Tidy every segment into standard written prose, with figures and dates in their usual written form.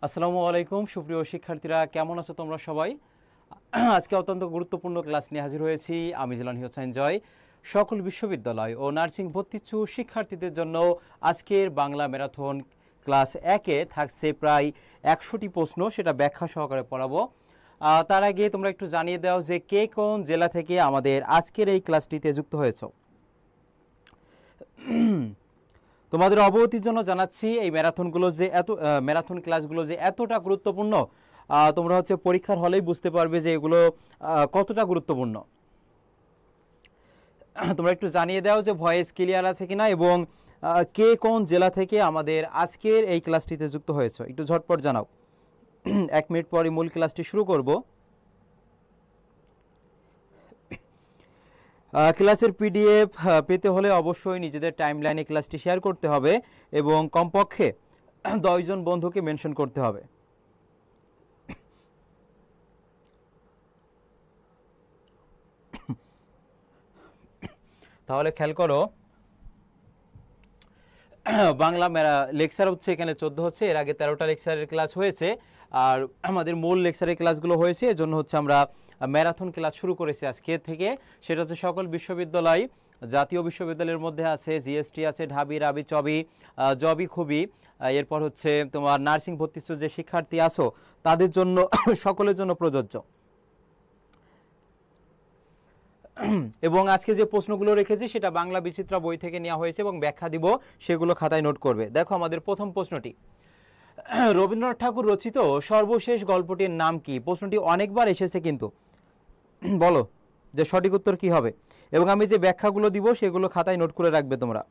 আসসালামু আলাইকুম সুপ্রিয় শিক্ষার্থীরা, কেমন আছো তোমরা সবাই? আজকে অত্যন্ত গুরুত্বপূর্ণ ক্লাস নিয়ে হাজির হয়েছি আমি জিলানী হোসেন জয়। সকল বিশ্ববিদ্যালয় ও নার্সিং ভর্তিচ্ছু শিক্ষার্থীদের জন্য আজকের বাংলা ম্যারাথন ক্লাস 1-এ থাকছে প্রায় 100টি প্রশ্ন, সেটা ব্যাখ্যা সহকারে পড়াবো। তার আগে তোমরা একটু জানিয়ে দাও যে কে কোন জেলা থেকে আমাদের আজকের এই ক্লাসটিতে যুক্ত হয়েছো। তোমাদের অবগতির জন্য জানাচ্ছি এই ম্যারাথন ক্লাসগুলো যে এতটা গুরুত্বপূর্ণ, তোমরা পরীক্ষার হলেই বুঝতে পারবে যে এগুলো কতটা গুরুত্বপূর্ণ। তোমরা একটু জানিয়ে দাও যে ভয়েস ক্লিয়ার আছে কিনা এবং কে কোন জেলা থেকে আমাদের আজকের এই ক্লাসটিতে যুক্ত হয়েছে একটু ঝটপট জানাও। 1 মিনিট পরে মূল ক্লাসটি শুরু করব। ক্লাসের পিডিএফ পেতে হলে অবশ্যই নিজেদের টাইমলাইনে ক্লাসটি শেয়ার করতে হবে এবং কমপক্ষে 10 জন বন্ধুকে মেনশন করতে হবে। তাহলে খেয়াল করো, বাংলা লেকচার হচ্ছে এখানে 14 হচ্ছে, এর আগে 13টা লেকচারের ক্লাস হয়েছে আর আমাদের মূল লেকচারের ক্লাসগুলো হয়েছে, এজন্য আমরা ম্যারাথন ক্লাস শুরু করেছি আজকে থেকে। সেটা হচ্ছে সকল বিশ্ববিদ্যালয়, জাতীয় বিশ্ববিদ্যালয়ের মধ্যে আছে জিএসটি আছে, ঢাবি, রাবি, জবি, খুবই, এরপর তোমার নার্সিং ভর্তিচ্ছু যে শিক্ষার্থী আছো তাদের জন্য সকলের জন্য প্রযোজ্য। এবং আজকে যে প্রশ্নগুলো রেখেছি সেটা বাংলা বিচিত্রা বই থেকে নেওয়া হয়েছে এবং ব্যাখ্যা দিব, সেগুলো খাতায় নোট করবে। দেখো আমাদের প্রথম প্রশ্নটি, রবীন্দ্রনাথ ঠাকুর রচিত সর্বশেষ গল্পটির নাম কি? প্রশ্নটি অনেকবার এসেছে, কিন্তু বলো যে সঠিক উত্তর কি হবে, এবং আমি যে ব্যাখ্যাগুলো দিব সেগুলো খাতায় নোট করে রাখবে তোমরা।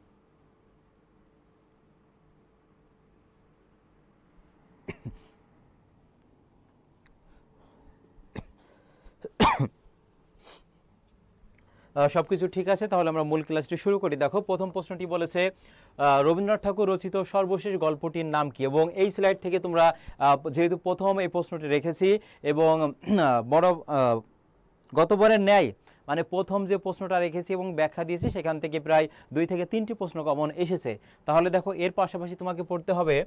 সবকিছু ঠিক আছে, তাহলে আমরা মূল ক্লাসটি শুরু করি। দেখো প্রথম প্রশ্নটি বলেছে রবীন্দ্রনাথ ঠাকুর রচিত সর্বশেষ গল্পটির নাম কি? এবং এই স্লাইড থেকে তোমরা যেহেতু প্রথম এই প্রশ্নটি রেখেছি এবং গতবারের ন্যায় মানে প্রথম যে প্রশ্নটা রেখেছি এবং ব্যাখ্যা দিয়েছি সেখান থেকে প্রায় 2 থেকে 3টি প্রশ্ন কমন এসেছে। তাহলে দেখো এর পাশাপাশি তোমাকে পড়তে হবে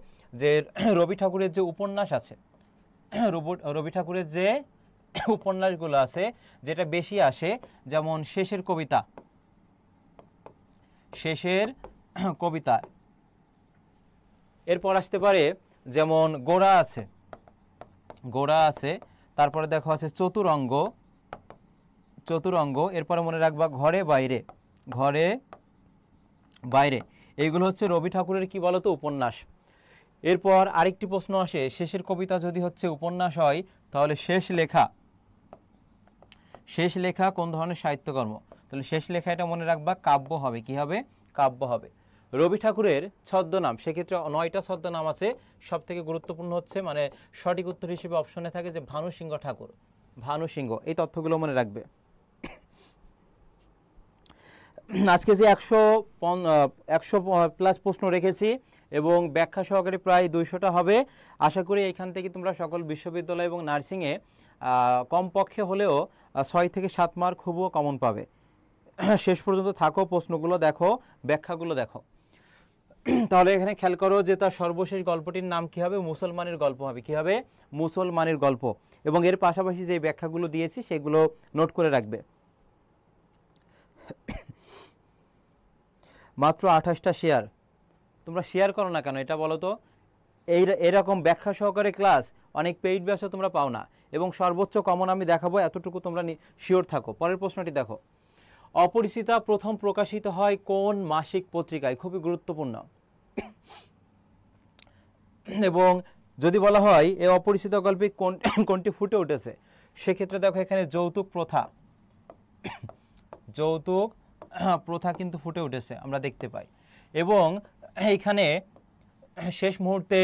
যে রবি ঠাকুরের যে উপন্যাস আছে, রবি ঠাকুরের যে উপন্যাসগুলো আছে যেটা বেশি আসে, যেমন শেষের কবিতা, এরপর আসতে পারে যেমন গোড়া আছে, তারপরে দেখো আছে চতুরঙ্গ, এরপরে মনে রাখবা ঘরে বাইরে, এইগুলো হচ্ছে রবি ঠাকুরের কি বলতো উপন্যাস। এরপর আরেকটি প্রশ্ন আসে, শেষের কবিতা যদি উপন্যাস হয় তাহলে শেষ লেখা কোন ধরনের সাহিত্যকর্ম? তাহলে শেষ লেখা এটা মনে রাখবা কাব্য হবে। কি হবে? কাব্য হবে। রবি ঠাকুরের ছদ্মনাম, সেক্ষেত্রে 9টা ছদ্মনাম আছে। সব থেকে গুরুত্বপূর্ণ মানে সঠিক উত্তর হিসেবে অপশনে থাকে যে ভানুসিংহ ঠাকুর, এই তথ্যগুলো মনে রাখবে। আজকে যে 100 প্লাস প্রশ্ন রেখেছি এবং ব্যাখ্যা সহকারে প্রায় 200টা হবে। আশা করি এখান থেকে তোমরা সকল বিশ্ববিদ্যালয় এবং নার্সিংয়ে কমপক্ষে হলেও 6 থেকে 7 মার্ক খুবও কমন পাবে। শেষ পর্যন্ত থাকো, প্রশ্নগুলো দেখো, ব্যাখ্যাগুলো দেখো। তাহলে এখানে খেয়াল করো যে তার সর্বশেষ গল্পটির নাম কি হবে? মুসলমানের গল্প হবে। কি হবে? মুসলমানের গল্প। এবং এর পাশাপাশি যে ব্যাখ্যাগুলো দিয়েছি সেগুলো নোট করে রাখবে। মাত্র 28টা শেয়ার, তোমরা শেয়ার করো না কেন এটা বলো তো? এরকম ব্যাখ্যা সহকারে ক্লাস অনেক পেইড ব্যাচও তোমরা পাও না, এবং সর্বোচ্চ কমন আমি দেখাবো, এতটুকু তোমরা শিওর থাকো। পরের প্রশ্নটি দেখো, অপরিচিতা প্রথম প্রকাশিত হয় কোন মাসিক পত্রিকায়? খুবই গুরুত্বপূর্ণ। এবং যদি বলা হয় এই অপরিচিত গল্পে কোনটি ফুটে উঠেছে, সেক্ষেত্রে দেখো এখানে যৌতুক প্রথা কিন্তু ফুটে উঠেছে, আমরা দেখতে পাই। এবং এইখানে শেষ মুহূর্তে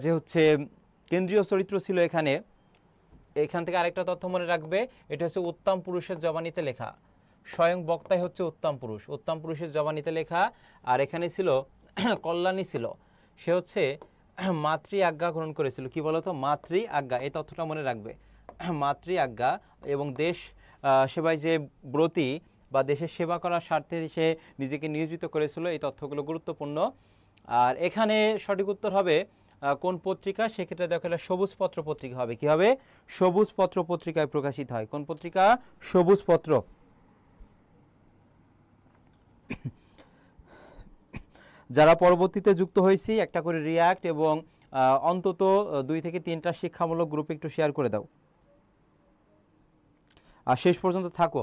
যে কেন্দ্রীয় চরিত্র ছিল এখান থেকে আরেকটা তথ্য মনে রাখবে, এটা হচ্ছে উত্তম পুরুষের জবানিতে লেখা। স্বয়ং বক্তাই হচ্ছে উত্তম পুরুষের জবানিতে লেখা। আর এখানে ছিল কল্যাণী ছিল, সে মাতৃ আজ্ঞা গ্রহণ করেছিল। কি বলতো? মাতৃ আজ্ঞা, এই তথ্যটা মনে রাখবে। মাতৃ আজ্ঞা এবং দেশ সেবায় যে ব্রতী বা দেশের সেবা করার স্বার্থে সে নিজেকে নিয়োজিত করেছিল, এই তথ্যগুলো গুরুত্বপূর্ণ। আর এখানে সঠিক উত্তর হবে কোন পত্রিকা, সেক্ষেত্রে দেখো এটা সবুজ পত্র পত্রিকা হবে। কি হবে? সবুজ পত্র পত্রিকায় প্রকাশিত হয়। কোন পত্রিকা? সবুজ পত্র। যারা পরবর্তীতে যুক্ত হয়েছি একটা করে রিয়াক্ট এবং অন্তত 2 থেকে 3টা শিক্ষামূলক গ্রুপে একটু শেয়ার করে দাও আর শেষ পর্যন্ত থাকো।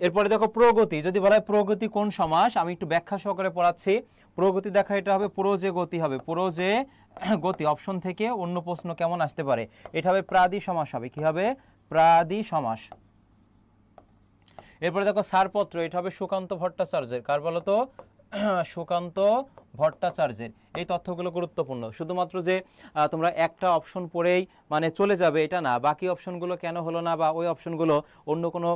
এরপরে দেখো প্রগতি। যদি বলা হয় প্রগতি কোন সমাস, আমি একটু ব্যাখ্যা সহকারে পড়াচ্ছি। প্রগতি দেখা, এটা হবে পুরোজে গতি হবে, পুরোজে গতি। অপশন থেকে অন্য প্রশ্ন কেমন আসতে পারে? এটা হবে প্রাদি সমাস হবে। কি হবে? প্রাদি সমাস। এরপরে দেখো ছাড়পত্র, এটা হবে সুকান্ত ভট্টাচার্যের। কার বলো তো? সুকান্ত ভট্টাচার্যের। এই তথ্যগুলো গুরুত্বপূর্ণ। শুধুমাত্র যে তোমরা একটা অপশন পড়েই মানে চলে যাবে এটা না, বাকি অপশনগুলো কেন হলো না বা ওই অপশনগুলো অন্য কোনো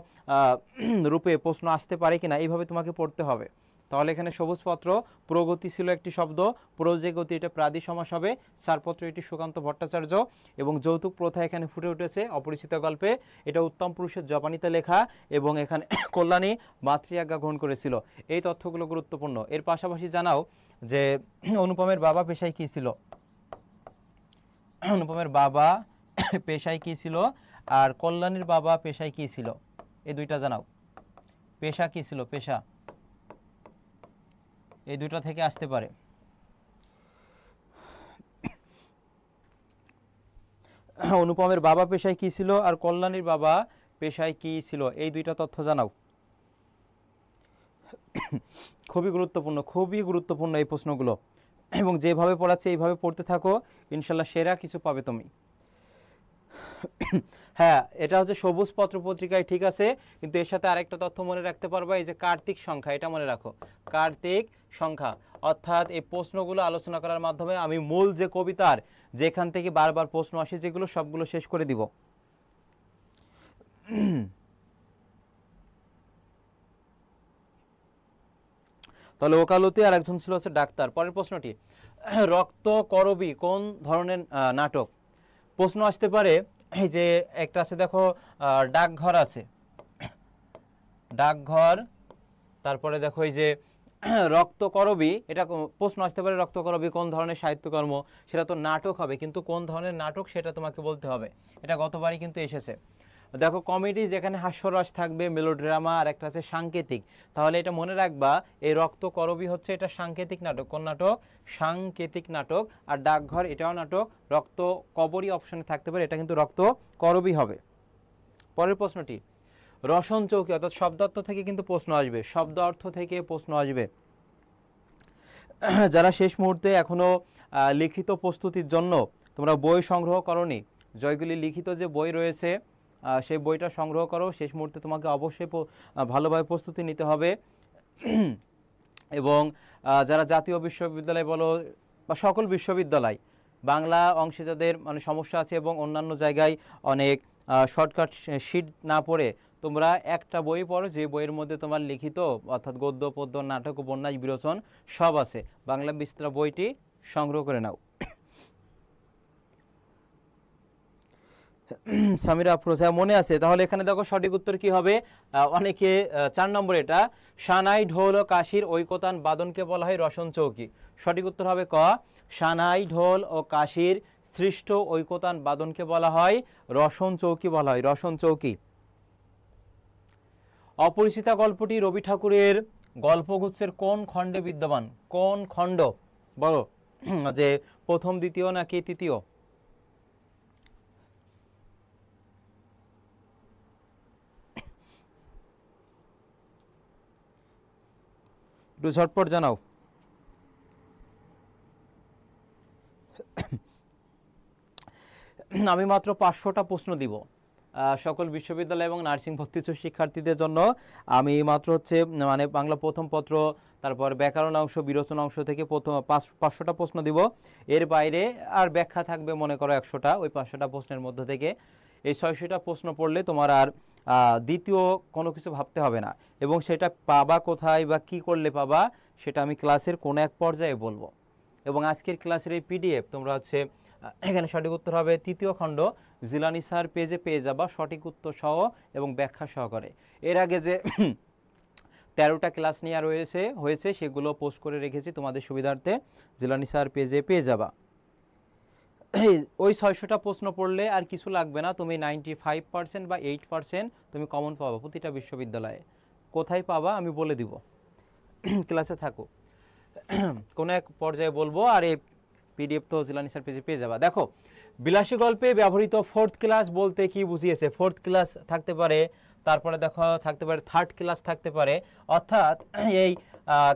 রূপে প্রশ্ন আসতে পারে কিনা এইভাবে তোমাকে পড়তে হবে। তাহলে এখানে সবুজ পত্র, প্রগতি ছিল একটি শব্দ, প্রোজে গতি এটা প্রাদি সমাস হবে, ছাড়পত্র এটি সুকান্ত ভট্টাচার্য, এবং যৌতুক প্রথা এখানে ফুটে উঠেছে অপরিচিত গল্পে। এটা উত্তম পুরুষের জাপানিতে লেখা এবং এখানে কল্যাণী মাতৃ আজ্ঞা গ্রহণ করেছিল। এই তথ্যগুলো গুরুত্বপূর্ণ। এর পাশাপাশি জানাও যে অনুপমের বাবা পেশায় কি ছিল? অনুপমের বাবা পেশায় কি ছিল আর কল্যাণীর বাবা পেশায় কি ছিল? এই দুইটা জানাও। পেশা কি ছিল? পেশা এই দুইটা থেকে আসতে পারে। অনুপমের বাবা পেশায় কি ছিল আর কল্যাণীর বাবা পেশায় কি ছিল? এই দুইটা তথ্য জানাও। খুবই গুরুত্বপূর্ণ, খুবই গুরুত্বপূর্ণ এই প্রশ্নগুলো, এবং যেভাবে পড়াচ্ছে এইভাবে পড়তে থাকো, ইনশাল্লাহ সেরা কিছু পাবে তুমি। হ্যাঁ, এটা হচ্ছে সবুজ পত্র পত্রিকায়, ঠিক আছে, কিন্তু এর সাথে আরেকটা তথ্য মনে রাখতে পারবা, এই যে কার্তিক সংখ্যা, এটা মনে রাখো, কার্তিক সংখ্যা। অর্থাৎ এই প্রশ্নগুলো আলোচনা করার মাধ্যমে আমি মূল যে কবিতার যেখান থেকে বারবার প্রশ্ন আসে যেগুলো সবগুলো শেষ করে দিব। তাহলে ওকালতি আর একজন ছিল হচ্ছে ডাক্তার। পরের প্রশ্নটি, রক্ত করবী কোন ধরনের নাটক? প্রশ্ন আসতে পারে, এই যে একটা আছে দেখো, ডাকঘর আছে, ডাকঘর, তারপরে দেখো এই যে রক্তকরবী, এটা প্রশ্ন আসতে পারে রক্তকরবী কোন ধরনের সাহিত্যকর্ম? সেটা তো নাটক হবে, কিন্তু কোন ধরনের নাটক সেটা তোমাকে বলতে হবে। এটা গতবারই কিন্তু এসেছে। দেখো কমেডি যেখানে হাস্যরস থাকবে, মেলোড্রামা, আর একটা আছে সাংকেতিক। তাহলে এটা মনে রাখবা, এই রক্তকরবী হচ্ছে এটা সাংকেতিক নাটক। কোন নাটক? সাংকেতিক নাটক। আর ডাকঘর এটাও নাটক। রক্ত কবরী অপশনে থাকতে পারে, এটা কিন্তু রক্তকরবী হবে। পরের প্রশ্নটি, রসন চৌকি, অর্থাৎ শব্দার্থ থেকে কিন্তু প্রশ্ন আসবে, শব্দ অর্থ থেকে প্রশ্ন আসবে। যারা শেষ মুহূর্তে এখনো লিখিত প্রস্তুতির জন্য তোমরা বই সংগ্রহ করনি, জয়গুলি লিখিত যে বই রয়েছে সেই বইটা সংগ্রহ করো। শেষ মুহূর্তে তোমাকে অবশ্যই ভালোভাবে প্রস্তুতি নিতে হবে। এবং যারা জাতীয় বিশ্ববিদ্যালয় বলো বা সকল বিশ্ববিদ্যালয়, বাংলা অংশে যাদের মানে সমস্যা আছে এবং অন্যান্য জায়গায় অনেক শর্টকাট শিট না পড়ে তোমরা একটা বই পড়ো, যে বইয়ের মধ্যে তোমার লিখিত অর্থাৎ গদ্য পদ্য নাটক উপন্যাস বিরোচন সব আছে। বাংলা বিস্তার বইটি সংগ্রহ করে নাও। সামিরা আফরোজা মনে আছে? তাহলে এখানে দেখো সঠিক উত্তর কি হবে? অনেকে 4 নম্বর, এটা সানাই ঢোল ও কাশির ঐকতান বাদনকে বলা হয় রসন চৌকি। সঠিক উত্তর হবে ক, সানাই ঢোল ও কাশির সৃষ্ট ঐকতান বাদনকে বলা হয় রসন চৌকি, বলা হয় রসন চৌকি। অপরিচিতা গল্পটি রবি ঠাকুরের গল্পগুচ্ছের কোন খণ্ডে বিদ্যমান? কোন খণ্ড বলো, যে প্রথম, দ্বিতীয় নাকি তৃতীয়? একটু ঝটপট জানাও। আমি মাত্র 500টা প্রশ্ন দিব সকল বিশ্ববিদ্যালয় এবং নার্সিং ভর্তিচ্ছু শিক্ষার্থীদের জন্য। আমি মাত্র হচ্ছে মানে বাংলা প্রথম পত্র, তারপর ব্যাকরণ অংশ, বিরোচন অংশ থেকে প্রথম 500টা প্রশ্ন দিব। এর বাইরে আর ব্যাখ্যা থাকবে মনে করো 100টা। ওই 500টা প্রশ্নের মধ্যে থেকে এই 600টা প্রশ্ন পড়লে তোমার আর দ্বিতীয় কোনো কিছু ভাবতে হবে না, এবং সেটা পাবা কোথায় বা কি করলে পাবা সেটা আমি ক্লাসের কোনো এক পর্যায়ে বলবো। এবং আজকের ক্লাসের এই পিডিএফ তোমরা হচ্ছে এখানে সঠিক উত্তর হবে তৃতীয় খণ্ড, জিলানি স্যার পেজে পেয়ে যাবা সঠিক উত্তর সহ এবং ব্যাখ্যা সহকারে। এর আগে যে 13টা ক্লাস নেওয়া হয়েছে সেগুলো পোস্ট করে রেখেছি তোমাদের সুবিধার্থে, জিলানি স্যার পেজে পেয়ে যাবা। ওই 600টা প্রশ্ন পড়লে আর কিছু লাগবে না, তুমি 95% বা 8% তুমি কমন পাবা প্রতিটা বিশ্ববিদ্যালয়ে। কোথায় পাবা আমি বলে দিব, ক্লাসে থাকো, কোনো এক পর্যায়ে বলবো। আর এই পিডিএফ তো জিলানিসার পেজে পেয়ে যাবা। দেখো, বিলাসী গল্পে ব্যবহৃত ফোর্থ ক্লাস বলতে কি বুঝিয়েছে? ফোর্থ ক্লাস থাকতে পারে, তারপরে দেখো থাকতে পারে থার্ড ক্লাস থাকতে পারে, অর্থাৎ এই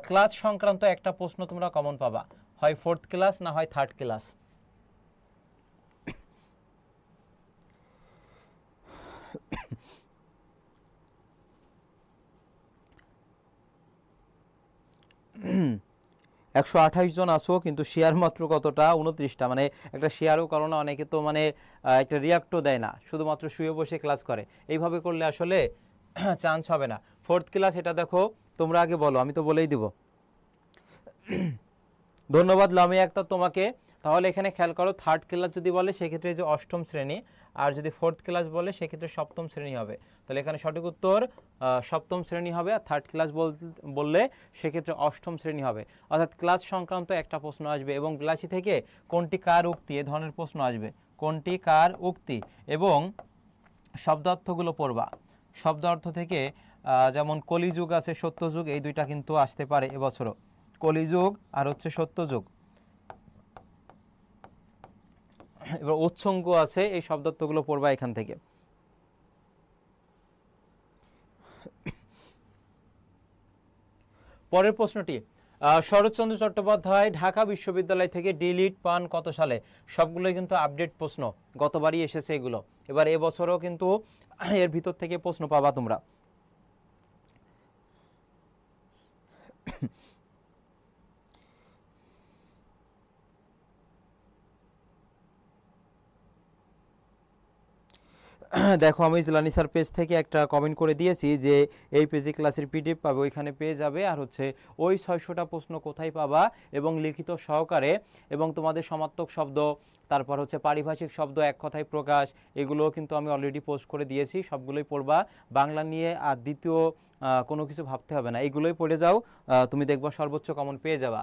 ক্লাস সংক্রান্ত একটা প্রশ্ন তোমরা কমন পাবা, হয় ফোর্থ ক্লাস না হয় থার্ড ক্লাস। হুম 128 জন আসো, কিন্তু শেয়ার মাত্র কতটা? 29টা। মানে একটা শেয়ারও করো না, অনেকে তো মানে একটা রিয়াক্টও দেয় না, শুধুমাত্র শুয়ে বসে ক্লাস করে। এইভাবে করলে আসলে চান্স হবে না। ফোর্থ ক্লাস এটা দেখো, তোমরা আগে বলো, আমি তো বলেই দিব। ধন্যবাদ লামিয়া আক্তার তোমাকে। তাহলে এখানে খেয়াল করো, থার্ড ক্লাস যদি বলে সেক্ষেত্রে যে অষ্টম শ্রেণী, আর যদি ফোর্থ ক্লাস বলে সেক্ষেত্রে সপ্তম শ্রেণী হবে। তাহলে এখানে সঠিক উত্তর সপ্তম শ্রেণী হবে, আর থার্ড ক্লাস বললে সেক্ষেত্রে অষ্টম শ্রেণী হবে। অর্থাৎ ক্লাস সংক্রান্ত একটা প্রশ্ন আসবে, এবং বিলাসী থেকে কোনটি কার উক্তি, এ ধরনের প্রশ্ন আসবে, কোনটি কার উক্তি, এবং শব্দার্থগুলো পড়বা। শব্দার্থ থেকে যেমন কলিযুগ আছে, সত্যযুগ, এই দুইটা কিন্তু আসতে পারে এবছরও, কলিযুগ আর হচ্ছে সত্যযুগ। এবার উৎসঙ্গ আছে, এই শব্দার্থগুলো পড়বা এখান থেকে। পরের প্রশ্নটি, শরৎচন্দ্র চট্টোপাধ্যায় ঢাকা বিশ্ববিদ্যালয় থেকে ডিলিট পান কত সালে? সবগুলোই কিন্তু আপডেট প্রশ্ন, গতবারই এসেছে এগুলো, এবার এবছরও কিন্তু এর ভিতর থেকে প্রশ্ন পাবা তোমরা। দেখো, আমি জিলানিসার পেজ থেকে একটা কমেন্ট করে দিয়েছি যে এই পেজে ক্লাসের পিডিএফ পাবে, ওইখানে পেয়ে যাবে। আর হচ্ছে ওই 600টা প্রশ্ন কোথায় পাবা, এবং লিখিত সহকারে, এবং তোমাদের সমার্থক শব্দ, তারপর হচ্ছে পারিভাষিক শব্দ, এক কথায় প্রকাশ, এগুলো কিন্তু আমি অলরেডি পোস্ট করে দিয়েছি, সবগুলোই পড়বা। বাংলা নিয়ে আর দ্বিতীয় কোনো কিছু ভাবতে হবে না, এইগুলোই পড়ে যাও, তুমি দেখবা সর্বোচ্চ কমন পেয়ে যাবা।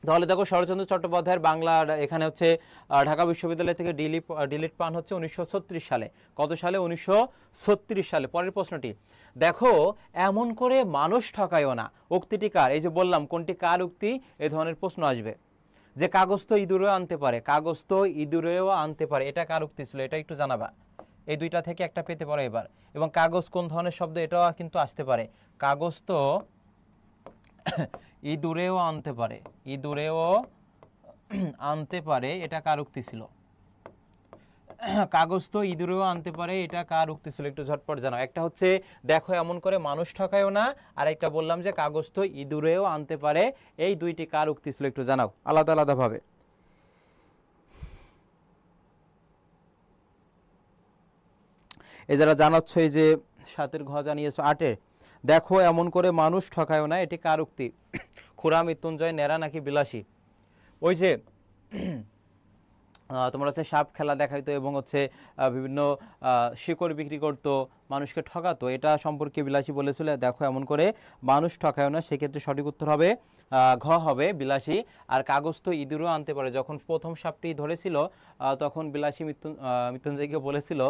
তাহলে দেখো, শরৎচন্দ্র চট্টোপাধ্যায়ের বাংলা এখানে হচ্ছে ঢাকা বিশ্ববিদ্যালয় থেকে ডিলিট পান হচ্ছে 1936 সালে। কত সালে? 1936 সালে। পরের প্রশ্নটি দেখো, এমন করে মানুষ ঠকায়ও না, উক্তিটি কার? এই যে বললাম কোনটি কার উক্তি, এই ধরনের প্রশ্ন আসবে। যে কাগজ তো ইঁদুরেও আনতে পারে, কাগজ তো ইঁদুরেও আনতে পারে, এটা কার উক্তি ছিল? এটা একটু জানাবা। এই দুইটা থেকে একটা পেতে পারো এবার। এবং কাগজ কোন ধরনের শব্দ, এটাও কিন্তু আসতে পারে। কাগজ তো ইঁদুরেও আনতে পারে, ইঁদুরেও আনতে পারে, এটা কার উক্তি ছিল? কাগজ তো ইঁদুরেও আনতে পারে, এটা কার উক্তি ছিল? একটু ঝটপট জানাও। একটা হচ্ছে দেখো, এমন করে মানুষ ঠকায়ও না, আর একটা বললাম যে কাগজ তো ইঁদুরেও আনতে পারে, এই দুইটি কার উক্তি ছিল? একটু জানাও আলাদা আলাদা ভাবে। এই যারা জানাচ্ছ, এই যে 7-এর ঘ জানিয়েছো, 8-এর দেখো, এমন করে মানুষ ঠকায়ও না, এটি কার উক্তি? খুড়া, মৃত্যুঞ্জয়, নেড়া নাকি বিলাসী? ওই যে তোমার হচ্ছে সাপ খেলা দেখাইতো, এবং হচ্ছে বিভিন্ন শিকড় বিক্রি করতো, মানুষকে ঠকাতো, এটা সম্পর্কে বিলাসী বলেছিল। দেখো, এমন করে মানুষ ঠকায় না, সেক্ষেত্রে সঠিক উত্তর হবে ঘ হবে, বিলাসী। আর কাগজ তো ইঁদুরও আনতে পারে, যখন প্রথম সাপটি ধরেছিল তখন বিলাসী মৃত্যুঞ্জয়কে বলেছিল,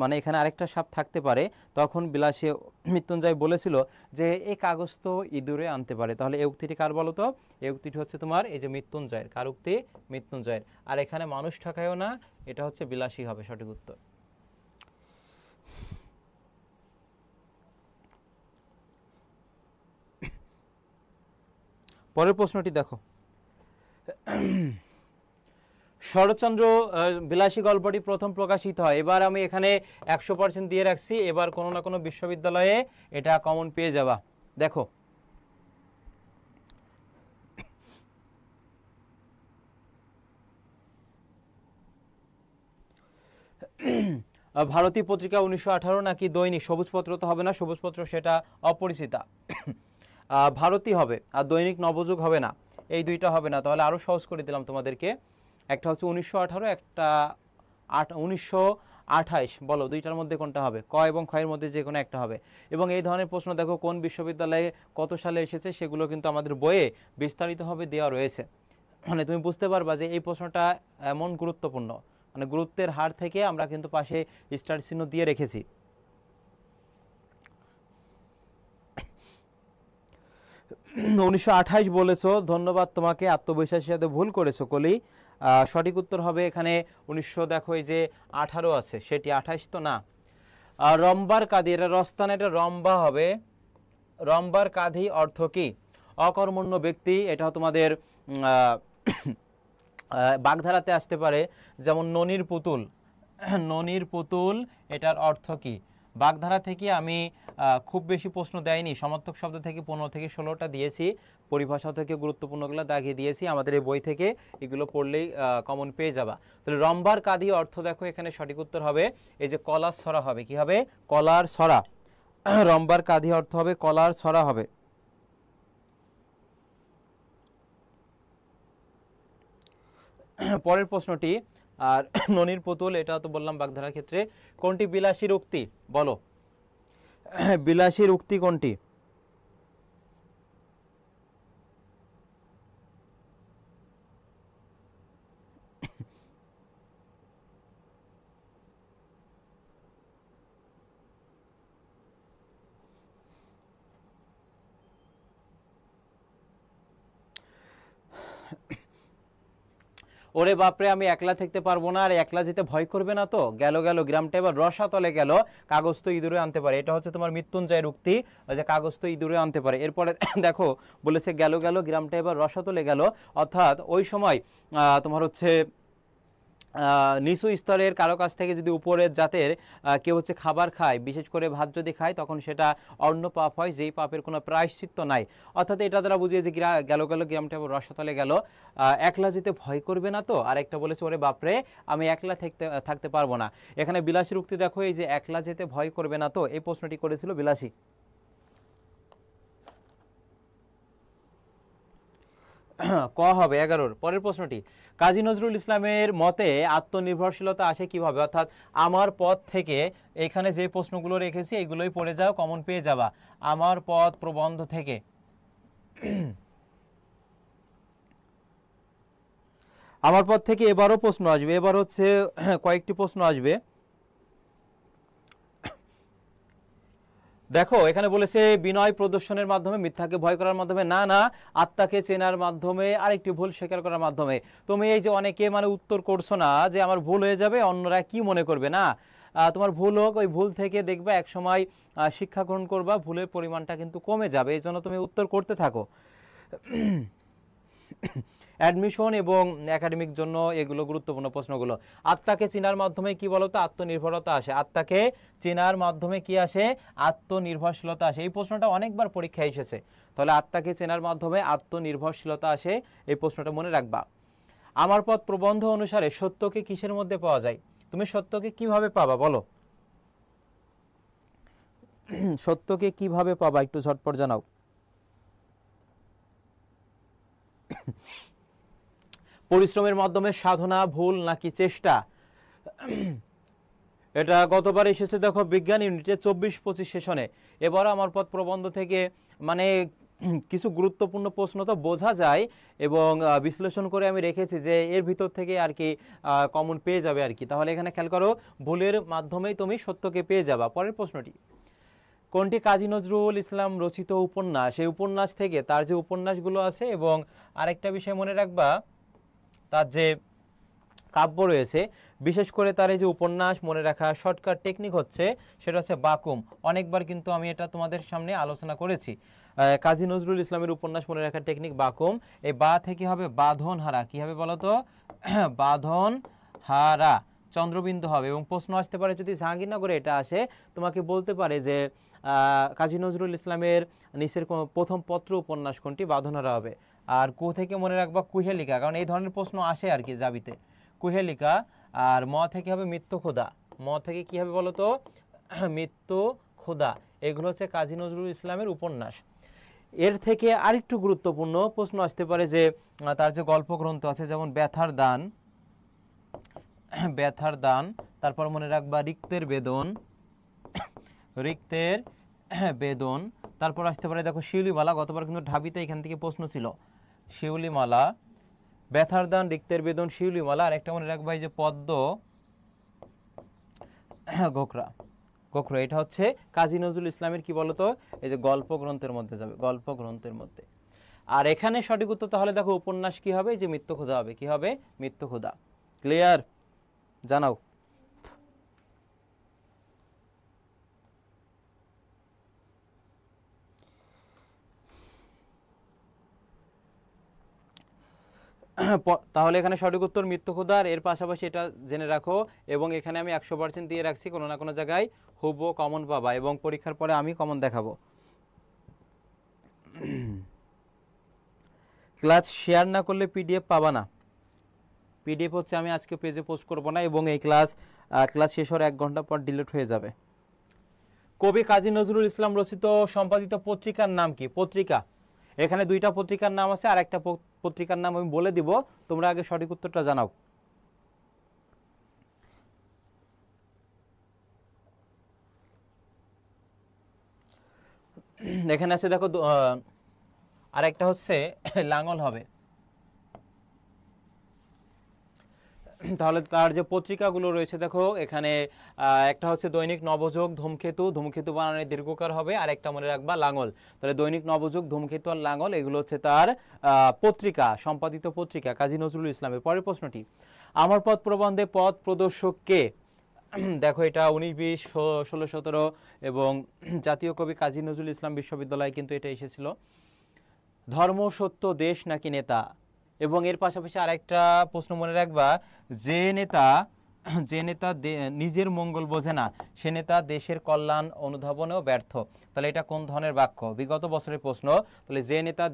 মানে এখানে আরেকটা সাপ থাকতে পারে, তখন বিলাসী মৃত্যুঞ্জয় বলেছিল যে এই কাগজ তো ইঁদুরে আনতে পারে। তাহলে এই উক্তিটি কার বলো তো? এই উক্তিটি হচ্ছে তোমার এই যে মৃত্যুঞ্জয়ের। কার উক্তি? মৃত্যুঞ্জয়ের। আর এখানে মানুষ ঠকায়ও না, এটা হচ্ছে বিলাসী হবে সঠিক উত্তর। পরের প্রশ্নটি দেখো, শরৎচন্দ্র বিলাসী গল্পটি প্রথম প্রকাশিত হয়, এবার আমি এখানে 100% দিয়ে রাখছি, এবার কোনো না কোনো বিশ্ববিদ্যালয়ে এটা কমন পেয়ে যাবা। দেখো, ভারতী পত্রিকা 1918 নাকি দৈনিক? সবুজপত্র তো হবে না, সবুজপত্র সেটা অপরিচিতা, ভারতী হবে, আর দৈনিক নবযুগ হবে না, এই দুইটা হবে না। তাহলে আরও সহজ করে দিলাম তোমাদেরকে, একটা হচ্ছে 1918, একটা 1928, বলো দুইটার মধ্যে কোনটা হবে? ক এবং খ এর মধ্যে যে কোনো একটা হবে। এবং এই ধরনের প্রশ্ন দেখো কোন বিশ্ববিদ্যালয়ে কত সালে এসেছে, সেগুলো কিন্তু আমাদের বইয়ে বিস্তারিতভাবে দেওয়া রয়েছে। মানে তুমি বুঝতে পারবা যে এই প্রশ্নটা এমন গুরুত্বপূর্ণ, মানে গুরুত্বের হার থেকে আমরা কিন্তু পাশে স্টার চিহ্ন দিয়ে রেখেছি। 1928 বলেছো, ধন্যবাদ তোমাকে, আত্মবিশ্বাসের সাথে ভুল করেছো কলি। সঠিক উত্তর হবে এখানে 1900, দেখো এই যে 18 আছে, সেটি 28 তো না। রম্বার কাঁধি, এটা রস্তান, এটা রম্বা হবে। রম্বার কাঁধি অর্থ কি? অকর্মণ্য ব্যক্তি। এটা তোমাদের বাগধারাতে আসতে পারে, যেমন ননির পুতুল। ননির পুতুল এটার অর্থ কি? বাগধারা থেকে আমি খুব বেশি প্রশ্ন দেয়নি, সমার্থক শব্দ থেকে 15 থেকে 16টা দিয়েছি, পরিভাষা থেকে গুরুত্বপূর্ণগুলো দাগিয়ে দিয়েছি, আমাদের এই বই থেকে এগুলো পড়লেই কমন পেয়ে যাবা। তাহলে রম্বার কাঁধি অর্থ দেখো এখানে সঠিক উত্তর হবে এই যে কলার ছড়া হবে, কি হবে? কলার ছড়া। রম্বার কাঁধি অর্থ হবে কলার ছড়া হবে। পরের প্রশ্নটি, আর ননির পুতুল এটা তো বললাম বাগধারার ক্ষেত্রে। কোনটি বিলাসীর উক্তি? বলো, বিলাসীর উক্তি কোনটি? ওরে বাপরে, আমি একলা থাকতে পারবো না, আর একলা যেতে ভয় করবে না তো? গেল গেল গ্রামটা এবার রসাতলে গেল, কাগজ তো ইঁদুরে আনতে পারে। এটা হচ্ছে তোমার মৃত্যুঞ্জয়ের উক্তি, যে কাগজ তো ইঁদুরে আনতে পারে। এরপরে দেখো বলেছে গেল গেল গ্রামটা এবার রসাতলে গেল, অর্থাৎ ওই সময় তোমার হচ্ছে নিচু স্তরের কারো কাছ থেকে যদি উপরের জাতের কেউ হচ্ছে খাবার খায়, বিশেষ করে ভাত যদি খায়, তখন সেটা অন্য পাপ হয়, যেই পাপের কোনো প্রায়শ্চিত্ত নাই। অর্থাৎ এটা দ্বারা বুঝিয়ে যে গেল গেল গ্রামটা রসাতলে গেল, একলা যেতে ভয় করবে না তো? আর একটা বলেছে ওরে বাপরে, আমি একলা থাকতে পারবো না। এখানে বিলাসীর উক্তি দেখো, এই যে একলা যেতে ভয় করবে না তো, এই প্রশ্নটি করেছিল বিলাসী। ক হবে 11। পরের প্রশ্নটি, কাজী নজরুল ইসলামের মতে আত্মনির্ভরশীলতা আসে কিভাবে? অর্থাৎ আমার পথ থেকে, এখানে যে প্রশ্নগুলো রেখেছি এগুলোই পড়ে যাও, কমন পেয়ে যাবা। আমার পথ প্রবন্ধ থেকে। আমার পথ থেকে এবারও প্রশ্ন আসবে, এবার হচ্ছে কয়েকটি প্রশ্ন আসবে। দেখো এখানে বলেছে বিনয় প্রদর্শনের মাধ্যমে, মিথ্যাকে ভয় করার মাধ্যমে, না না, আত্মাকে চেনার মাধ্যমে, আরেকটি ভুল স্বীকার করার মাধ্যমে। তুমি এই যে অনেকে মানে উত্তর করছো না যে আমার ভুল হয়ে যাবে, অন্যরা কি মনে করবে, না তোমার ভুল হোক, ওই ভুল থেকে দেখবা এক সময় শিক্ষা গ্রহণ করবা, ভুলের পরিমাণটা কিন্তু কমে যাবে, এই জন্য তুমি উত্তর করতে থাকো। অ্যাডমিশন এবং একাডেমিক জন্য এগুলো গুরুত্বপূর্ণ প্রশ্নগুলো। আত্মাকে চেনার মাধ্যমে কি বলতো? আত্মনির্ভরতা আসে। আত্মাকে চেনার মাধ্যমে কি আসে? আত্মনির্ভরশীলতা আসে। এই প্রশ্নটা অনেকবার পরীক্ষায় এসেছে, তাহলে আত্মাকে চেনার মাধ্যমে আত্মনির্ভরশীলতা আসে, এই প্রশ্নটা মনে রাখবা। আমার পথ প্রবন্ধ অনুসারে সত্যকে কিসের মধ্যে পাওয়া যায়? তুমি সত্যকে কিভাবে পাবা বলো? সত্যকে কিভাবে পাবা একটু ঝটপট জানাও। পরিশ্রমের মাধ্যমে, সাধনা, ভুল নাকি চেষ্টা? এটা গতবার এসেছে দেখো বিজ্ঞান ইউনিটে 24-25 সেশনে। এবার আমার পথ প্রবন্ধ থেকে মানে কিছু গুরুত্বপূর্ণ প্রশ্ন তো বোঝা যায়, এবং বিশ্লেষণ করে আমি রেখেছি যে এর ভিতর থেকে আর কি কমন পেয়ে যাবে আর কি। তাহলে এখানে খেয়াল করো, ভুলের মাধ্যমেই তুমি সত্যকে পেয়ে যাবা। পরের প্রশ্নটি, কোনটি কাজী নজরুল ইসলাম রচিত উপন্যাস? এই উপন্যাস থেকে তার যে উপন্যাসগুলো আছে, এবং আরেকটা বিষয় মনে রাখবা, তার যে কাব্য রয়েছে, বিশেষ করে তার এই যে উপন্যাস মনে রাখা শর্টকাট টেকনিক হচ্ছে, সেটা হচ্ছে বাকুম। অনেকবার কিন্তু আমি এটা তোমাদের সামনে আলোচনা করেছি। কাজী নজরুল ইসলামের উপন্যাস মনে রাখার টেকনিক বাকুম। এই বা থেকে হবে বাঁধন হারা, কি হবে বলো তো? বাঁধন হারা, চন্দ্রবিন্দু হবে। এবং প্রশ্ন আসতে পারে যদি জাহাঙ্গীরনগরে এটা আসে, তোমাকে বলতে পারে যে কাজী নজরুল ইসলামের নিচের প্রথম পত্র উপন্যাস কোনটি? বাঁধনহারা হবে। আর কু থেকে মনে রাখবা কুহেলিকা, কারণ এই ধরনের প্রশ্ন আসে আর কি জাবিতে, কুহেলিকা। আর ম থেকে হবে মৃত্যু ক্ষুধা। ম থেকে কি হবে বলো তো? মৃত্যু ক্ষুধা। এগুলো হচ্ছে কাজী নজরুল ইসলামের উপন্যাস। এর থেকে আরেকটু গুরুত্বপূর্ণ প্রশ্ন আসতে পারে যে তার যে গল্প গ্রন্থ আছে, যেমন ব্যথার দান, ব্যথার দান, তারপর মনে রাখবা রিক্তের বেদন, রিক্তের বেদন। তারপর আসতে পারে দেখো শিউলিমালা, গতবার কিন্তু ঢাবিতে এখান থেকে প্রশ্ন ছিল, শিউলিমালা। ব্যথার দান, রিক্তের বেদন, শিউলিমালা, আর একটা মনে রাখবা এই যে পদ্ম গোখরা। গোখরা এটা হচ্ছে কাজী নজরুল ইসলামের কি বলতো, এই যে গল্প গ্রন্থের মধ্যে যাবে, গল্প গ্রন্থের মধ্যে। আর এখানে সঠিক উত্তর তাহলে দেখো উপন্যাস কি হবে, যে মৃত্যুক্ষুধা হবে। কি হবে? মৃত্যুক্ষুধা। ক্লিয়ার? জানাও। তাহলে এখানে সঠিক উত্তর মৃত্যুক্ষুধার। এর পাশাপাশি এটা জেনে রাখো, এবং এখানে আমি 100% দিয়ে রাখছি, কোনো না কোনো জায়গায় হুবহু কমন পাবা, এবং পরীক্ষার পরে আমি কমন দেখাবো। ক্লাস শেয়ার না করলে পিডিএফ পাবা না। পিডিএফ হচ্ছে আমি আজকে পেজে পোস্ট করব না, এবং এই ক্লাস শেষ হওয়ার 1 ঘন্টা পর ডিলিট হয়ে যাবে। কবি কাজী নজরুল ইসলাম রচিত সম্পাদিত পত্রিকার নাম কি? পত্রিকা, এখানে 2টা পত্রিকার নাম আছে, আর একটা পত্রিকার নাম আমি বলে দিব, তোমরা আগে সঠিক উত্তরটা জানাও। এখানে আছে দেখো, আর একটা হচ্ছে লাঙ্গল হবে। তাহলে তার যে পত্রিকাগুলো রয়েছে দেখো এখানে, একটা হচ্ছে দৈনিক নবযুগ, ধূমকেতু, ধূমকেতু বানানে দীর্ঘকার হবে, আর একটা মনে রাখবা লাঙ্গল। তাহলে দৈনিক নবযুগ, ধূমকেতু আর লাঙ্গল, এগুলো হচ্ছে তার পত্রিকা, সম্পাদিত পত্রিকা কাজী নজরুল ইসলামের। পরের প্রশ্নটি, আমার পথ প্রবন্ধে পথ প্রদর্শক কে? দেখো এটা 19, 20, 16, 17 এবং জাতীয় কবি কাজী নজরুল ইসলাম বিশ্ববিদ্যালয় কিন্তু এটা এসেছিল। ধর্ম, সত্য, দেশ নাকি নেতা? এবং এর পাশাপাশি আরেকটা প্রশ্ন মনে রাখবা, যে নেতা নিজের মঙ্গল বোঝে না, সে নেতা দেশের কল্যাণ অনুধাবনেও ব্যর্থ। তাহলে এটা কোন ধরনের বাক্য? বিগত বছরের প্রশ্ন। তাহলে যে নেতা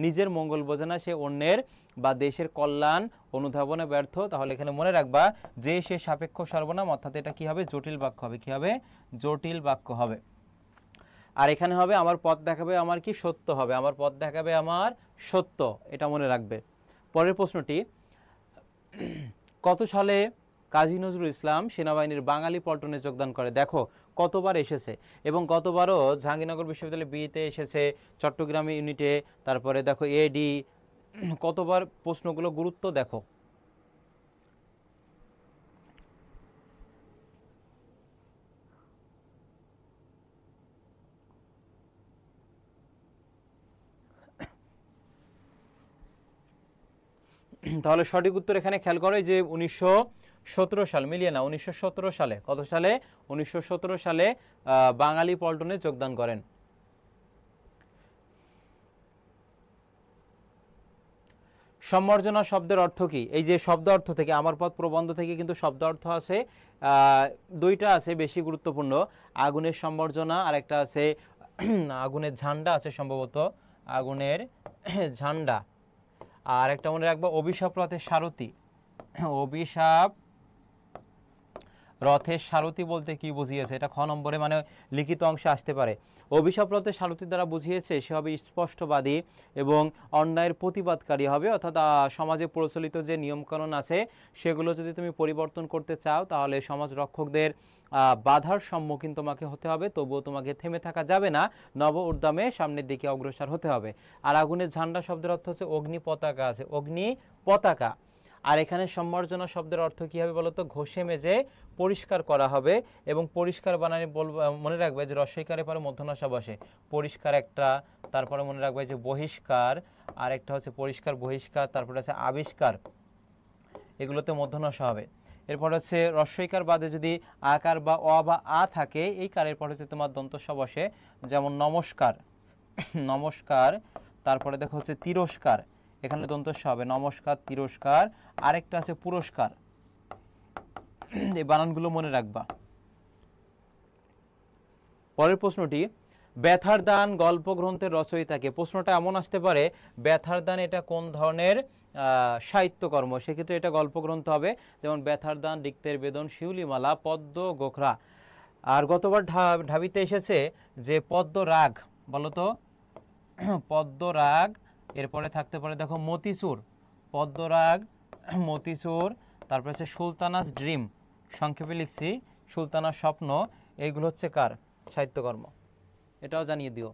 নিজের মঙ্গল বোঝে না, সে অন্যের বা দেশের কল্যাণ অনুধাবনে ব্যর্থ। তাহলে এখানে মনে রাখবা যে সে সাপেক্ষ সর্বনাম, অর্থাৎ এটা কি হবে? জটিল বাক্য হবে। কি হবে? জটিল বাক্য হবে। আর এখানে হবে আমার পথ দেখাবে আমার কি? সত্য হবে। আমার পথ দেখাবে আমার সত্য, এটা মনে রাখবে। পরের প্রশ্নটি, কত সালে কাজী নজরুল ইসলাম সেনাবাহিনীর বাঙালি পল্টনে যোগদান করে? দেখো কতবার এসেছে, এবং গতবারও জাহাঙ্গীরনগর বিশ্ববিদ্যালয় বিতে এসেছে, চট্টগ্রামে ইউনিটে, তারপরে দেখো এডি, কতবার প্রশ্নগুলো গুরুত্ব দেখো। তাহলে সঠিক উত্তর এখানে খেয়াল করো, যে 1917 সাল, মিলিয়ে না, 1917 সালে। কত সালে? 1917 সালে বাঙালি পল্টনে যোগদান করেন। সম্বর্জনা শব্দের অর্থ কি? এই যে শব্দ অর্থ থেকে, আমার পথ প্রবন্ধ থেকে কিন্তু শব্দ অর্থ আছে, 2টা আছে বেশি গুরুত্বপূর্ণ। আগুনের সম্বর্জনা, আর একটা আছে আগুনের ঝান্ডা আছে সম্ভবত, আগুনের ঝান্ডা। আর একটা মনে রাখবো, অভিশাপ রথের সারথি। অভিশাপ রথের সারথি বলতে কি বুঝিয়েছে? এটা খ নম্বরে মানে লিখিত অংশে আসতে পারে। অভিশাপ রথের সারথি দ্বারা বুঝিয়েছে সে হবে স্পষ্টবাদী এবং অন্যায়ের প্রতিবাদকারী হবে, অর্থাৎ সমাজে প্রচলিত যে নিয়মকানুন আছে সেগুলো যদি তুমি পরিবর্তন করতে চাও, তাহলে সমাজ রক্ষকদের বাধার সম্মুখীন তোমাকে হতে হবে, তবুও তোমাকে থেমে থাকা যাবে না, নব উদ্যমে সামনের দিকে অগ্রসর হতে হবে। আর আগুনের ঝান্ডা শব্দের অর্থ হচ্ছে অগ্নি পতাকা আছে, অগ্নি পতাকা। আর এখানে সম্মার্জনা শব্দের অর্থ কি হবে বলতো? ঘষে মেজে পরিষ্কার করা হবে, এবং পরিষ্কার বানানে মনে রাখবে যে রস্বইকারে পরে মধ্যনাসা বসে, পরিষ্কার একটা, তারপরে মনে রাখবে যে বহিষ্কার, আর একটা হচ্ছে পরিষ্কার বহিষ্কার, তারপরে আছে আবিষ্কার, এগুলোতে মধ্যনাসা হবে। এরপর হচ্ছে রস্বইকার বাদে যদি আকার বা অ বা আ থাকে, এই কারের পর হচ্ছে তোমার দন্তস্ব বসে, যেমন নমস্কার, নমস্কার। তারপরে দেখো হচ্ছে তিরস্কার, এখানে দন্তস্ব হবে, নমস্কার, তিরস্কার। আরেকটা আছে পুরস্কার। এই বানানগুলো মনে রাখবা। পরের প্রশ্নটি, ব্যথার দান গল্প গ্রন্থের রচয়িতাকে? প্রশ্নটা এমন আসতে পারে, ব্যথার দান এটা কোন ধরনের সাহিত্যকর্ম? সেক্ষেত্রে এটা গল্প গ্রন্থ হবে, যেমন ব্যথার দান, রিক্তের বেদন, শিউলিমালা, পদ্ম গোখরা। আর গতবার ঢাবিতে এসেছে যে পদ্ম রাগ, বলতো পদ্ম রাগ। এরপরে থাকতে পারে দেখো মতিচুর, পদ্ম রাগ, মতিচুর। তারপরে হচ্ছে সুলতানাস ড্রিম, সংক্ষেপে লিখছি সুলতানার স্বপ্ন। এইগুলো হচ্ছে কার সাহিত্যকর্ম? এটাও জানিয়ে দিও।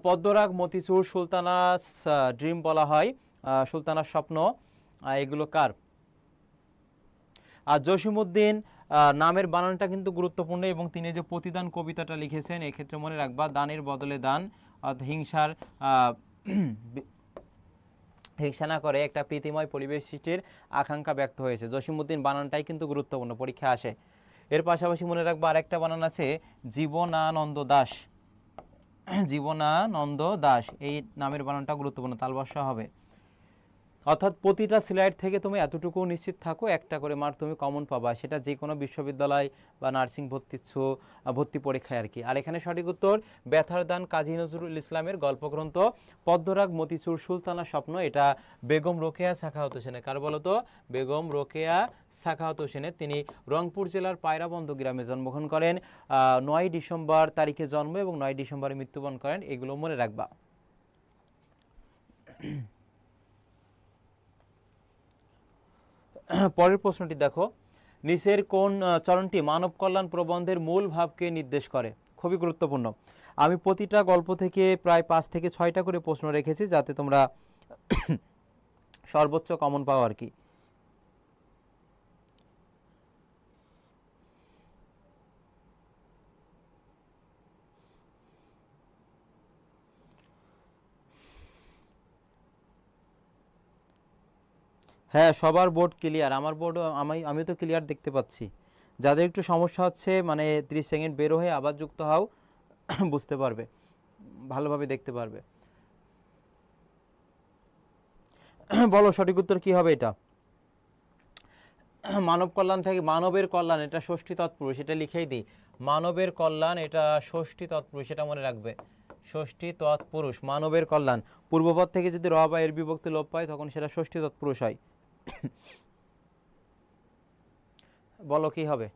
পদ্মরাগ, মতিচুর, সুলতানাস ড্রিম বলা হয় সুলতানার স্বপ্ন, এগুলো কার? আর জসিমউদ্দিন নামের বানানটা কিন্তু গুরুত্বপূর্ণ, এবং তিনি যে প্রতিদান কবিতাটা লিখেছেন এক্ষেত্রে মনে রাখবা দানের বদলে দান, হিংসার হিংসা না করে একটা প্রীতিময় পরিবেশ সৃষ্টির আকাঙ্ক্ষা ব্যক্ত হয়েছে। জসিমউদ্দিন বানানটাই কিন্তু গুরুত্বপূর্ণ, পরীক্ষা আসে। এর পাশাপাশি মনে রাখবা আরেকটা বানান আছে জীবনানন্দ দাস, জীবনানন্দ দাস, এই নামের বানানটা গুরুত্বপূর্ণ, তালবস্যা হবে। অর্থাৎ প্রতিটা স্লাইড থেকে তুমি এতটুকু নিশ্চিত থাকো একটা করে মার্ক তুমি কমন পাবা, সেটা যে কোনো বিশ্ববিদ্যালয় বা নার্সিং ভর্তি পরীক্ষায় আর কি। আর এখানে সঠিক উত্তর ব্যথার দান কাজী নজরুল ইসলামের গল্পগ্রন্থ, পদ্মরাগ মতিচুর সুলতানার স্বপ্ন, এটা বেগম রোকেয়া সাখাওয়াত হোসেনের। কার বলতো? বেগম রোকেয়া সাখাওয়াত হোসেনের। তিনি রংপুর জেলার পায়রাবন্দ গ্রামে জন্মগ্রহণ করেন, 9 ডিসেম্বর তারিখে জন্ম এবং 9 ডিসেম্বরে মৃত্যুবরণ করেন, এগুলো মনে রাখবা। পরের প্রশ্নটি দেখো, নিচের কোন চরণটি মানব কল্যাণ প্রবন্ধের মূল ভাবকে নির্দেশ করে? খুবই গুরুত্বপূর্ণ। আমি প্রতিটা গল্প থেকে প্রায় 5 থেকে 6টা করে প্রশ্ন রেখেছি যাতে তোমরা সর্বোচ্চ কমন পাও আর কি। হ্যাঁ, সবার বোর্ড ক্লিয়ার, আমার বোর্ডও, আমি তো ক্লিয়ার দেখতে পাচ্ছি। যাদের একটু সমস্যা হচ্ছে মানে 30 সেকেন্ড বের হয়ে আবার যুক্ত হও, বুঝতে পারবে, ভালোভাবে দেখতে পারবে। বলো সঠিক উত্তর কি হবে? এটা মানব কল্যাণ থেকে, মানবের কল্যাণ, এটা ষষ্ঠী তৎপুরুষ, এটা লিখেই দিই, মানবের কল্যাণ এটা ষষ্ঠী তৎপুরুষ, এটা মনে রাখবে, ষষ্ঠী তৎপুরুষ, মানবের কল্যাণ। পূর্বপদ থেকে যদি র বা এর বিভক্তি লোপ পায় তখন সেটা ষষ্ঠী তৎপুরুষ হয়। বলো কি হবে?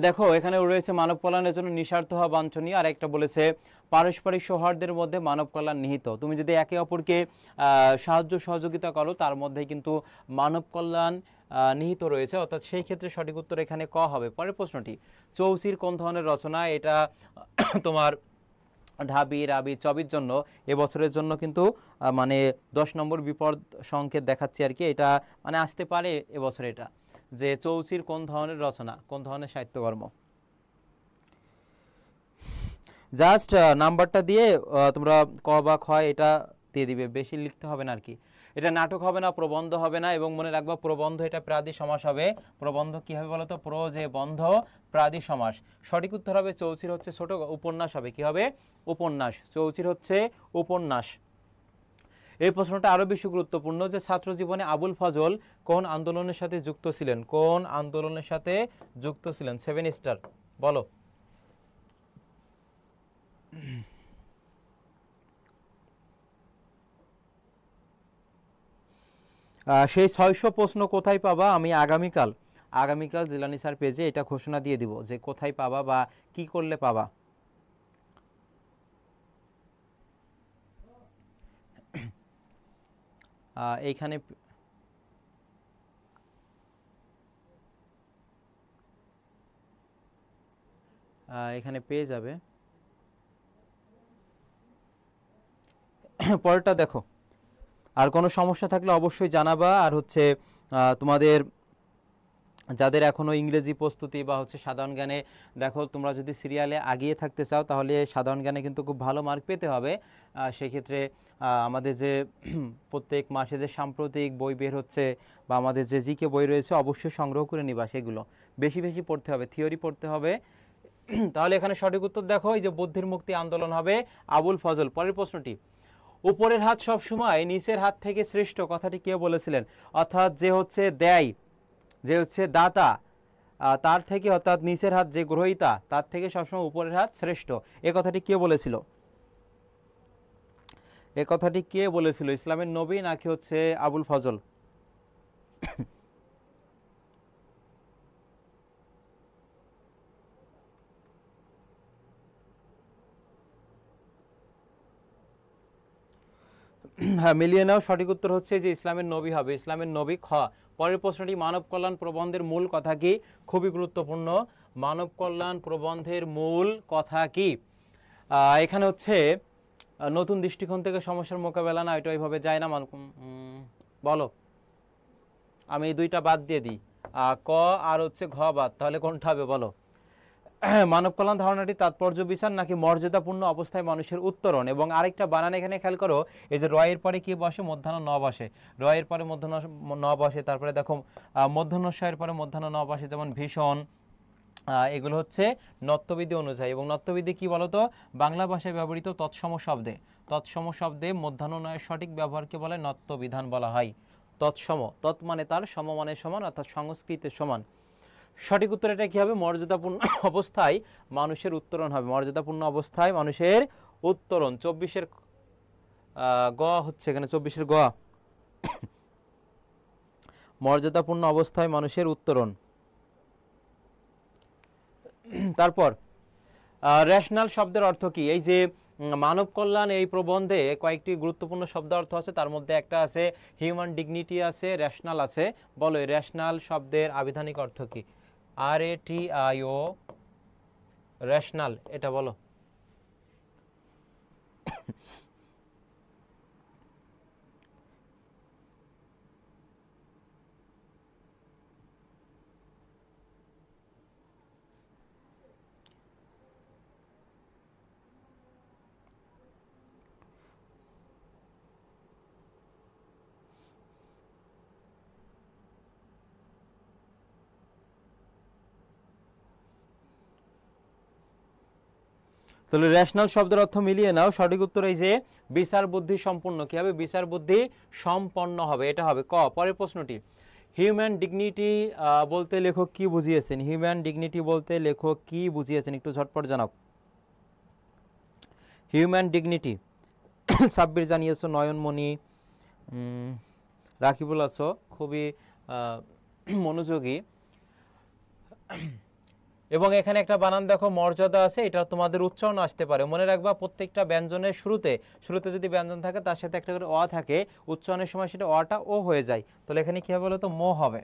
দেখো এখানে রয়েছে মানব কল্যাণের জন্য নিঃস্বার্থ হওয়া বাঞ্ছনীয়, আর একটা বলেছে পারস্পরিক সৌহার্দ্যের মধ্যে মানব কল্যাণ নিহিত। তুমি যদি একে অপরকে সাহায্য সহযোগিতা করো তার মধ্যে কিন্তু মানব কল্যাণ নিহিত রয়েছে, অর্থাৎ সেই ক্ষেত্রে সঠিক উত্তর এখানে ক হবে। পরের প্রশ্নটি, চৌচির কোন ধরনের রচনা? এটা তোমার ঢাবি রাবি চবির জন্য এবছরের জন্য কিন্তু মানে 10 নম্বর বিপদ সংকেত দেখাচ্ছি আর কি, এটা মানে আসতে পারে এবছর, এটা যে চৌচির কোন ধরনের রচনা, কোন ধরনের সাহিত্যকর্ম। জাস্ট নাম্বারটা দিয়ে তোমরা ক বা খ এটা দিয়ে দিবে, বেশি লিখতে হবে না আর কি। এটা নাটক হবে না, প্রবন্ধ হবে না, এবং মনে রাখবা প্রবন্ধ এটা প্রাদি সমাস হবে। প্রবন্ধ কি হবে বলতো? প্রোজে বন্ধ প্রাদি সমাস। সঠিক উত্তর হবে চৌচির হচ্ছে ছোট উপন্যাস হবে, কি হবে? উপন্যাস। চৌচির হচ্ছে উপন্যাস। এই প্রশ্নটা আরো বেশি গুরুত্বপূর্ণ যে ছাত্র জীবনে আবুল ফজল কোন আন্দোলনের সাথে যুক্ত ছিলেন? কোন আন্দোলনের সাথে যুক্ত ছিলেন? 7 স্টার বলো। সেই 600 প্রশ্ন কোথায় পাবা? আমি আগামীকাল জিলানি স্যার পেজে এটা ঘোষণা দিয়ে দিব যে কোথায় পাবা বা কি করলে পাবা। এইখানে এখানে পেয়ে যাবে। পরেরটা দেখো, আর কোনো সমস্যা থাকলে অবশ্যই জানাবা। আর হচ্ছে তোমাদের যাদের এখনো ইংরেজি প্রস্তুতি বা হচ্ছে সাধারণ জ্ঞানে, দেখো তোমরা যদি সিরিয়ালে আগিয়ে থাকতে চাও তাহলে সাধারণ জ্ঞানে কিন্তু খুব ভালো মার্ক পেতে হবে। সেক্ষেত্রে আমাদের যে প্রত্যেক মাসে যে সাম্প্রতিক বই বের হচ্ছে বা আমাদের যে জিকে বই রয়েছে অবশ্যই সংগ্রহ করে নিবা, সেগুলো বেশি বেশি পড়তে হবে, থিওরি পড়তে হবে। তাহলে এখানে সঠিক উত্তর দেখো, এই যে বুদ্ধির মুক্তি আন্দোলন হবে আবুল ফজল। পরের প্রশ্নটি, উপরের হাত সবসময় নিচের হাত থেকে শ্রেষ্ঠ, কথাটি কে বলেছিলেন? অর্থাৎ যে হচ্ছে দেয়, যে হচ্ছে দাতা, তার থেকে, অর্থাৎ নিচের হাত যে গ্রহীতা তার থেকে সবসময় উপরের হাত শ্রেষ্ঠ, এ কথাটি কে বলেছিল? এ কথাটি কে বলেছিল? ইসলামের নবী নাকি হচ্ছে আবুল ফজল? হ্যাঁ, মিলিয়ে নাও। সঠিক উত্তর হচ্ছে যে ইসলামের নবী হবে, ইসলামের নবী। খ, পরের প্রশ্নটি, মানব কল্যাণ প্রবন্ধের মূল কথা কি? খুবই গুরুত্বপূর্ণ। মানব কল্যাণ প্রবন্ধের মূল কথা কি? এখানে হচ্ছে নতুন দৃষ্টিকোণ থেকে সমস্যার মোকাবেলা, না, এটা ওইভাবে যায় না। বলো, আমি এই দুইটা বাদ দিয়ে দিই, ক আর হচ্ছে ঘ বাদ, তাহলে কোনটা হবে বলো? মানব কল্যাণ ধারণাটি তাৎপর্য বিচার নাকি মর্যাদাপূর্ণ অবস্থায় মানুষের উত্তরণ? এবং আরেকটা বানান এখানে খেয়াল করো, এই যে রয়ের পরে কি বসে? মধ্যাহ্ন ন বসে। রয়ের পরে মধ্যাহ্ন ন বসে, তারপরে দেখো মধ্যাহ্নস্বয়ের পরে মধ্যাহ্ন ন বসে, যেমন ভীষণ। এগুলো হচ্ছে নত্যবিধি অনুযায়ী। এবং নত্যবিধি কি বলতো? বাংলা ভাষায় ব্যবহৃত তৎসম শব্দে, তৎসম শব্দে মধ্যাহ্ন নয়ের সঠিক ব্যবহারকে বলে নত্যবিধান বলা হয়। তৎসম, তৎ মানে তার, সম মানে সমান, অর্থাৎ সংস্কৃতের সমান। সঠিক উত্তর এটা কি হবে? মর্যাদাপূর্ণ অবস্থায় মানুষের উত্তরণ হবে। মর্যাদাপূর্ণ অবস্থায় মানুষের উত্তরণ। 24-এর গ হচ্ছে এখানে, 24-এর গ, মর্যাদাপূর্ণ অবস্থায় মানুষের উত্তরণ। তারপর রেশনাল শব্দের অর্থ কি? এই যে মানব কল্যাণ এই প্রবন্ধে কয়েকটি গুরুত্বপূর্ণ শব্দ অর্থ আছে, তার মধ্যে একটা আছে হিউম্যান ডিগনিটি আছে, রেশনাল আছে। বলো, রেশনাল শব্দের আবিধানিক অর্থ কি? RATIO, রেশনাল, এটা বলো। তাহলে রেশনাল শব্দের অর্থ মিলিয়ে নাও। সঠিক উত্তর এই যে বিচার বুদ্ধি সম্পন্ন। কি হবে? বিচার বুদ্ধি সম্পন্ন হবে, এটা হবে ক। পরের প্রশ্নটি, হিউম্যান ডিগনিটি বলতে লেখক কি বুঝিয়েছেন? হিউম্যান ডিগনিটি বলতে লেখক কি বুঝিয়েছেন? একটু ঝটপট জানাও। হিউম্যান ডিগনিটি, সাব্বির জানিয়েছো, নয়নমণি, রাকিবুল আছো, খুবই মনোযোগী। এবং এখানে একটা বানান দেখো, মর্যাদা আছে, এটা তোমাদের উচ্চারণ আসতে পারে। মনে রাখবা, প্রত্যেকটা ব্যঞ্জনের শুরুতে যদি ব্যঞ্জন থাকে তার সাথে একটা করে অ থাকে, উচ্চারণের সময় সেটা অটা ও হয়ে যায়। তাহলে এখানে কি হবে বলো তো? মো হবে।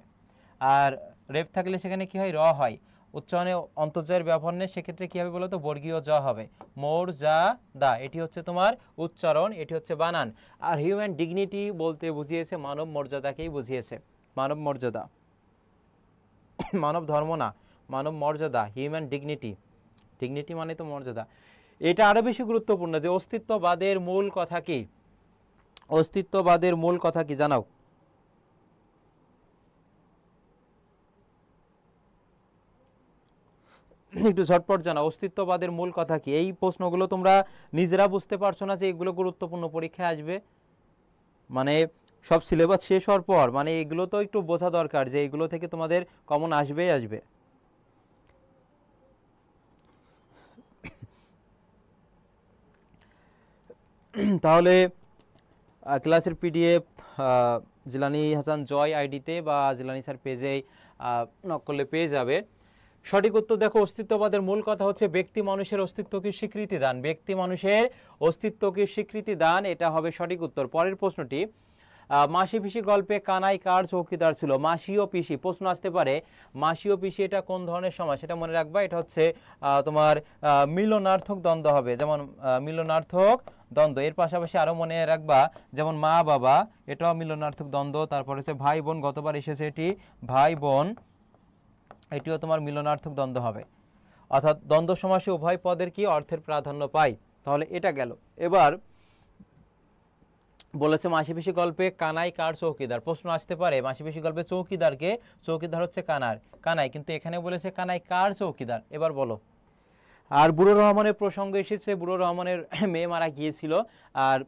আর রেপ থাকলে সেখানে কি হয়? র হয়। উচ্চারণে অন্তর্জয়ের ব্যবহার নেই, সেক্ষেত্রে কি হবে বলো তো? বর্গীয় জ হবে। মোর যা দা, এটি হচ্ছে তোমার উচ্চারণ, এটি হচ্ছে বানান। আর হিউম্যান ডিগনিটি বলতে বুঝিয়েছে মানব মর্যাদাকেই বুঝিয়েছে। মানব মর্যাদা, মানব ধর্ম না, মানব মর্যাদা, হিউম্যান ডিগনিটি। ডিগনিটি মানে তো মর্যাদা। এটা আরো বেশি গুরুত্বপূর্ণ যে অস্তিত্ববাদের মূল কথা কি? অস্তিত্ববাদের মূল কথা কি জানাও। একটু ঝটপট জানাও, অস্তিত্ববাদের মূল কথা কি? এই প্রশ্নগুলো তোমরা নিজেরা বুঝতে পারছো না যে এগুলো গুরুত্বপূর্ণ, পরীক্ষায় আসবে। মানে সব সিলেবাস শেষ হওয়ার পর মানে এগুলো তো একটু বোঝা দরকার যে এগুলো থেকে তোমাদের কমন আসবেই আসবে। তাহলে ক্লাসের পিডিএফ জিলানি হাসান জয় আইডিতে বা জিলানি স্যার পেজে নক করলে পেয়ে যাবে। সঠিক উত্তর দেখো, অস্তিত্ববাদের মূল কথা হচ্ছে ব্যক্তি মানুষের অস্তিত্বকে স্বীকৃতি দান। ব্যক্তি মানুষের অস্তিত্বকে স্বীকৃতি দান, এটা হবে সঠিক উত্তর। পরের প্রশ্নটি, মাসি পিসি গল্পে কানাই কার চৌকিদার ছিল? মাসি ও পিসি, প্রশ্ন আসতে পারে মাসি ও পিসি এটা কোন ধরনের সমাস, সেটা মনে রাখবা। এটা হচ্ছে তোমার মিলনার্থক দ্বন্দ্ব হবে, যেমন মিলনার্থক দ্বন্দ্ব। এর পাশাপাশি আরো মনে রাখবা, যেমন মা বাবা, এটাও মিলনার্থক দ্বন্দ্ব। তারপর হচ্ছে ভাই বোন, গতবার এসেছে এটি, ভাই বোন, এটিও তোমার মিলনার্থক দ্বন্দ্ব হবে। অর্থাৎ দ্বন্দ্ব সমাসে উভয় পদের কি অর্থের প্রাধান্য পায়। তাহলে এটা গেল। এবার বলেছে মাসি পিসি গল্পে কানাই কার চৌকিদার। প্রশ্ন আসতে পারে মাসি পিসি গল্পে চৌকিদারকে, চৌকিদার হচ্ছে কানাই, কিন্তু এখানে বলেছে কানাই কার চৌকিদার। এবার বলো। আর বুড়ো রহমানের প্রসঙ্গ এসেছে, বুড়ো রহমানের মেয়ে মারা গিয়েছিল, আর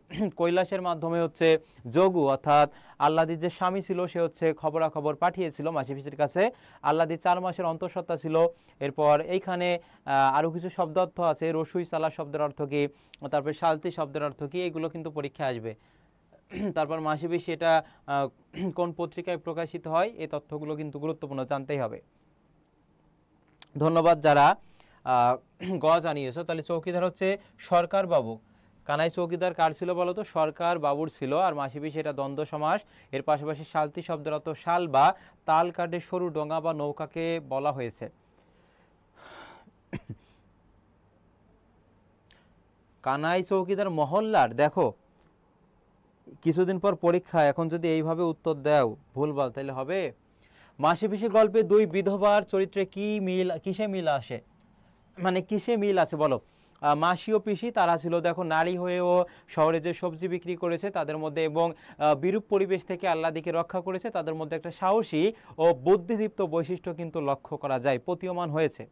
কৈলাসের মাধ্যমে হচ্ছে যোগু অর্থাৎ আল্লাদির যে স্বামী ছিল সে হচ্ছে খবরাখবর পাঠিয়েছিল মাসি পিসির কাছে। আল্লাদির 4 মাসের অন্তঃসত্ত্বা ছিল। এরপর এইখানে আরও কিছু শব্দার্থ আছে, রসুই সালা শব্দের অর্থ কি, তারপর সালতি শব্দের অর্থ কি, এগুলো কিন্তু পরীক্ষায় আসবে। তারপর মাসি পিসি এটা কোন পত্রিকায় প্রকাশিত হয়, এই তথ্যগুলো কিন্তু গুরুত্বপূর্ণ, জানতেই হবে। ধন্যবাদ যারা গ জানিয়েছো। তাহলে চৌকিদার হচ্ছে সরকার বাবু, কানাই চৌকিদার কার ছিল বলো তো? সরকার বাবুর ছিল। আর মাসি পিসি এটা দ্বন্দ্ব সমাস। এর পাশাপাশি শালতি শব্দের অর্থ শাল বা তাল কাঠের সরু ডোঙা বা নৌকাকে বলা হয়েছে। কানাই চৌকিদার মহল্লার, দেখো কিছুদিন পর পরীক্ষা, এখন যদি এইভাবে উত্তর দাও ভুলভাল তাহলে হবে? মাসি পিসি গল্পে দুই বিধবার চরিত্রে কি মিল, কিসে মিল আসে, মানে কিসে মিল আছে বলো? মাসি ও পিসি তারা ছিল দেখো নারী হয়েও শহরে যে সবজি বিক্রি করেছে তাদের মধ্যে, এবং বিরূপ পরিবেশ থেকে আল্লাহদিকে রক্ষা করেছে তাদের মধ্যে একটা সাহসী ও বুদ্ধিদীপ্ত বৈশিষ্ট্য কিন্তু লক্ষ্য করা যায়, প্রতীয়মান হয়েছে।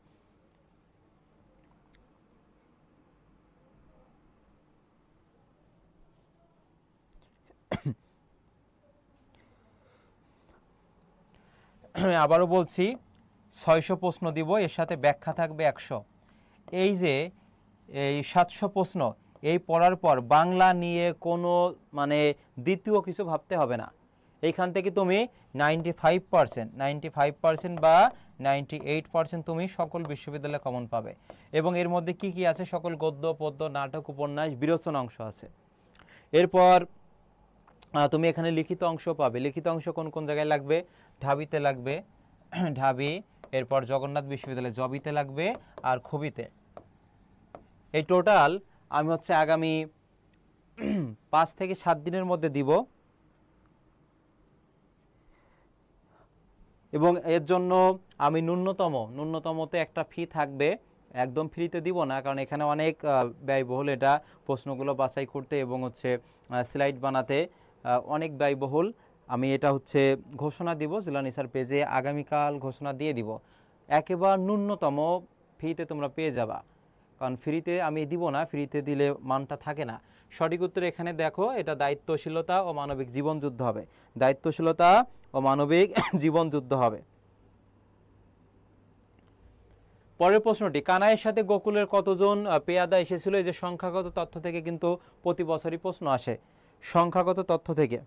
আবারও বলছি 600 প্রশ্ন দিব, এর সাথে ব্যাখ্যা থাকবে 100। এই যে এই 700 প্রশ্ন এই পড়ার পর বাংলা নিয়ে কোনো মানে দ্বিতীয় কিছু ভাবতে হবে না। এইখান থেকে তুমি 95% বা 98% তুমি সকল বিশ্ববিদ্যালয়ে কমন পাবে। এবং এর মধ্যে কি কি আছে? সকল গদ্য পদ্য নাটক উপন্যাস বিরোচন অংশ আছে। এরপর তুমি এখানে লিখিত অংশ পাবে। লিখিত অংশ কোন কোন জায়গায় লাগবে? ঢাবিতে লাগবে, ঢাবি, এরপর জগন্নাথ বিশ্ববিদ্যালয় জবিতে লাগবে, আর খুবিতে। এই টোটাল আমি হচ্ছে আগামী 5 থেকে 7 দিনের মধ্যে দিব, এবং এর জন্য আমি ন্যূনতমতে একটা ফি থাকবে, একদম ফ্রিতে দিব না, কারণ এখানে অনেক ব্যয়বহুল এটা প্রশ্নগুলো বাছাই করতে এবং হচ্ছে স্লাইড বানাতে অনেক ব্যয়বহুল। আমি এটা হচ্ছে ঘোষণা দিব জিলানিসার পেজে, আগামীকাল ঘোষণা দিয়ে দিব। একেবারে ন্যূনতম ফিতে তোমরা পেয়ে যাবা, কারণ ফ্রিতে আমি দিব না, ফ্রিতে দিলে মানটা থাকে না। সঠিক উত্তর এখানে দেখো, এটা দায়িত্বশীলতা ও মানবিক জীবন যুদ্ধ হবে। দায়িত্বশীলতা ও মানবিক জীবন যুদ্ধ হবে। পরের প্রশ্নটি, কানাইয়ের সাথে গোকুলের কতজন পেয়াদা এসেছিল? এই যে সংখ্যাগত তথ্য থেকে কিন্তু প্রতি বছরই প্রশ্ন আসে, সংখ্যাগত তথ্য থেকে।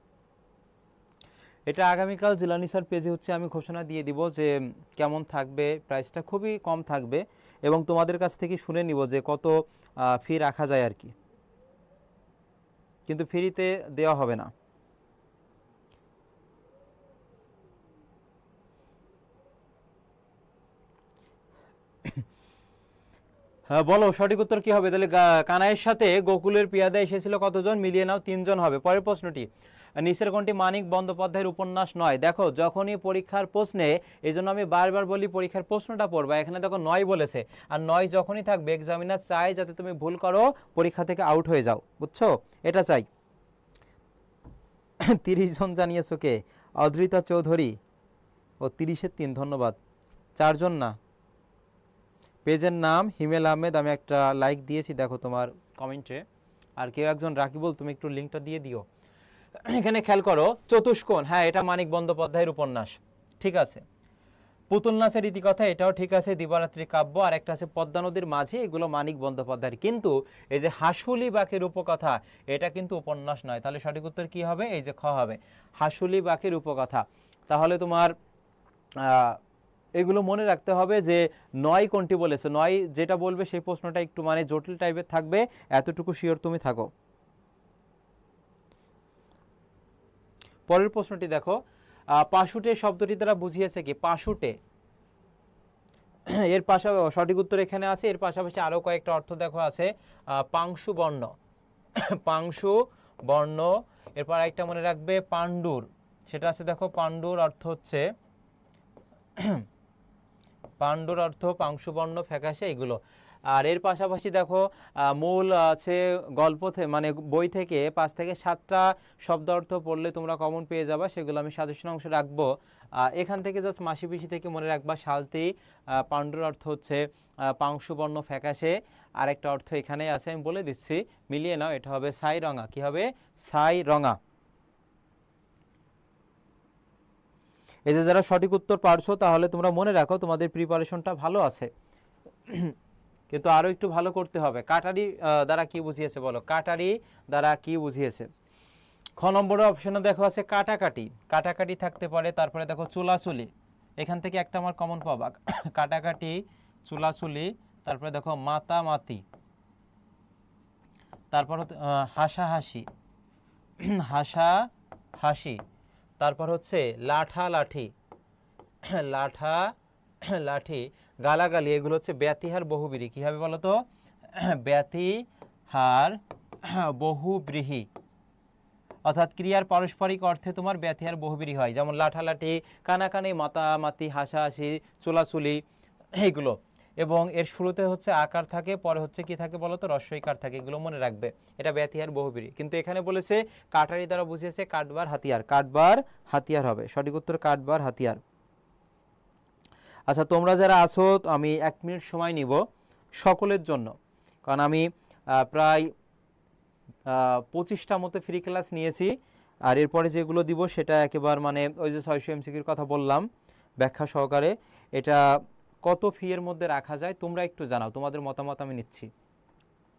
এটা আগামীকাল জিলানিসার পেজে হচ্ছে আমি ঘোষণা দিয়ে দিব যে কেমন থাকবে, প্রাইসটা খুবই কম থাকবে, এবং তোমাদের কাছ থেকে শুনে নিব যে কত ফি রাখা যায় আর কি, কিন্তু ফ্রিতে দেওয়া হবে না। হ্যাঁ বলো সঠিক উত্তর কি হবে? তাহলে কানাইয়ের সাথে গোকুলের পেয়াদা এসেছিল কতজন? মিলিয়ে নাও 3 জন হবে। পরের প্রশ্নটি, নিচের কোনটি মানিক বন্দ্যোপাধ্যায়ের উপন্যাস নয়? দেখো যখনই পরীক্ষার প্রশ্নে, এই জন্য আমি বারবার বলি পরীক্ষার প্রশ্নটা পড়বা, এখানে দেখো 9 বলেছে, আর 9 যখনই থাকবে এক্সামিনার চাই যাতে তুমি ভুল করো, পরীক্ষা থেকে আউট হয়ে যাও, বুঝছো? এটা চাই। 30 জন জানিয়েছো কে? অদ্রিতা চৌধুরী, ও 30-এর 3, ধন্যবাদ। 4 জন না, পেজের নাম হিমেল আহমেদ, আমি একটা লাইক দিয়েছি দেখো তোমার কমেন্টে। আর কেউ একজন রাকিবুল, তুমি একটু লিঙ্কটা দিয়ে দিও। এখানে খেয়াল করো, চতুষ্কোণ, হ্যাঁ এটা মানিক বন্দ্যোপাধ্যায়ের উপন্যাস, ঠিক আছে। পুতুল নাচের ইতিকথা, এটাও ঠিক আছে। দিবারাত্রি কাব্য, আর একটা আছে পদ্মা নদীর মাঝে, এগুলো মানিক বন্দ্যোপাধ্যায়ের। কিন্তু এই যে হাসুলি বাঁকের উপকথা, এটা কিন্তু উপন্যাস নয়। তাহলে সঠিক উত্তর কি হবে? এই যে খ হবে, হাসুলি বাঁকের উপকথা। তাহলে তোমার এগুলো মনে রাখতে হবে যে 9 কোনটি বলেছে। 9 যেটা বলবে সেই প্রশ্নটা একটু মানে জটিল টাইপের থাকবে, এতটুকু শিওর তুমি থাকো। পরের প্রশ্নটি দেখো, পাশুটে শব্দটি দ্বারা বুঝিয়েছে কি? পাশুটে, এর পাশাপাশি সঠিক উত্তর এখানে আছে। এর পাশাপাশি আরো কয়েকটা অর্থ দেখো আছে, পাংশু বর্ণ, পাংশু বর্ণ। এরপর একটা মনে রাখবে পাণ্ডুর, সেটা আছে দেখো, পাণ্ডুর অর্থ হচ্ছে পাণ্ডুর অর্থ পাংশু বর্ণ, ফ্যাকাশে, এগুলো। আর এর পাশাপাশি দেখো মূল আছে গল্প মানে বই থেকে 5 থেকে 7টা শব্দ অর্থ পড়লে তোমরা কমন পেয়ে যাবা, সেগুলো আমি সাজেশন অংশ রাখবো। এখান থেকে জাস্ট মাসি পিসি থেকে মনে রাখবা শালতি, পাণ্ডুর অর্থ হচ্ছে পাংশু বর্ণ, ফ্যাকাশে। আরেকটা অর্থ এখানে আছে, আমি বলে দিচ্ছি, মিলিয়ে নাও, এটা হবে ছাই রঙা। কি হবে? ছাই রঙা। এই যে যারা সঠিক উত্তর পারছো, তাহলে তোমরা মনে রাখো তোমাদের প্রিপারেশনটা ভালো আছে, কিন্তু আরো একটু ভালো করতে হবে। কাটারি দ্বারা কি বুঝিয়েছে বলো? কাটারি দ্বারা কি বুঝিয়েছে? খ নম্বরের অপশনে দেখো আছে কাটাকাটি, কাটাকাটি থাকতে পারে। তারপরে দেখো চুলাচুলি, এখান থেকে একটা আমার কমন পাবা, কাটাকাটি, চুলাচুলি। তারপরে দেখো মাতামাতি, তারপর হাসাহাসি, হাসাহাসি, তারপর হচ্ছে লাঠালাঠি, লাঠা লাঠি, গালাগালি, এগুলো হচ্ছে ব্যতিহার বহুব্রীহি। কি হবে বলো তো? ব্যতিহার বহুব্রীহি, অর্থাৎ ক্রিয়ার পারস্পরিক অর্থে তোমার ব্যতিহার বহুব্রীহি হয়। যেমন লাঠালাঠি, কানাকানি, মাতামাতি, হাসাহাসি, চুলাচুলি, এইগুলো। এবং এর শুরুতে হচ্ছে আকার থাকে, পরে হচ্ছে কি থাকে বলো তো? রস্বইকার থাকে। এগুলো মনে রাখবে, এটা ব্যতিহার বহুব্রীহি। কিন্তু এখানে বলেছে কাটারি দ্বারা বুঝিয়েছে কাটবার হাতিয়ার, কাটবার হাতিয়ার হবে সঠিক উত্তর, কাটবার হাতিয়ার। আচ্ছা, তোমরা যারা আছো, আমি 1 মিনিট সময় নিব সকলের জন্য, কারণ আমি প্রায় 25টা মতো ফ্রি ক্লাস নিয়েছি। আর এরপরে যেগুলো দিব সেটা একেবারে মানে ওই যে 600 এমসিকিউর কথা বললাম ব্যাখ্যা সহকারে, এটা কত ফি এর মধ্যে রাখা যায় তোমরা একটু জানাও, তোমাদের মতামত আমি নিচ্ছি,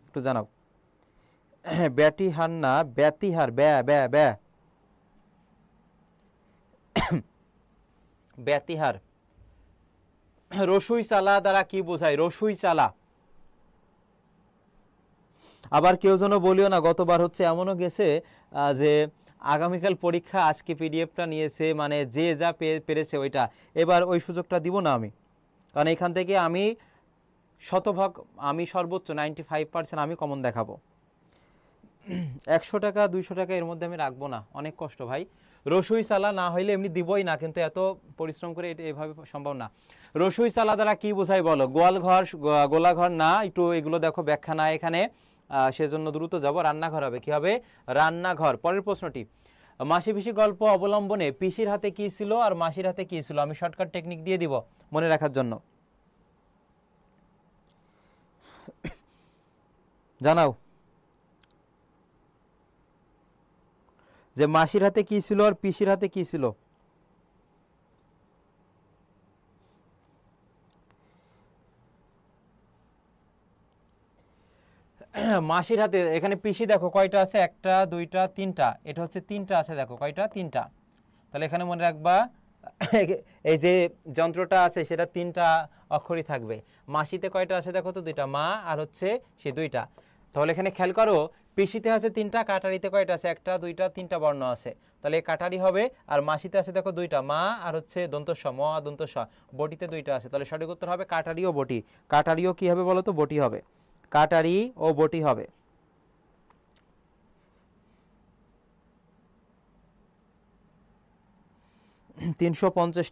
একটু জানাও। ব্যতিহার না, ব্যতিহার, ব্যতিহার। রসুই চালা দ্বারা কি বোঝায়? রসুই চালা। আবার কেউ যেন বলিও না, গতবার হচ্ছে এমনও গেছে যে আগামীকাল পরীক্ষা, আজকে পিডিএফটা নিয়েছে, মানে যে যা পেরেছে ওইটা। এবার ওই সুযোগটা দিব না আমি, কারণ এখান থেকে আমি শতভাগ, আমি সর্বোচ্চ 95% আমি কমন দেখাবো। 100 টাকা 200 টাকা এর মধ্যে আমি রাখবো না, অনেক কষ্ট ভাই। রসুই চালা না হইলে এমনি দিবই না, কিন্তু এত পরিশ্রম করে এটা এভাবে সম্ভব না। রসুই চালা দ্বারা কি বোঝায় বলো? গোয়ালঘর, গোলাঘর না, একটু এগুলো দেখো ব্যাখ্যা না এখানে, সেজন্য দ্রুত যাব। রান্নাঘর হবে, কি হবে? রান্নাঘর। পরের প্রশ্নটি, মাসি পিসি গল্প অবলম্বনে পিসির হাতে কি ছিল আর মাসির হাতে কি ছিল? আমি শর্টকাট টেকনিক দিয়ে দিব মনে রাখার জন্য, জানাও যে মাসির হাতে কি ছিল আর পিসির হাতে কি ছিল? মাসির হাতে, এখানে পিসি দেখো কয়টা আছে? 1টা 2টা 3টা, এটা হচ্ছে 3টা আছে, দেখো কয়টা? 3টা। তাহলে এখানে মনে রাখবা এই যে যন্ত্রটা আছে সেটা 3টা অক্ষরই থাকবে। মাসিতে কয়টা আছে দেখো তো? 2টা, মা আর হচ্ছে সে 2টা। তাহলে এখানে খেয়াল করো, পিসিতে আছে 3টা, কাটারিতে কয়টা আছে? 1টা 2টা 3টা বর্ণ আছে, তাহলে কাটারি হবে। আর মাসিতে আছে দেখো 2টা, মা আর হচ্ছে দন্তস্ব, ম আর দন্তস্ব। বটিতে 2টা আছে, তাহলে সঠিক উত্তর হবে কাটারি ও বটি। কাটারিও কি হবে বলো তো? বটি হবে, কাটারি ও বটি হবে।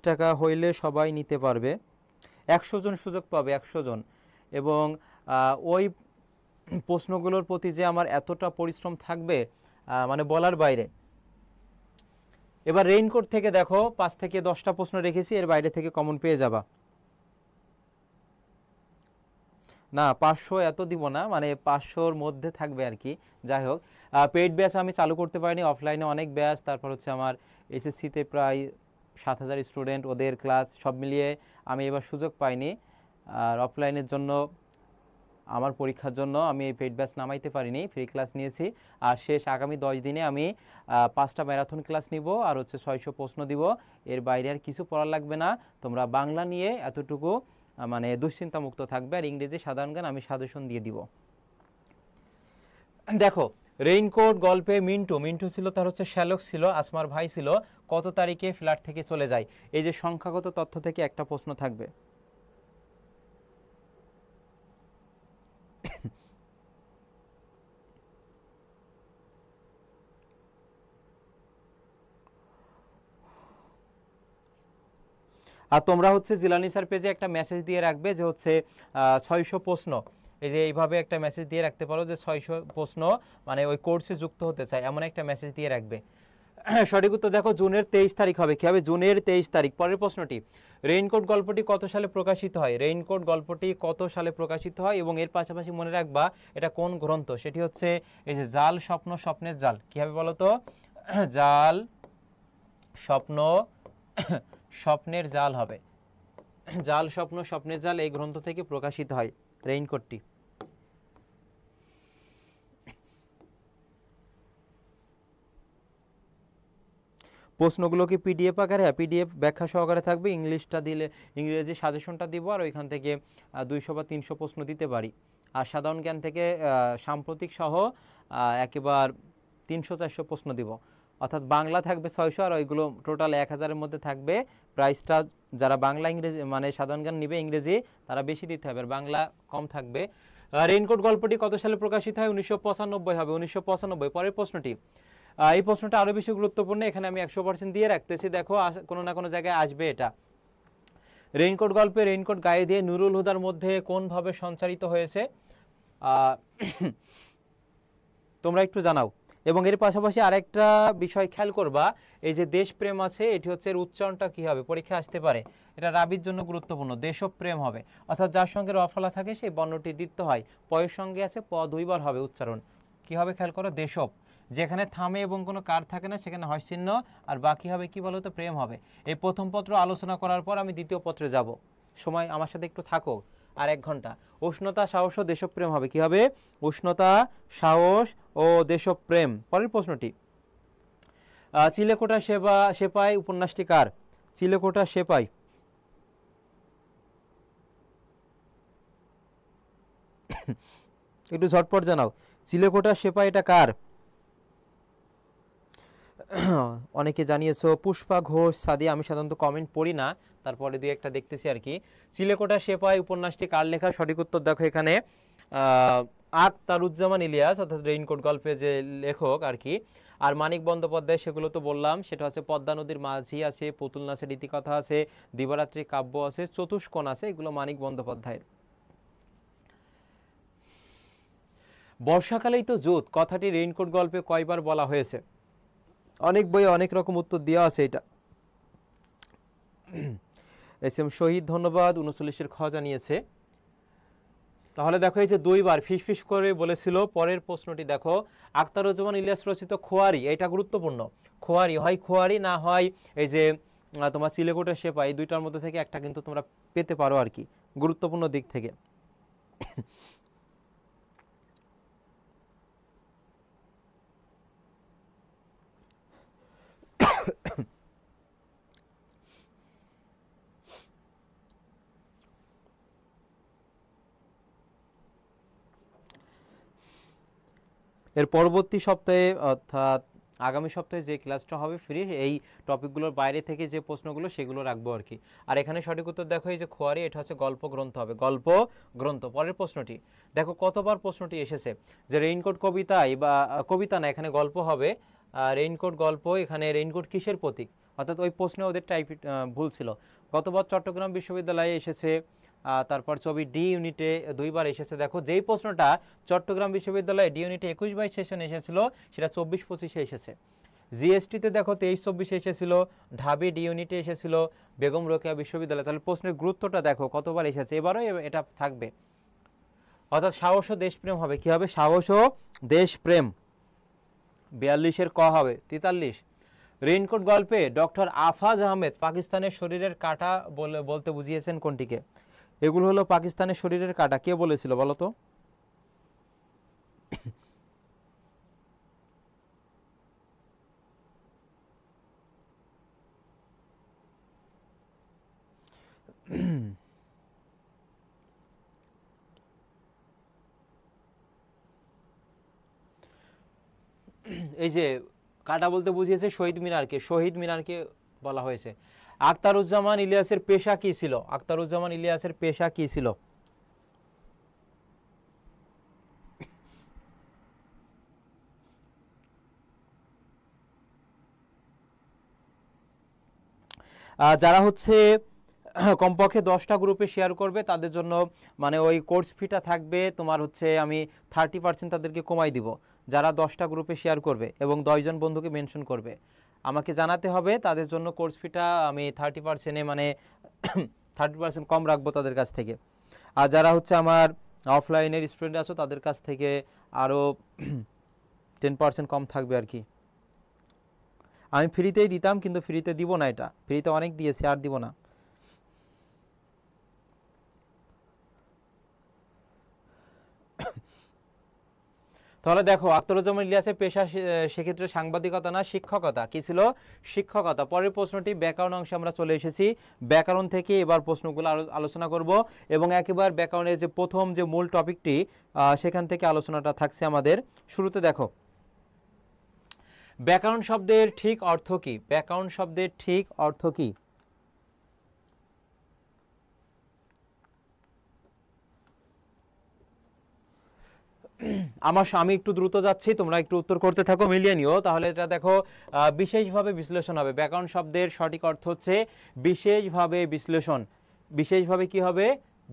টাকা হইলে সবাই নিতে পারবে, 100 জন সুযোগ পাবে, 100 জন। এবং ওই প্রশ্নগুলোর প্রতি যে আমার এতটা পরিশ্রম থাকবে মানে বলার বাইরে। এবার রেইনকোট থেকে দেখো 5 থেকে 10টা প্রশ্ন রেখেছি, এর বাইরে থেকে কমন পেয়ে যাবা। না 500 এত দিব না, মানে 500-র মধ্যে থাকবে আর কি। যাই হোক, পেইড ব্যাচ আমি চালু করতে পারিনি, অফলাইনে অনেক ব্যাচ, তারপর হচ্ছে আমার এসএসসিতে প্রায় 7000 স্টুডেন্ট, ওদের ক্লাস সব মিলিয়ে আমি এবার সুযোগ পাইনি। আর অফলাইনের জন্য, আমার পরীক্ষার জন্য আমি এই পেইড ব্যাচ নামাইতে পারিনি, ফ্রি ক্লাস নিয়েছি। আর শেষ আগামী 10 দিনে আমি 5টা ম্যারাথন ক্লাস নিব, আর হচ্ছে 600 প্রশ্ন দিব। এর বাইরে আর কিছু পড়া লাগবে না, তোমরা বাংলা নিয়ে এতটুকু মানে দুশ্চিন্তা মুক্ত থাকবে। আর ইংরেজি সাধারণ জ্ঞান আমি সাজেশন দিয়ে দিব। দেখো, রেইনকোট গল্পে মিন্টু, মিন্টু ছিল তার হচ্ছে শ্যালক ছিল, আসমার ভাই ছিল, কত তারিখে ফ্ল্যাট থেকে চলে যায়? এই যে সংখ্যাগত তথ্য থেকে একটা প্রশ্ন থাকবে। আর তোমরা হচ্ছে জিলানি স্যার পেজে একটা মেসেজ দিয়ে রাখবে যে হচ্ছে 600 প্রশ্ন, এই যে এইভাবে একটা মেসেজ দিয়ে রাখতে পারো যে 600 প্রশ্ন মানে ওই কোর্সে যুক্ত হতে চাই, এমন একটা মেসেজ দিয়ে রাখবে। সঠিক উত্তর দেখো জুনের 23 তারিখ হবে। কি হবে? জুনের 23 তারিখ। পরের প্রশ্নটি, রেইনকোট গল্পটি কত সালে প্রকাশিত হয়? রেইনকোট গল্পটি কত সালে প্রকাশিত হয় এবং এর পাশাপাশি মনে রাখবা এটা কোন গ্রন্থ? সেটি হচ্ছে এই যে জাল স্বপ্ন স্বপ্নের জাল। কি হবে বলো তো? জাল স্বপ্ন স্বপ্নের জাল হবে। জাল স্বপ্ন স্বপ্নের জাল এই গ্রন্থ থেকে প্রকাশিত হয় রেইনকোটটি। প্রশ্নগুলো কি পিডিএফ আকারে? হ্যাঁ, পিডিএফ ব্যাখ্যা সহকারে থাকবে। ইংলিশটা দিলে, ইংরেজি সাজেশনটা দিব, আর ওইখান থেকে 200 বা 300 প্রশ্ন দিতে পারি। আর সাধারণ জ্ঞান থেকে সাম্প্রতিক সহ একেবারে 300-400 প্রশ্ন দিব। অর্থাৎ বাংলা থাকবে 600 আর ওইগুলো টোটাল 1000-এর মধ্যে থাকবে। প্রাইসটা যারা বাংলা ইংরেজি মানে সাধারণ জ্ঞান নিবে ইংরেজি তারা বেশি দিতে হবে, আর বাংলা কম থাকবে। রেইনকোট গল্পটি কত সালে প্রকাশিত হয়? 1995 হবে, 1995। পরের প্রশ্নটি, এই প্রশ্নটা আরও বেশি গুরুত্বপূর্ণ, এখানে আমি 100% দিয়ে রাখতেছি। দেখো কোনো না কোনো জায়গায় আসবে এটা। রেইনকোট গল্পে রেইনকোট গায়ে দিয়ে নুরুল হুদার মধ্যে কোনভাবে সঞ্চারিত হয়েছে? তোমরা একটু জানাও। এবং এর পাশাপাশি আরেকটা বিষয় খেয়াল করবা, এই যে দেশপ্রেম আছে এটি হচ্ছে এর উচ্চারণটা কি হবে, পরীক্ষা আসতে পারে। এটা রাবির জন্য গুরুত্বপূর্ণ, দেশপ্রেম হবে। অর্থাৎ যার সঙ্গে রফলা থাকে সেই বর্ণটি দ্বিত্ব হয়। পয়ের সঙ্গে আছে প 2 বার হবে উচ্চারণ। কি হবে খেয়াল করো, দেশপ। যেখানে থামে এবং কোনো কার থাকে না সেখানে হয় চিহ্ন, আর বাকি হবে কি বলো তো, প্রেম হবে। এই প্রথম পত্র আলোচনা করার পর আমি দ্বিতীয় পত্রে যাব। সময় আমার সাথে একটু থাকো, আর 1 ঘন্টা। উষ্ণতা, সাহস ও দেশপ্রেম হবে। কি হবে? উষ্ণতা, সাহস ও দেশপ্রেম। পরের প্রশ্নটি, চিলেকোঠা সেপাই উপন্যাসটি কার? চিলেকোঠা সেপাই, একটু ঝটপট জানাও। চিলেকোঠা সেপাই এটা কার? অনেকে জানিয়েছো। পুষ্পা ঘোষ, সাদিয়া। আমি সাধারণত কমেন্ট পড়ি না, তারপরে দুই একটা দেখতেছি আর কি। চিলেকোঠা সেপাই উপন্যাসটি কার লেখা? সঠিক উত্তর দেখো এখানে আখতারুজ্জামান ইলিয়াস, অর্থাৎ রেইনকোট গল্পের যে লেখক আর কি। আর মানিক বন্দ্যোপাধ্যায়, সেগুলো তো বললাম, সেটা হচ্ছে পদ্মা নদীর মাঝি আছে, পুতুল নাচের রীতিকথা আছে, দিবারাত্রি কাব্য আছে, চতুষ্কোণ আছে, এগুলো মানিক বন্দ্যোপাধ্যায়ের। বর্ষাকালেই তো জুত কথাটি রেইনকোট গল্পে কয়বার বলা হয়েছে? অনেক বইয়ে অনেক রকম উত্তর দেওয়া আছে এটা। এস এম শহীদ ধন্যবাদ, 39-এর খ জানিয়েছে। তাহলে দেখো এই যে 2 বার ফিস করে বলেছিল। পরের প্রশ্নটি দেখো, আখতারুজ্জামান ইলিয়াস রচিত খোয়ারি, এটা গুরুত্বপূর্ণ। খোয়ারি হয় খোয়ারি, না হয় এই যে তোমার চিলেকোঠা সেপাই, এই দুইটার মধ্যে থেকে একটা কিন্তু তোমরা পেতে পারো আর কি, গুরুত্বপূর্ণ দিক থেকে। এর পরবর্তী সপ্তাহে অর্থাৎ আগামী সপ্তাহে যে ক্লাসটা হবে ফ্রি, এই টপিকগুলোর বাইরে থেকে যে প্রশ্নগুলো সেগুলো রাখবো আর কি। আর এখানে সঠিক উত্তর দেখো, এই যে খোয়ারি, এটা হচ্ছে গল্প গ্রন্থ হবে, গল্প গ্রন্থ। পরের প্রশ্নটি দেখো, কতবার প্রশ্নটি এসেছে যে রেইনকোট কবিতায় বা কবিতা না, এখানে গল্প হবে। রেইনকোট গল্প, এখানে রেইনকোট কিসের প্রতীক? অর্থাৎ ওই প্রশ্নে ওদের টাইপ ভুল ছিল। গতবার চট্টগ্রাম বিশ্ববিদ্যালয়ে এসেছে, তারপর ছবি ডি ইউনিটে 2 বার এসেছে। দেখো যেই প্রশ্নটা চট্টগ্রাম বিশ্ববিদ্যালয়ে ডি ইউনিটে 21-22 সেশনে এসেছিল, সেটা 24-25-এ এসেছে। জিএসটিতে দেখো 23-24-এ এসেছিল, ঢাবি ডি ইউনিটে এসেছিল, বেগম রোকেয়া বিশ্ববিদ্যালয়। তাহলে প্রশ্নের গুরুত্বটা দেখো কতবার এসেছে, এবারও এটা থাকবে। অর্থাৎ সাহস ও দেশপ্রেম হবে। কি হবে? সাহস ও দেশপ্রেম। 42-এর ক হবে 43। রেইনকোট গল্পে ডক্টর আফাজ আহমেদ পাকিস্তানের শরীরের কাঁটা বলতে বুঝিয়েছেন কোনটিকে? এগুলো হলো পাকিস্তানের শরীরের কাঁটা, কে বলেছিল বলো তো? এই যে কাঁটা বলতে বুঝিয়েছে শহীদ মিনারকে, শহীদ মিনারকে বলা হয়েছে। আখতারুজ্জামান ইলিয়াসের পেশা কি ছিল? আখতারুজ্জামান ইলিয়াসের পেশা কি ছিল? যারা হচ্ছে কমপক্ষে 10টা গ্রুপে শেয়ার করবে তাদের জন্য মানে ওই কোর্স ফিটা থাকবে তোমার হচ্ছে, আমি 30% তাদেরকে কমাই দিব। যারা 10টা গ্রুপে শেয়ার করবে এবং 10 জন বন্ধুকে মেনশন করবে, আমাকে জানাতে হবে, তাদের জন্য কোর্স ফিটা আমি 30%-এ মানে 30% কম রাখবো তাদের কাছ থেকে। আর যারা হচ্ছে আমার অফলাইনের স্টুডেন্ট আছো তাদের কাছ থেকে আরও 10% কম থাকবে আর কি। আমি ফ্রিতেই দিতাম, কিন্তু ফ্রিতে দিব না, এটা ফ্রিতে অনেক দিয়েছি, আর দিব না। তাহলে দেখো আখতারুজ্জামান ইলিয়াসের পেশা সেক্ষেত্রে সাংবাদিকতা না শিক্ষকতা, কি ছিল? শিক্ষকতা। পরের প্রশ্নটি ব্যাকরণ অংশে আমরা চলে এসেছি। ব্যাকরণ থেকে এবার প্রশ্নগুলো আলোচনা করব এবং একেবারে ব্যাকরণের যে প্রথম যে মূল টপিকটি সেখান থেকে আলোচনাটা থাকছে আমাদের। শুরুতে দেখো ব্যাকরণ শব্দের ঠিক অর্থ কি? ব্যাকরণ শব্দের ঠিক অর্থ কি? আমি একটু দ্রুত যাচ্ছি, তোমরা একটু উত্তর করতে থাকো, মিলিয়ে নিও। তাহলে এটা দেখো বিশেষভাবে বিশ্লেষণ হবে। ব্যাকরণ শব্দের সঠিক অর্থ হচ্ছে বিশেষভাবে বিশ্লেষণ। বিশেষভাবে কি হবে?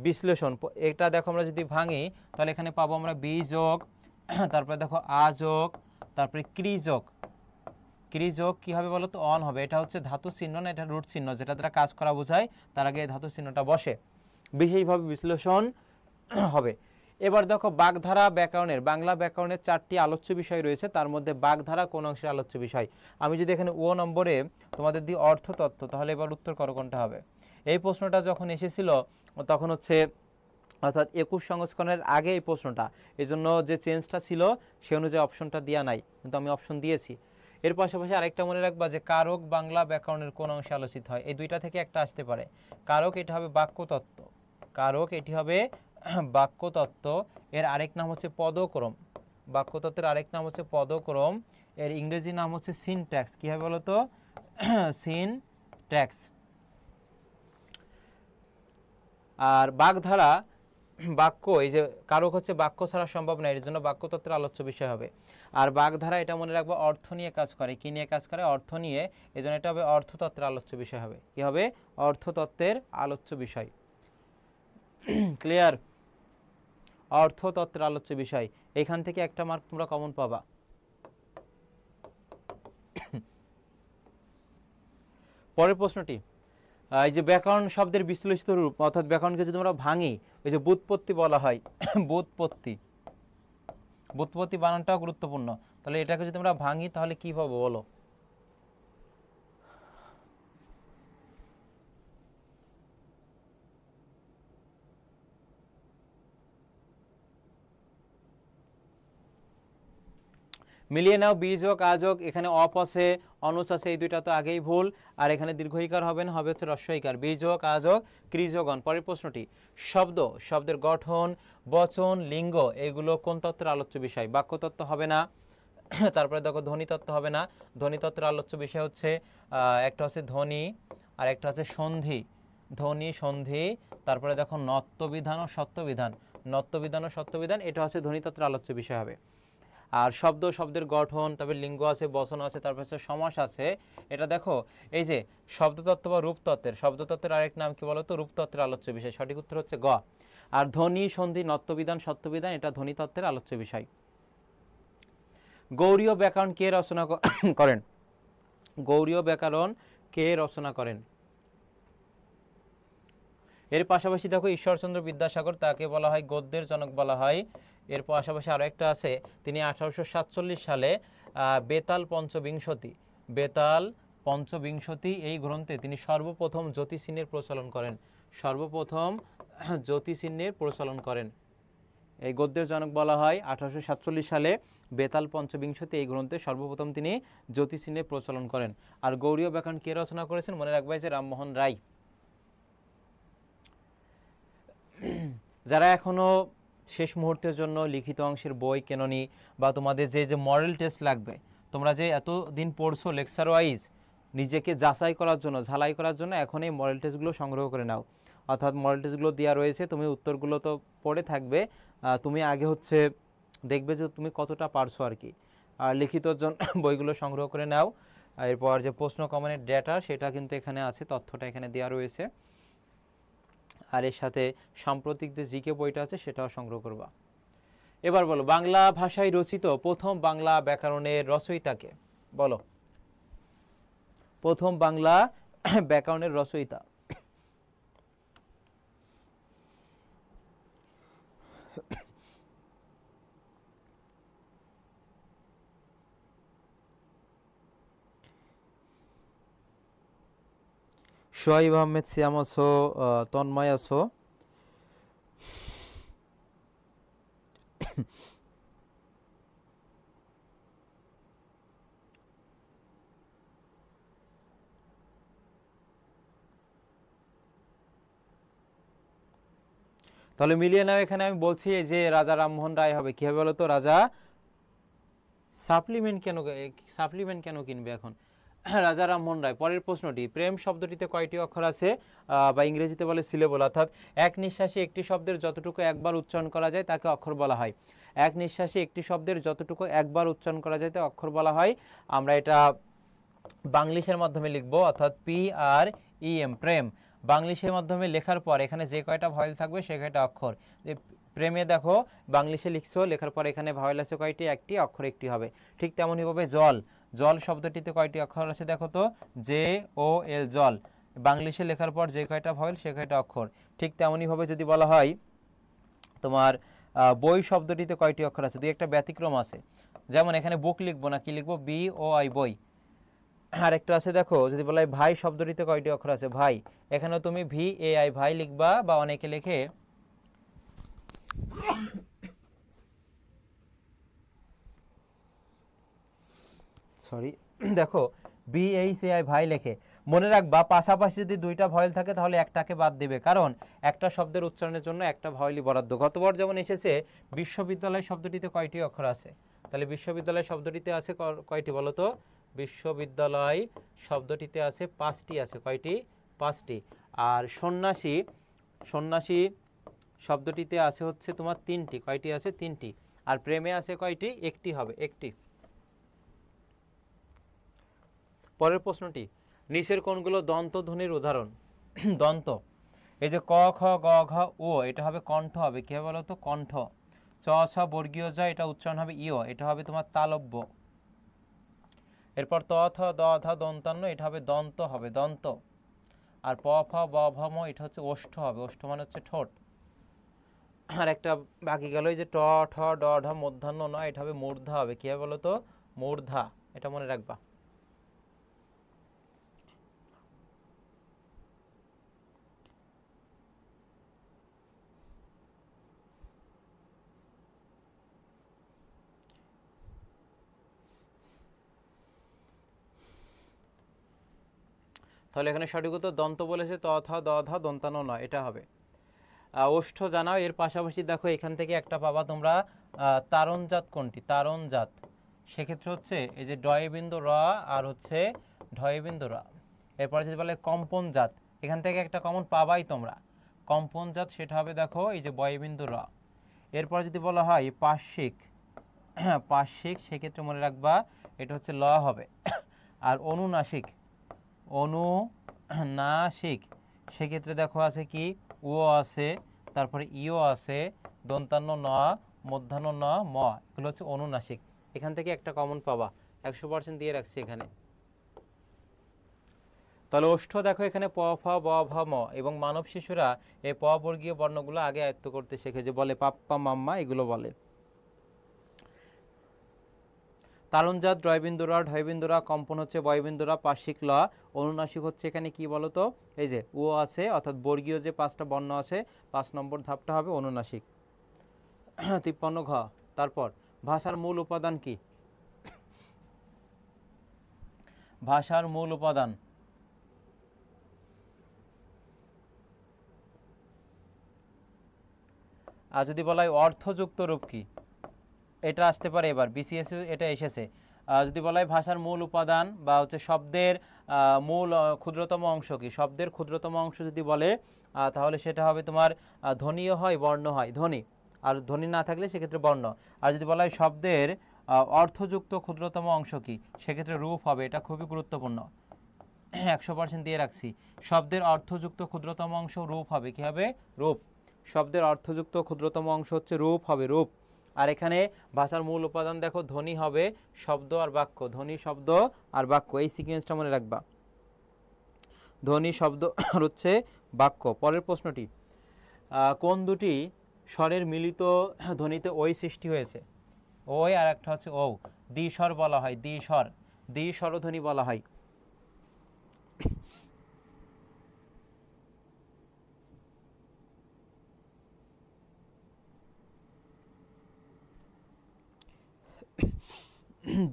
বিশ্লেষণ। এটা দেখো আমরা যদি ভাঙি তাহলে এখানে পাবো আমরা বিযোগ, তারপরে দেখো আযোগ, তারপরে ক্রিযোগ। ক্রিযোগ কি হবে বলো তো? অন হবে। এটা হচ্ছে ধাতু চিহ্ন না, এটা রুট চিহ্ন, যেটা দ্বারা কাজ করা বোঝায় তার আগে ধাতু চিহ্নটা বসে। বিশেষভাবে বিশ্লেষণ হবে। এবার দেখো বাগধারা ব্যাকরণের, বাংলা ব্যাকরণের 4টি আলোচ্য বিষয় রয়েছে, তার মধ্যে বাগধারা কোন অংশের আলোচ্য বিষয়? আমি যদি এখানে ও নম্বরে তোমাদের দিই অর্থতত্ত্ব, তাহলে এবার উত্তর করো কোনটা হবে? এই প্রশ্নটা যখন এসেছিল তখন হচ্ছে অর্থাৎ 21 সংস্করণের আগে এই প্রশ্নটা, এই জন্য যে চেঞ্জটা ছিল সে অনুযায়ী অপশনটা দেওয়া নাই, কিন্তু আমি অপশন দিয়েছি। এর পাশাপাশি আরেকটা মনে রাখবা যে কারক বাংলা ব্যাকরণের কোন অংশে আলোচিত হয়? এই দুইটা থেকে একটা আসতে পারে। কারক এটা হবে বাক্যতত্ত্ব, কারক এটি হবে বাক্যতত্ত্ব। এর আরেক নাম হচ্ছে পদক্রম। বাক্যতত্ত্বের আরেক নাম হচ্ছে পদক্রম। এর ইংরেজি নাম হচ্ছে সিনট্যাক্স। কি হবে বলো তো? সিনট্যাক্স। আর বাগধারা বাক্য, এই যে কারক হচ্ছে বাক্য ছাড়া সম্ভব নয়, এর জন্য বাক্যতত্ত্বের আলোচ্য বিষয় হবে। আর বাগধারা এটা মনে রাখবো অর্থ নিয়ে কাজ করে। কি নিয়ে কাজ করে? অর্থ নিয়ে। এই জন্য এটা হবে অর্থতত্ত্বের আলোচ্য বিষয় হবে। কি হবে? অর্থতত্ত্বের আলোচ্য বিষয়। ক্লিয়ার? অর্থতত্ত্বের আলোচ্য বিষয়। এখান থেকে একটা মার্ক তোমরা কমন পাবা। পরের প্রশ্নটি, এই যে ব্যাকরণ শব্দের বিশ্লেষিত রূপ, অর্থাৎ ব্যাকরণকে যদি আমরা ভাঙি, ওই যে ব্যুৎপত্তি বলা হয়, ব্যুৎপত্তি। ব্যুৎপত্তি বানানটাও গুরুত্বপূর্ণ। তাহলে এটাকে যদি আমরা ভাঙি তাহলে কি পাবো বলো? মিলিয়ে নাও। বীজক আযোগ, এখানে অপ আছে, অনুচ আছে, এই দুইটা তো আগেই ভুল। আর এখানে দীর্ঘইকার হবে না, হবে হচ্ছে হ্রস্বইকার। বীজক আযোগ ক্রিজগণ। পরের প্রশ্নটি, শব্দ, শব্দের গঠন, বচন, লিঙ্গ, এগুলো কোন তত্ত্বের আলোচ্য বিষয়? বাক্যতত্ত্ব হবে না। তারপরে দেখো ধ্বনিতত্ত্ব হবে না। ধ্বনিতত্ত্বের আলোচ্য বিষয় হচ্ছে একটা হচ্ছে ধ্বনি আর একটা হচ্ছে সন্ধি। ধ্বনি সন্ধি। তারপরে দেখো নত্যবিধান ও সত্যবিধান। নত্যবিধান ও সত্যবিধান, এটা হচ্ছে ধ্বনিতত্ত্বের আলোচ্য বিষয় হবে। আর শব্দ, শব্দের গঠন, তারপরে লিঙ্গ আছে, বচন আছে, তারপর হচ্ছে সমাস আছে। এটা দেখো এই যে শব্দতত্ত্ব বা রূপতত্ত্বের, শব্দতত্ত্বের আরেক নাম কি বলতো? রূপতত্ত্বের আলোচ্য বিষয়। সঠিক উত্তর হচ্ছে গ। আর ধ্বনি সন্ধি নত্যবিধান সত্যবিধান, এটা ধ্বনিতত্ত্বের আলোচ্য বিষয়। গৌড়ীয় ব্যাকরণ কে রচনা করেন? গৌড়ীয় ব্যাকরণ কে রচনা করেন? এর পাশাপাশি দেখো ঈশ্বরচন্দ্র বিদ্যাসাগর, তাকে বলা হয় গদ্যের জনক বলা হয়। এর পাশাপাশি আরো একটা আছে, তিনি 1847 সালে বেতাল পঞ্চবিংশতি, বেতাল পঞ্চবিংশতি এই গ্রন্থে তিনি সর্বপ্রথম জ্যোতিচিহ্নের প্রচলন করেন। সর্বপ্রথম জ্যোতিচিহ্নের প্রচলন করেন। এই গদ্যের জনক বলা হয় 1847 সালে বেতাল পঞ্চবিংশতি এই গ্রন্থে সর্বপ্রথম তিনি জ্যোতিচিহ্নের প্রচলন করেন। আর গৌড়ীয় ব্যাকরণ কে রচনা করেছেন? মনে রাখবে যে রামমোহন রায়। যারা এখনো শেষ মুহূর্তের জন্য লিখিত অংশের বই কেননি, বা তোমাদের যে যে মডেল টেস্ট লাগবে, তোমরা যে এতদিন পড়ছো লেকচার ওয়াইজ, নিজেকে যাচাই করার জন্য, ঝালাই করার জন্য এখন এই মডেল টেস্টগুলো সংগ্রহ করে নাও। অর্থাৎ মডেল টেস্টগুলো দেওয়া রয়েছে, তুমি উত্তরগুলো তো পড়ে থাকবে, তুমি আগে হচ্ছে দেখবে যে তুমি কতটা পারছো আর কি। আর লিখিত বইগুলো সংগ্রহ করে নাও। এরপর যে প্রশ্ন কমনের ডেটা, সেটা কিন্তু এখানে আছে, তথ্যটা এখানে দেওয়া রয়েছে। আর এর সাথে সাম্প্রতিক যে জিকে বইটা আছে সেটাও সংগ্রহ করবা। এবার বলো, বাংলা ভাষায় রচিত প্রথম বাংলা ব্যাকরণের রচয়িতাকে? বলো, প্রথম বাংলা ব্যাকরণের রচয়িতা। সোহাইব আহমেদ সিয়াম আছো, তন্ময় আছো, তাহলে মিলিয়ে নাও, এখানে আমি বলছি যে রাজা রামমোহন রায় হবে কি হবে বলো তো, রাজা সাপ্লিমেন্ট কেন কিনবে এখন, রাজা রামমোহন রায়। পরের প্রশ্নটি, প্রেম শব্দটিতে কয়টি অক্ষর আছে, বা ইংরেজিতে বলে সিলেবল, অর্থাৎ এক নিঃশ্বাসে একটি শব্দের যতটুকু একবার উচ্চারণ করা যায় তাকে অক্ষর বলা হয়। এক নিঃশ্বাসে একটি শব্দের যতটুকু একবার উচ্চারণ করা যায় তাকে অক্ষর বলা হয়। আমরা এটা বাংলিশের মাধ্যমে লিখবো, অর্থাৎ PREM, প্রেম। বাংলিশের মাধ্যমে লেখার পর এখানে যে কয়টা ভয়েল থাকবে সে কয়টা অক্ষর। প্রেমে দেখো বাংলিশে লিখছো, লেখার পর এখানে ভয়েল আছে কয়টি, একটি, অক্ষর একটি হবে। ঠিক তেমনইভাবে জল, জল শব্দটিতে কয়টি অক্ষর আছে দেখো তো, JOL, জল। বাংলিশে লেখার পর যে কয়টা ভয়েল সে কয়টা অক্ষর। ঠিক তেমনইভাবে যদি বলা হয় তোমার বই শব্দটিতে কয়টি অক্ষর আছে, দুই একটা ব্যতিক্রম আছে। যেমন এখানে বুক লিখবো না, কি লিখবো, BOI, বই। আর একটা আছে দেখো, যদি বলা হয় ভাই শব্দটিতে কয়টি অক্ষর আছে, ভাই, এখানেও তুমি VAI, ভাই লিখবা, বা অনেকে লেখে দেখো BHAI, ভাই লেখে। মনে রাখবা পাশাপাশি যদি দুইটা ভয়েল থাকে তাহলে একটাকে বাদ দিবে, কারণ একটা শব্দের উচ্চারণের জন্য একটা ভয়েলই বরাদ্দ। গতবার যেমন এসেছে বিশ্ববিদ্যালয় শব্দটিতে কয়টি অক্ষর আছে, তাহলে বিশ্ববিদ্যালয় শব্দটিতে আছে কয়টি বলো তো, বিশ্ববিদ্যালয় শব্দটিতে আছে 5টি আছে, কয়টি, 5টি। আর সন্ন্যাসী, সন্ন্যাসী শব্দটিতে আছে হচ্ছে তোমার 3টি, কয়টি আছে, 3টি। আর প্রেমে আছে কয়টি, একটি হবে, একটি। পরের প্রশ্নটি, নিচের কোনগুলো দন্ত ধ্বনির উদাহরণ, দন্ত, এই যে ক খ গ ঘ ও, এটা হবে কণ্ঠ, হবে কি হবে বলো তো, কণ্ঠ। চ ছ বর্গীয় জ, এটা উচ্চারণ হবে ইয়, এটা হবে তোমার তালব্য। এরপর ত থ দ ধ দন্তান্ন, এটা হবে দন্ত, হবে দন্ত। আর প ফ ব ভ ম, এটা হচ্ছে ওষ্ঠ, হবে ওষ্ঠ মানে হচ্ছে ঠোঁট। আর একটা বাকি গেল, এই যে ট ঠ ড ঢ মধ্যাহ্ন ন, এটা হবে মূর্ধা, হবে কি হবে বলো তো, মূর্ধা, এটা মনে রাখবা। তাহলে এখানে সঠিক উত্তর দন্ত বলেছে, ত থ দ ধ দন্তান্ন নয়, এটা হবে। ওষ্ঠ জানাও। এর পাশাপাশি দেখো এখান থেকে একটা পাবা তোমরা, তারণজাত কোনটি, তারণজাত, সেক্ষেত্রে হচ্ছে এই যে ডয় বিন্দু র আর হচ্ছে ঢয় বিন্দু র। এরপরে যদি বলে কম্পনজাত, এখান থেকে একটা কমন পাবাই তোমরা, কম্পনজাত, সেটা হবে দেখো এই যে বয় বিন্দু র। এরপর যদি বলা হয় পার্শ্বিক, পার্শ্বিক, সেক্ষেত্রে মনে রাখবা এটা হচ্ছে ল হবে। আর অনুনাসিক, অনুনাসিক, সেক্ষেত্রে দেখো আছে কি, ও আছে, তারপরে ইও আছে, দন্তান্ন ন, মধ্যাহ্ন ন, ম, এগুলো হচ্ছে অনুনাসিক। এখান থেকে একটা কমন পাবা, 100% দিয়ে রাখছি এখানে। তাহলে ওষ্ঠ দেখো এখানে প ফ ব ভ ম, এবং মানব শিশুরা এই প বর্গীয় বর্ণগুলো আগে আয়ত্ত করতে শেখে, যে বলে পাপ্পা মাম্মা, এগুলো বলে। তারণজাত ডয়বিন্দুরা, ঢয়বিন্দুরা, কম্পন হচ্ছে বয়বিন্দুরা, পার্শ্বিক ল, অনুনাসিক হচ্ছে এখানে কি বলতো, এই যে ও আছে, অর্থাৎ বর্গীয় যে 5টা বর্ণ আছে 5 নম্বর ধাপটা হবে অনুনাসিক। 53 ঘ। তারপর ভাষার মূল উপাদান কি, ভাষার মূল উপাদান, আর যদি বলা হয় অর্থযুক্ত রূপ কি, এটা আসতে পারে এবার BCS এটা এসেছে। যদি বলা হয় ভাষার মূল উপাদান বা হচ্ছে শব্দের মূল ক্ষুদ্রতম অংশ কি, শব্দের ক্ষুদ্রতম অংশ যদি বলে তাহলে সেটা হবে তোমার ধ্বনিও হয়, বর্ণ হয়, ধ্বনি, আর ধ্বনি না থাকলে সেক্ষেত্রে বর্ণ। আর যদি বলা হয় শব্দের অর্থযুক্ত ক্ষুদ্রতম অংশ কি, সেক্ষেত্রে রূপ হবে, এটা খুবই গুরুত্বপূর্ণ, 100% দিয়ে রাখছি। শব্দের অর্থযুক্ত ক্ষুদ্রতম অংশ রূপ হবে, কি হবে, রূপ। শব্দের অর্থযুক্ত ক্ষুদ্রতম অংশ হচ্ছে রূপ, হবে রূপ। আর এখানে ভাষার মূল উপাদান দেখো ধ্বনি হবে, শব্দ আর বাক্য, ধ্বনি শব্দ আর বাক্য, এই সিকোয়েন্সটা মনে রাখবা, ধ্বনি শব্দ আর হচ্ছে বাক্য। পরের প্রশ্নটি, কোন দুটি স্বরের মিলিত ধ্বনিতে ওই সৃষ্টি হয়েছে, ওই আর একটা হচ্ছে ও, দ্বিস্বর বলা হয়, দ্বিস্বর, দ্বিস্বরধ্বনি বলা হয়।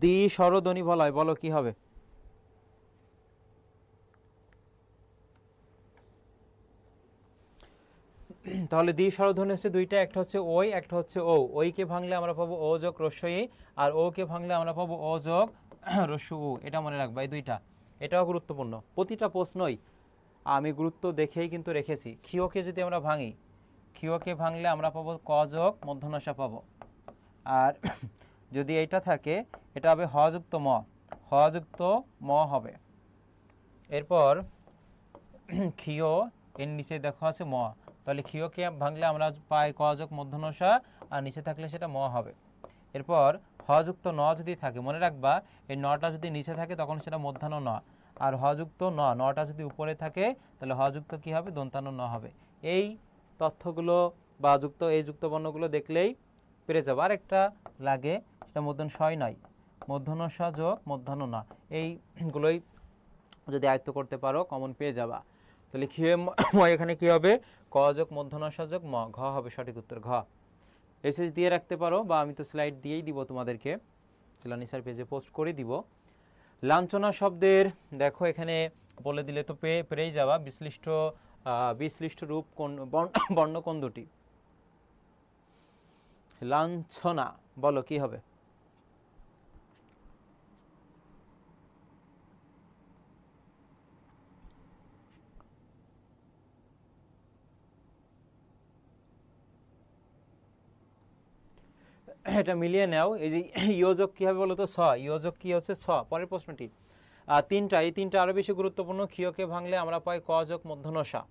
দ্বিস্বরধ্বনি বলা হয়, বলো কি হবে, তাহলে দ্বি স্বরধ্বনি হচ্ছে দুইটা, একটা হচ্ছে ওই, একটা হচ্ছে ও। ওইকে ভাঙলে আমরা পাবো ও যোগ রস্য ই, আর ওকে ভাঙলে আমরা পাবো ও যোগ রস্য উ। এটা মনে রাখবা, এই দুইটা। এটাও গুরুত্বপূর্ণ, প্রতিটা প্রশ্নই আমি গুরুত্ব দেখেই কিন্তু রেখেছি। ক্ষিয়কে যদি আমরা ভাঙি, ক্ষিয়কে ভাঙলে আমরা পাবো ক যোগ মূর্ধন্যসা পাবো। আর যদি এইটা থাকে, এটা হবে হ যুক্ত ম, হ যুক্ত ম হবে। এরপর ক্ষিয়, এর নিচে দেখো আছে ম, তাহলে ক্ষিয়কে ভাঙলে আমরা পাই ক যোগ মূর্ধন্যসা, আর নিচে থাকলে সেটা ম হবে। এরপর হ যুক্ত ন যদি থাকে, মনে রাখবা এই নটা যদি নিচে থাকে তখন সেটা মধ্যাহ্ন ন, আর হ যুক্ত ন, নটা যদি উপরে থাকে তাহলে হ যুক্ত কি হবে, দন্তান্ন ন হবে। এই তথ্যগুলো বা এই যুক্ত বর্ণগুলো দেখলেই পেরে যাবো। আর একটা লাগে, সেটা মূর্ধন্য ষয় নয়, মূর্ধন্য স যোগ মূর্ধন্য ন, এইগুলোই যদি আয়ত্ত করতে পারো কমন পেয়ে যাবা। তাহলে ক্ষিয়ে ম এখানে কি হবে, ক যোগ মূর্ধন্য স যোগ ম, ঘ হবে সঠিক উত্তর, ঘ। এসএস দিয়ে রাখতে পারো, বা আমি তো স্লাইড দিয়েই দিব তোমাদেরকে, সিলানিসার পেজে পোস্ট করে দিব। লাঞ্ছনা শব্দের দেখো এখানে বলে দিলে তো পেরেই যাবা। বিশ্লিষ্ট রূপ কোন, বর্ণ কোন দুটি? লাঞ্ছনা, বলো কি হবে? এটা মিলিয়ে নাও। এই যে ইয়োজক কি হবে বলো তো, ছ। ইয়োজক কি হচ্ছে, ছ। পরের প্রশ্নটি এই তিনটা আরো বেশি গুরুত্বপূর্ণ। ক্ষিয়কে ভাঙলে আমরা পাই ক যোগ মূর্ধন্য সা,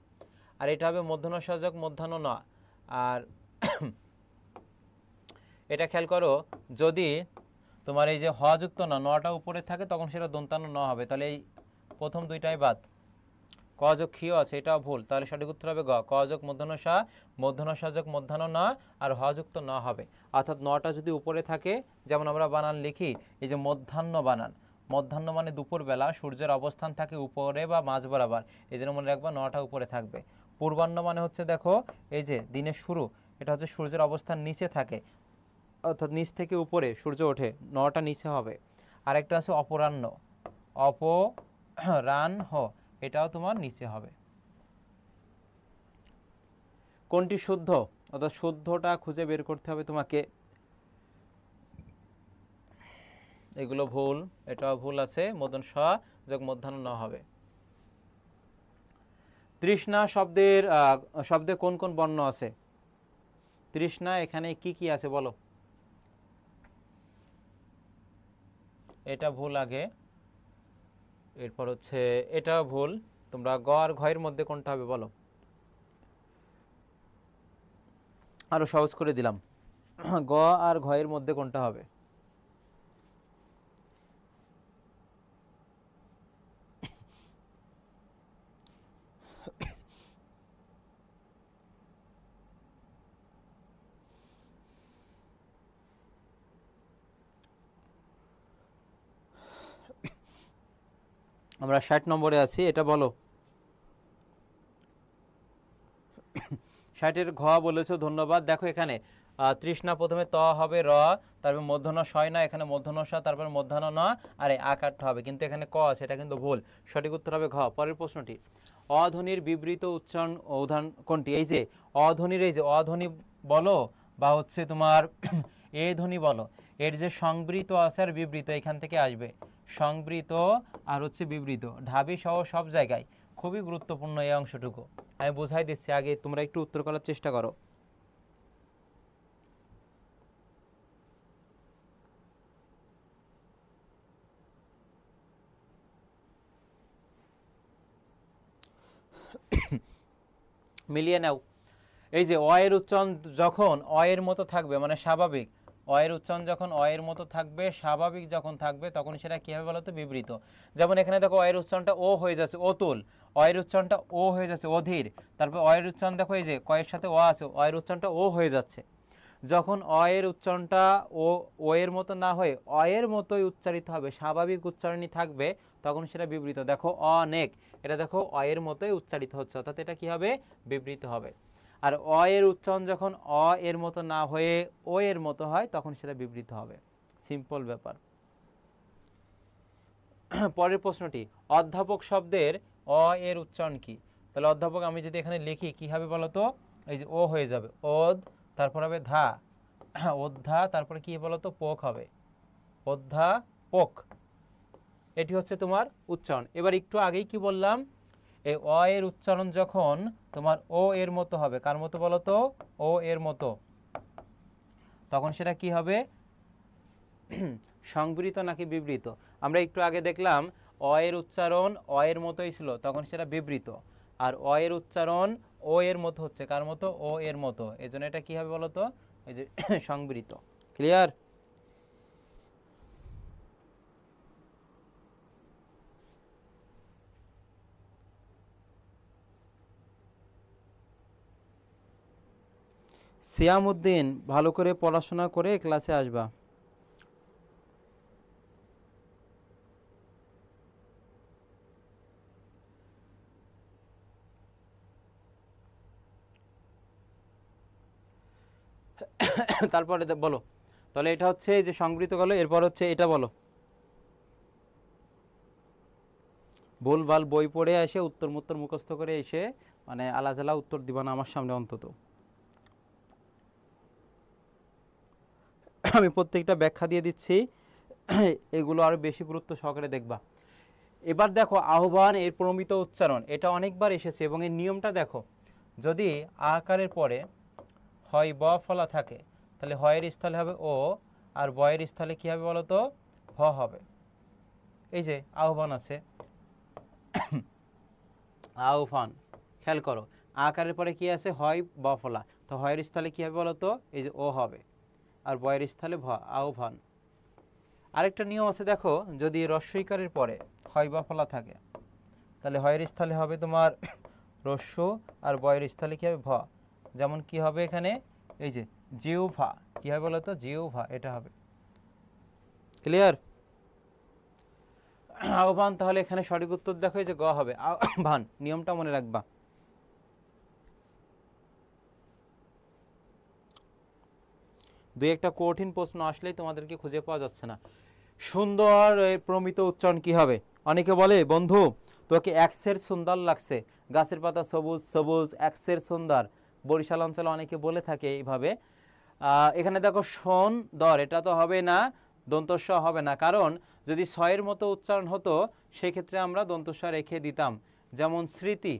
আর এটা হবে মূর্ধন্য স যোগ মূর্ধন্য ন। আর এটা খেয়াল করো, যদি তোমার এই যে হ যুক্ত ন, নটা উপরে থাকে তখন সেটা দন্তান্ন ন হবে। তাহলে এই প্রথম দুইটাই বাদ। ক যোগ ক্ষিয় আছে, এটাও ভুল। তাহলে সঠিক উত্তর হবে গ, ক যোগ মূর্ধন্য সা যোগ মূর্ধন্য ন, আর হ যুক্ত ন হবে। অর্থাৎ নটা যদি উপরে থাকে, যেমন আমরা বানান লিখি, এই যে মধ্যাহ্ন বানান, মধ্যাহ্ন মানে দুপুরবেলা, সূর্যের অবস্থান থাকে উপরে বা মাঝ বরাবর, এই জন্য মনে রাখবা নটা উপরে থাকবে। পূর্বাহ্ন মানে হচ্ছে দেখো এই যে দিনের শুরু, এটা হচ্ছে সূর্যের অবস্থান নিচে থাকে, অর্থাৎ নিচ থেকে উপরে সূর্য ওঠে, নটা নিচে হবে। আরেকটা আছে অপরাহ্ন, অপরাহ্ন, এটাও তোমার নিচে হবে। কোনটি শুদ্ধ, অর্থাৎ শুদ্ধটা খুঁজে বের করতে হবে তোমাকে। এগুলো ভুল, এটাও ভুল আছে, মূর্ধন্য স যোগ মূর্ধন্য ন হবে। তৃষ্ণা শব্দে কোন কোন বর্ণ আছে? তৃষ্ণা এখানে কি কি আছে বলো? এটা ভুল আগে, এরপর হচ্ছে এটাও ভুল। তোমরা গ আর ঘয়ের মধ্যে কোনটা হবে বলো? আরো সহজ করে দিলাম, গ আর ঘয়ের মধ্যে কোনটা হবে? আমরা 60 নম্বরে আছি, এটা বলো। 60-এর ঘ বলেছো, ধন্যবাদ। দেখো এখানে তৃষ্ণা প্রথমে ত হবে র, তারপর মূর্ধন্য শয় না, এখানে মূর্ধন্য স, তারপর মূর্ধন্য ন, আর আকারটা হবে, কিন্তু এখানে ক আছে, এটা কিন্তু ভুল। সঠিক উত্তর হবে ঘ। পরের প্রশ্নটি, অধ্বনির বিবৃত উচ্চারণ উদাহরণ কোনটি? এই যে অধ্বনির, এই যে অধ্বনি বলো বা হচ্ছে তোমার এ ধ্বনি বলো, এর যে সংবৃত আছে আর বিবৃত এখান থেকে আসবে, সংবৃত আর হচ্ছে বিবৃত, ঢাবি সহ সব জায়গায়। খুবই গুরুত্বপূর্ণ এই অংশটুকু, আমি বোঝাই দিচ্ছি, আগে তোমরা একটু উত্তর করার চেষ্টা করো। মিলিয়ে নাও। এই যে অ এর উচ্চারণ যখন অ এর মতো থাকবে, মানে স্বাভাবিক, অ এর উচ্চারণ যখন অ এর মতো থাকবে, স্বাভাবিক যখন থাকবে, তখন সেটা কি হবে বলতো, বিবৃত। যেমন এখানে দেখো অ এর উচ্চারণটা ও হয়ে যাচ্ছে অতুল, অ এর উচ্চারণটা ও হয়ে যাচ্ছে অধীর, তারপর অ এর উচ্চারণ দেখো এই যে কয়ের সাথে অ আছে, অ এর উচ্চারণটা ও হয়ে যাচ্ছে। যখন অ এর উচ্চারণটা ও এর মতো না হয়ে অ এর মতোই উচ্চারিত হবে, স্বাভাবিক উচ্চারণই থাকবে, তখন সেটা বিবৃত। দেখো অনেক, এটা দেখো অ এর মতোই উচ্চারিত হচ্ছে, অর্থাৎ এটা কি হবে, বিবৃত হবে। আর অ এর উচ্চারণ যখন অ এর মতো না হয়ে ও এর মতো হয়, তখন সেটা বিবৃত হবে। সিম্পল ব্যাপার। পরের প্রশ্নটি, অধ্যাপক শব্দের অ এর উচ্চারণ কি? তাহলে অধ্যাপক আমি যদি এখানে লিখি কি হবে বলতো, এই যে ও হয়ে যাবে ওদ, তারপর হবে ধা, অধ্যা, তারপরে কি বলতো পোক হবে, অধ্যা পোক। এটি হচ্ছে তোমার উচ্চারণ। এবার একটু আগেই কি বললাম, এই অ এর উচ্চারণ যখন তোমার ও এর মতো হবে, কার মতো বলতো, ও এর মতো, তখন সেটা কি হবে, সংবৃত নাকি বিবৃত? আমরা একটু আগে দেখলাম অ এর উচ্চারণ অ এর মতোই ছিল, তখন সেটা বিবৃত। আর অ এর উচ্চারণ ও এর মতো হচ্ছে, কার মতো, ও এর মতো, এই জন্য এটা কি হবে বলতো, এই যে সংবৃত। ক্লিয়ার? সিয়ামউদ্দিন, ভালো করে পড়াশোনা করে ক্লাসে আসবা। তারপরে বলো, তাহলে এটা হচ্ছে যে সংবৃত গেল, এরপর হচ্ছে এটা বলো। ভুলভাল বই পড়ে এসে উত্তর মুখস্থ করে এসে মানে আলাজালা উত্তর দিবা না আমার সামনে অন্তত। আমি প্রত্যেকটা ব্যাখ্যা দিয়ে দিচ্ছি, এগুলো আরো বেশি গুরুত্ব সহকারে দেখবা। এবার দেখো আহ্বান এর প্রমিত উচ্চারণ, এটা অনেকবার এসেছে এবং এর নিয়মটা দেখো, যদি আকারের পরে হয় ব ফলা থাকে, তাহলে হয়ের স্থলে হবে ও, আর বয়ের স্থলে কি হবে বলতো, ভ হবে। এই যে আহ্বান আছে, আহ্বান, খেয়াল করো আকারের পরে কি আছে, হয় ব ফলা, তো হয়ের স্থলে কি হবে বলতো, এই যে ও হবে, আর বয়ের স্থলে ভ, আহ্বান। আরেকটা নিয়ম আছে দেখো, যদি রস্বইকারের পরে হয় বা ফলা থাকে, তাহলে হয়ের স্থলে হবে তোমার রস্য, আর বয়ের স্থলে কি হবে ভ। যেমন কি হবে এখানে, এই যে জিহ্বা, কি হবে বলতো, জিহ্বা, এটা হবে। ক্লিয়ার? আহ্বান, তাহলে এখানে সঠিক উত্তর দেখো, এই যে গ হবে, আহ্বান। নিয়মটা মনে রাখবা। দুই একটা কঠিন প্রশ্ন আসলেই তোমাদেরকে খুঁজে পাওয়া যাচ্ছে না। সুন্দর প্রমিত উচ্চারণ কি হবে? অনেকে বলে বন্ধু তোকে এক্সের সুন্দর লাগছে, গাছের পাতা সবুজ সবুজ, এক্সের সুন্দর। বরিশাল অঞ্চলে অনেকে বলে থাকে এইভাবে। এখানে দেখো সুন্দর, এটা তো হবে না, দন্তস্ব হবে না, কারণ যদি ছয়ের মতো উচ্চারণ হতো সেক্ষেত্রে আমরা দন্তস্ব রেখে দিতাম। যেমন স্মৃতি,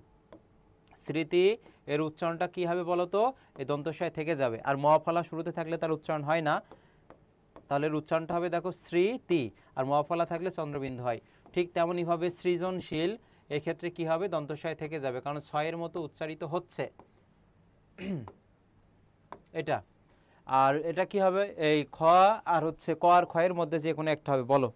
স্মৃতি এর উচ্চারণটা কি হবে বলতো, এই দন্তস্বয় থেকে যাবে, আর ম ফলা শুরুতে থাকলে তার উচ্চারণ হয় না, তাহলে উচ্চারণটা হবে দেখো স্মৃতি, আর ম ফলা থাকলে চন্দ্রবিন্দু হয়। ঠিক তেমনইভাবে সৃজনশীল, এক্ষেত্রে কি হবে, দন্তস্বয় থেকে যাবে, কারণ ছয়ের মতো উচ্চারিত হচ্ছে এটা। আর এটা কি হবে, এই খ আর হচ্ছে ক আর খয়ের মধ্যে যে কোনো একটা হবে, বলো।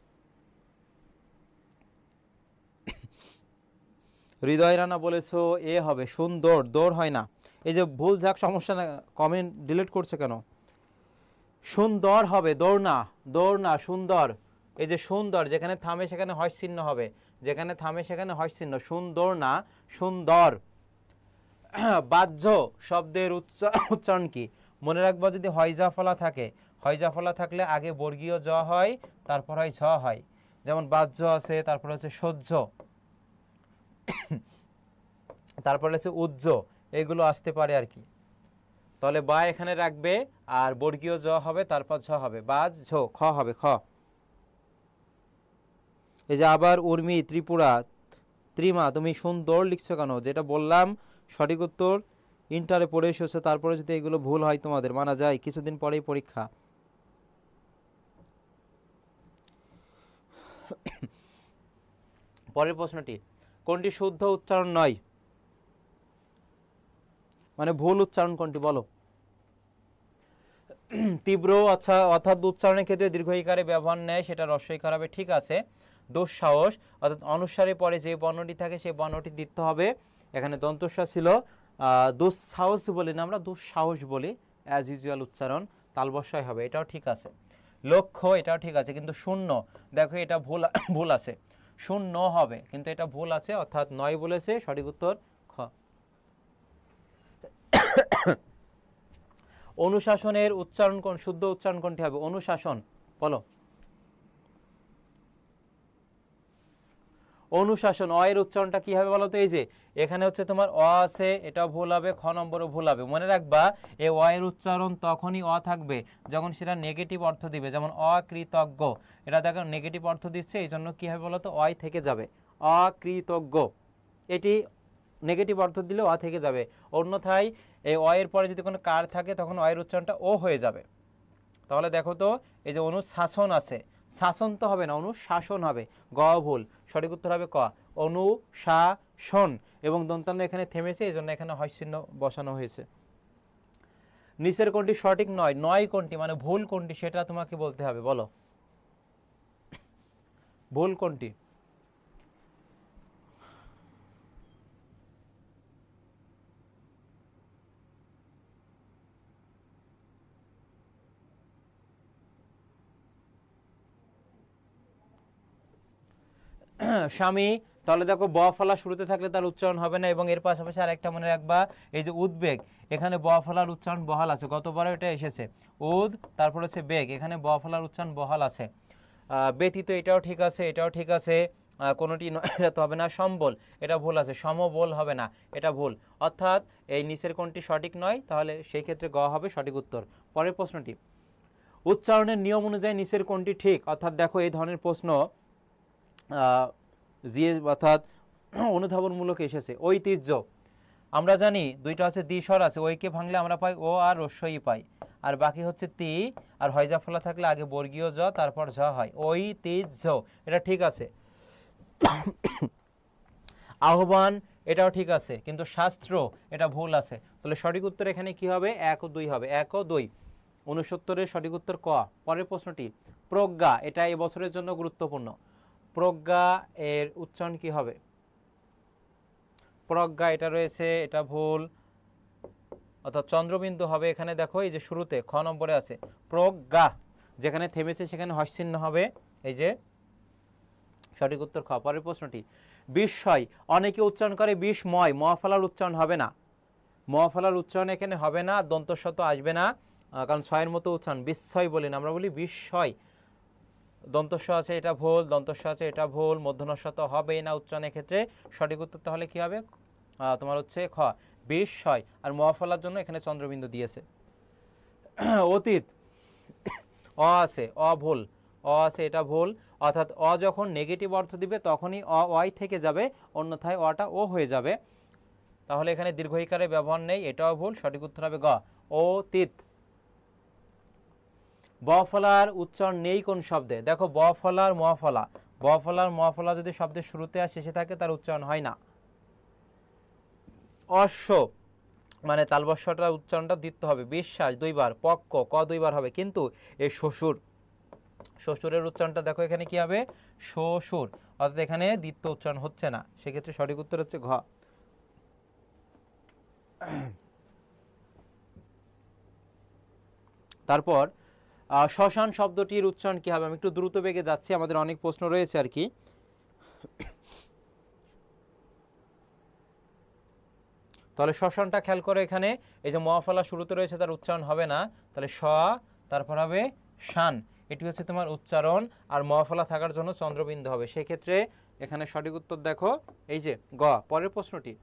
হৃদয় রানা বলেছো এ হবে, সুন্দর, দৌড় হয় না। এই যে ভুল যাক, সমস্যা না, কমেন্ট ডিলিট করছে কেন? সুন্দর হবে, দৌড় না, দৌড় না, সুন্দর। এই যে সুন্দর, যেখানে থামে সেখানে হয় চিহ্ন হবে, যেখানে থামে সেখানে হয় চিহ্ন, সুন্দর না, সুন্দর। বাহ্য শব্দের উচ্চারণ কি মনে রাখবো, যদি হয়জা ফলা থাকে, হয়জা ফলা থাকলে আগে বর্গীয় জ হয়, তারপর হয় ঝ হয়। যেমন বাহ্য আছে, তারপর হচ্ছে সহ্য, তারপর হচ্ছে উজ্জ, এগুলো আসতে পারে আর কি। তাহলে বা এখানে রাখবে, আর বর্গীয় জ হবে, তারপর ঝ হবে, বাজ ঝ, খ হবে, খ। এই যে আবার উর্মি, ত্রিপুরা, ত্রিমা, তুমি সুন্দর লিখছো কেন? যেটা বললাম সঠিক উত্তর ইন্টারে পড়ে এসেছো, তারপরে যদি এগুলো ভুল হয় তোমাদের মানা যায়, কিছুদিন পরেই পরীক্ষা। পরের প্রশ্নটি, কোনটি শুদ্ধ উচ্চারণ নয়, মানে ভুল উচ্চারণ কোনটি বলো। তীব্র, আচ্ছা, অর্থাৎ উচ্চারণের ক্ষেত্রে দীর্ঘ ইকারে ব্যবহার নেয়, সেটা রস্বইকার হবে, ঠিক আছে। দুঃসাহস, অর্থাৎ অনুসারে পরে যে বর্ণটি থাকে সেই বর্ণটি দিতে হবে, এখানে দন্তস্ব ছিল, দুঃসাহস বলি না আমরা, দুঃসাহস বলি, অ্যাজ ইউজুয়াল উচ্চারণ, তালবস্যই হবে, এটাও ঠিক আছে। লক্ষ্য, এটাও ঠিক আছে, কিন্তু শূন্য, দেখো এটা ভুল, ভুল আছে, শূন্য হবে, কিন্তু এটা ভুল আছে, অর্থাৎ নয় বলেছে, সঠিক উত্তর খ। অনুশাসনের উচ্চারণ কোন, শুদ্ধ উচ্চারণ কোনটি হবে, অনুশাসন, বলো। অনুশাসন, অ এর উচ্চারণটা কি হবে বলো তো? এই যে এখানে হচ্ছে তোমার অ আছে, এটা ভুল হবে, খ নম্বরও ভুল হবে। মনে রাখবা এই অ এর উচ্চারণ তখনই অ থাকবে যখন সেটা নেগেটিভ অর্থ দিবে, যেমন অকৃতজ্ঞ, এটা দেখো নেগেটিভ অর্থ দিচ্ছে, এই জন্য কি হবে বলো তো? অয় থেকে যাবে, অকৃতজ্ঞ, এটি নেগেটিভ অর্থ দিলে অ থেকে যাবে। অন্যথায় এই অ এর পরে যদি কোনো কার থাকে তখন অ এর উচ্চারণটা ও হয়ে যাবে। তাহলে দেখো তো, এই যে অনুশাসন আছে, শাসন তো হবে না, অনুশাসন হবে, গ ভুল, সঠিক উত্তর হবে ক, অনুশাসন। এবং দন্তান্ন এখানে থেমেছে, এই জন্য এখানে হয় চিহ্ন বসানো হয়েছে। নিচের কোনটি সঠিক নয়? নয় কোনটি মানে ভুল কোনটি সেটা তোমাকে বলতে হবে, বলো ভুল কোনটি? স্বামী, তাহলে দেখো ব ফলা শুরুতে থাকলে তার উচ্চারণ হবে না। এবং এর পাশাপাশি আরেকটা মনে রাখবা, এই যে উদ্বেগ, এখানে ব ফলার উচ্চারণ বহাল আছে, গতবারও এটা এসেছে, উদ তারপর হচ্ছে বেগ, এখানে ব ফলার উচ্চারণ বহাল আছে। ব্যতীত, এটাও ঠিক আছে, এটাও ঠিক আছে, কোনোটি এটা তো হবে না। সম্বল, এটা ভুল আছে, সমবল হবে না, এটা ভুল। অর্থাৎ এই নিচের কোনটি সঠিক নয়, তাহলে সেই ক্ষেত্রে গ হবে সঠিক উত্তর। পরের প্রশ্নটি, উচ্চারণের নিয়ম অনুযায়ী নিচের কোনটি ঠিক? অর্থাৎ দেখো এই ধরনের প্রশ্ন জিএ অর্থাৎ অনুধাবনমূলক এসেছে। ঐতিহ্য, আমরা জানি দুইটা হচ্ছে দ্বিস্বর আছে, ওইকে ভাঙলে আমরা পাই ও আর রস্যই পাই, আর বাকি হচ্ছে তি আর হয়জা ফলা থাকলে আগে বর্গীয় জ তারপর ঝ হয়, ঐতিহ্য, এটা ঠিক আছে। আহ্বান, এটাও ঠিক আছে, কিন্তু শাস্ত্র এটা ভুল আছে। তাহলে সঠিক উত্তর এখানে কি হবে? 1 ও 2 হবে, 1 ও 2। 69-এর সঠিক উত্তর ক। পরের প্রশ্নটি, প্রজ্ঞা, এটা এই বছরের জন্য গুরুত্বপূর্ণ। প্রজ্ঞা এর উচ্চারণ কি হবে? প্রজ্ঞা, এটা রয়েছে, এটা ভুল, অর্থাৎ চন্দ্রবিন্দু হবে এখানে। দেখো এই যে শুরুতে খ নম্বরে আছে প্রজ্ঞা, যেখানে থেমেছে সেখানে হস্যচিহ্ন হবে, এই যে সঠিক উত্তর খ। পরের প্রশ্নটি, বিস্ময়, অনেকে উচ্চারণ করে বিস্ময়, ম ফলার উচ্চারণ হবে না, ম ফলার উচ্চারণ এখানে হবে না, দন্তস্ব তো আসবে না, কারণ ছয়ের মতো উচ্চারণ, বিস্ময় বলি না, আমরা বলি বিস্ময়। দন্তস্ব আছে, এটা ভুল, দন্তস্ব আছে, এটা ভুল, মূর্ধন্য তো হবেই না উচ্চারণের ক্ষেত্রে। সঠিক উত্তর তাহলে কি হবে? তোমার হচ্ছে খ, বিস্ময়। আর ম ফলার জন্য এখানে চন্দ্রবিন্দু দিয়েছে। অতীত, অ আছে, অ ভুল, অ আছে, এটা ভুল। অর্থাৎ অ যখন নেগেটিভ অর্থ দিবে তখনই অয় থেকে যাবে, অন্যথায় অটা ও হয়ে যাবে। তাহলে এখানে দীর্ঘইকারের ব্যবহার নেই, এটাও ভুল, সঠিক উত্তর হবে গ, অতীত। ব ফলার উচ্চারণ নেই কোন শব্দে? দেখো ব ফলার ম ফলা, ব ফলার ম ফলা যদি শব্দের শুরুতে আর শেষে থাকে তার উচ্চারণ হয় না। অশ্ব মানে তালবস্যটার উচ্চারণটা দিতে হবে। বিশ্বাস 2 বার, পক্ষ ক 2 বার হবে, কিন্তু এই শ্বশুর, শ্বশুরের উচ্চারণটা দেখো এখানে কি হবে? শ্বশুর, অর্থাৎ এখানে দ্বিতীয় উচ্চারণ হচ্ছে না, সেক্ষেত্রে সঠিক উত্তর হচ্ছে ঘ। তারপর শ্মশান শব্দটির উচ্চারণ কি হবে? আমি একটু দ্রুত বেগে যাচ্ছি, আমাদের অনেক প্রশ্ন রয়েছে আর কি। তাহলে শ্মশানটা খেয়াল করে, এখানে এই যে মফলা শুরুতে রয়েছে তার উচ্চারণ হবে না, তাহলে স তারপর হবে শান, এটি হচ্ছে তোমার উচ্চারণ। আর মফলা থাকার জন্য চন্দ্রবিন্দু হবে, সেক্ষেত্রে এখানে সঠিক উত্তর দেখো এই যে গ। পরের প্রশ্নটি,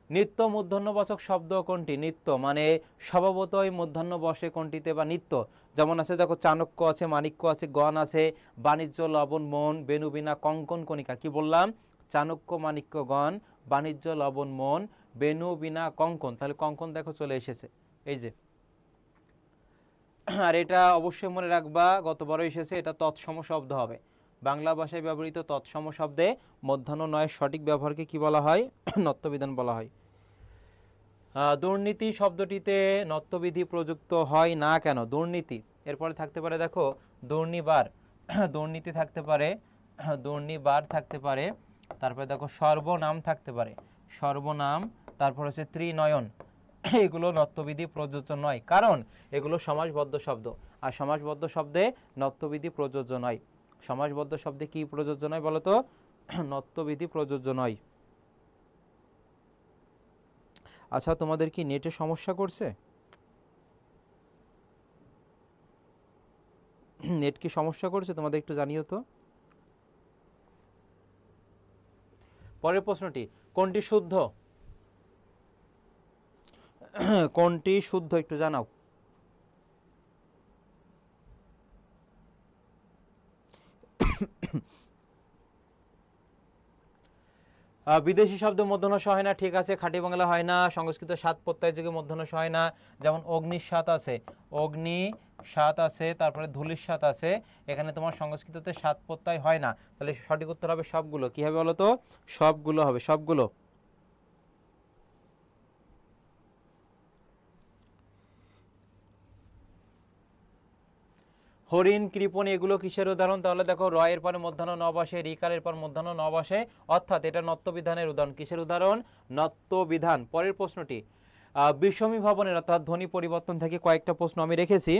নিত্য মূর্ধন্যবাচক শব্দ কোনটি? নিত্য মানে স্বভাবতই মূর্ধন্য বসে কোনটিতে বা নিত্য, যেমন আছে দেখো চাণক্য আছে, মাণিক্য আছে, গণ আছে, বাণিজ্য, লবণ, মন, বেণুবীণা, কঙ্কন, কণিকা। কি বললাম? চাণক্য, মাণিক্য, গণ, বাণিজ্য, লবণ, মন, বেণুবীণা, কঙ্কন। তাহলে কঙ্কন দেখো চলে এসেছে, এই যে। আর এটা অবশ্যই মনে রাখবা, গতবারও এসেছে, এটা তৎসম শব্দ হবে। বাংলা ভাষায় ব্যবহৃত তৎসম শব্দে মধ্যাহ্ন নয়ের সঠিক ব্যবহারকে কি বলা হয়? নত্যবিধান বলা হয়। দুর্নীতি শব্দটিতে নত্যবিধি প্রযুক্ত হয় না কেন? দুর্নীতি, এরপরে থাকতে পারে দেখো দুর্নিবার, দুর্নীতি থাকতে পারে, দুর্নিবার থাকতে পারে, তারপরে দেখো সর্বনাম থাকতে পারে, সর্বনাম, তারপর হচ্ছে ত্রিনয়ন। এগুলো নত্যবিধি প্রযোজ্য নয়, কারণ এগুলো সমাসবদ্ধ শব্দ, আর সমাসবদ্ধ শব্দে নত্যবিধি প্রযোজ্য নয়। সমাসবদ্ধ শব্দে কি প্রযোজ্য নয় বলতো? নত্যবিধি প্রযোজ্য নয়। আচ্ছা, তোমাদের কি নেটে সমস্যা করছে? নেট কি সমস্যা করছে তোমাদের? একটু জানিও তো। পরের প্রশ্নটি, কোনটি শুদ্ধ? কোনটি শুদ্ধ একটু জানাও। বিদেশি শব্দ মূর্ধন্য ষ হয় না, ঠিক আছে। খাঁটি বাংলা হয় না। সংস্কৃত সাত প্রত্যয় যুগে মূর্ধন্য ষ হয় না, যেমন অগ্নির সাত আছে, অগ্নি সাত আছে, তারপরে ধূলির সাত আছে, এখানে তোমার সংস্কৃততে সাত প্রত্যয় হয় না। তাহলে সঠিক উত্তর হবে সবগুলো। কি হবে বলো তো? সবগুলো হবে, সবগুলো। হরিণ, কৃপণ এগুলো কিসের উদাহরণ? তাহলে দেখো, র এর পরে মূর্ধন্য ন বসে, রিকারের পর মূর্ধন্য ন বসে, অর্থাৎ এটা নত্যবিধানের উদাহরণ। কিসের উদাহরণ? নত্যবিধান। পরের প্রশ্নটি, বিষমী ভবনের অর্থাৎ ধ্বনি পরিবর্তন থেকে কয়েকটা প্রশ্ন আমি রেখেছি।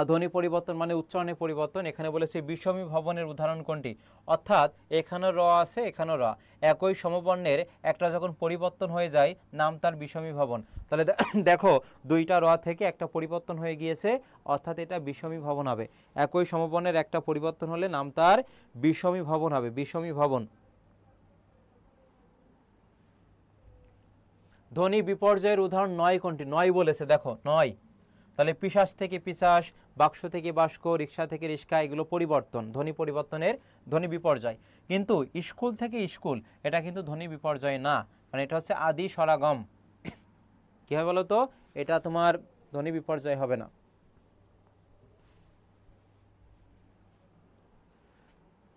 ধ্বনি পরিবর্তন মানে উচ্চারণের পরিবর্তন। এখানে বলেছে বিষমী ভবনের উদাহরণ কোনটি? অর্থাৎ এখানে র আছে, এখানে র, একই সমবর্ণের একটা যখন পরিবর্তন হয়ে যায় নাম তার বিষমী ভবন। তাহলে দেখো, দুইটা র থেকে একটা পরিবর্তন হয়ে গিয়েছে, অর্থাৎ এটা বিষমী ভবন হবে। একই সমবর্ণের একটা পরিবর্তন হলে নাম তার বিষমী ভবন হবে, বিষমী ভবন। ধ্বনি বিপর্যয়ের উদাহরণ নয় কোনটি? নয় বলেছে, দেখো নয়। তাহলে পিশাচ থেকে পিশাচ, বাক্স থেকে বাস্ক, রিক্সা থেকে রিক্সা, এগুলো পরিবর্তন, ধ্বনি পরিবর্তনের ধ্বনি বিপর্যয়। কিন্তু স্কুল থেকে স্কুল, এটা কিন্তু ধ্বনি বিপর্যয় না, মানে এটা হচ্ছে আদি স্বরাগম। কি হয় বলো তো? এটা তোমার ধ্বনি বিপর্যয় হবে না।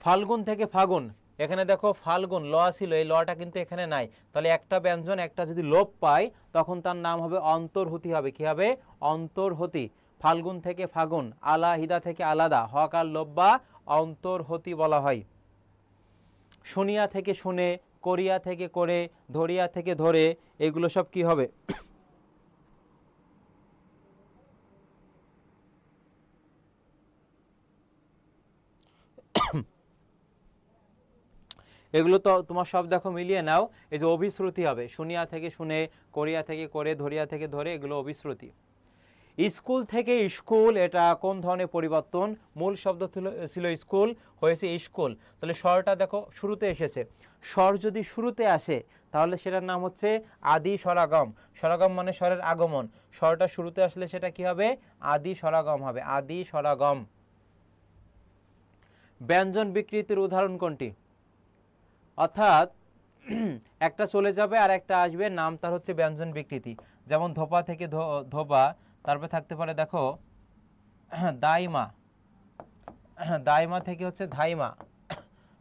ফাল্গুন থেকে ফাগুন, এখানে দেখো ফাল্গুন ল ছিল, এই লটা কিন্তু এখানে নাই। তাহলে একটা ব্যঞ্জন একটা যদি লোপ পায় তখন তার নাম হবে অন্তর্হুতি হবে। কি হবে? অন্তর্হতি। ফাল্গুন থেকে ফাগুন, আলাহিদা থেকে আলাদা, হকার লোপ বা অন্তর্হতি বলা হয়। শুনিয়া থেকে শুনে, করিয়া থেকে করে, ধরিয়া থেকে ধরে, এগুলো সব কি হবে? এগুলো তো তোমার সব দেখো মিলিয়ে নাও, এই যে অভিশ্রুতি হবে। শুনিয়া থেকে শুনে, করিয়া থেকে করে, ধরিয়া থেকে ধরে, এগুলো অভিশ্রুতি। স্কুল থেকে স্কুল, এটা কোন ধরনের পরিবর্তন? মূল শব্দ ছিল স্কুল, হয়েছে স্কুল। তাহলে স্বরটা দেখো শুরুতে এসেছে। স্বর যদি শুরুতে আসে তাহলে সেটার নাম হচ্ছে আদি স্বরাগম। স্বরাগম মানে স্বরের আগমন। স্বরটা শুরুতে আসলে সেটা কি হবে? আদি স্বরাগম হবে, আদি স্বরাগম। ব্যঞ্জন বিকৃতির উদাহরণ কোনটি? অর্থাৎ একটা চলে যাবে আর একটা আসবে, নাম তার হচ্ছে ব্যঞ্জন বিকৃতি। যেমন ধোপা থেকে ধোপা, তারপরে থাকতে পারে দেখো দাইমা, দাইমা থেকে হচ্ছে ধাইমা,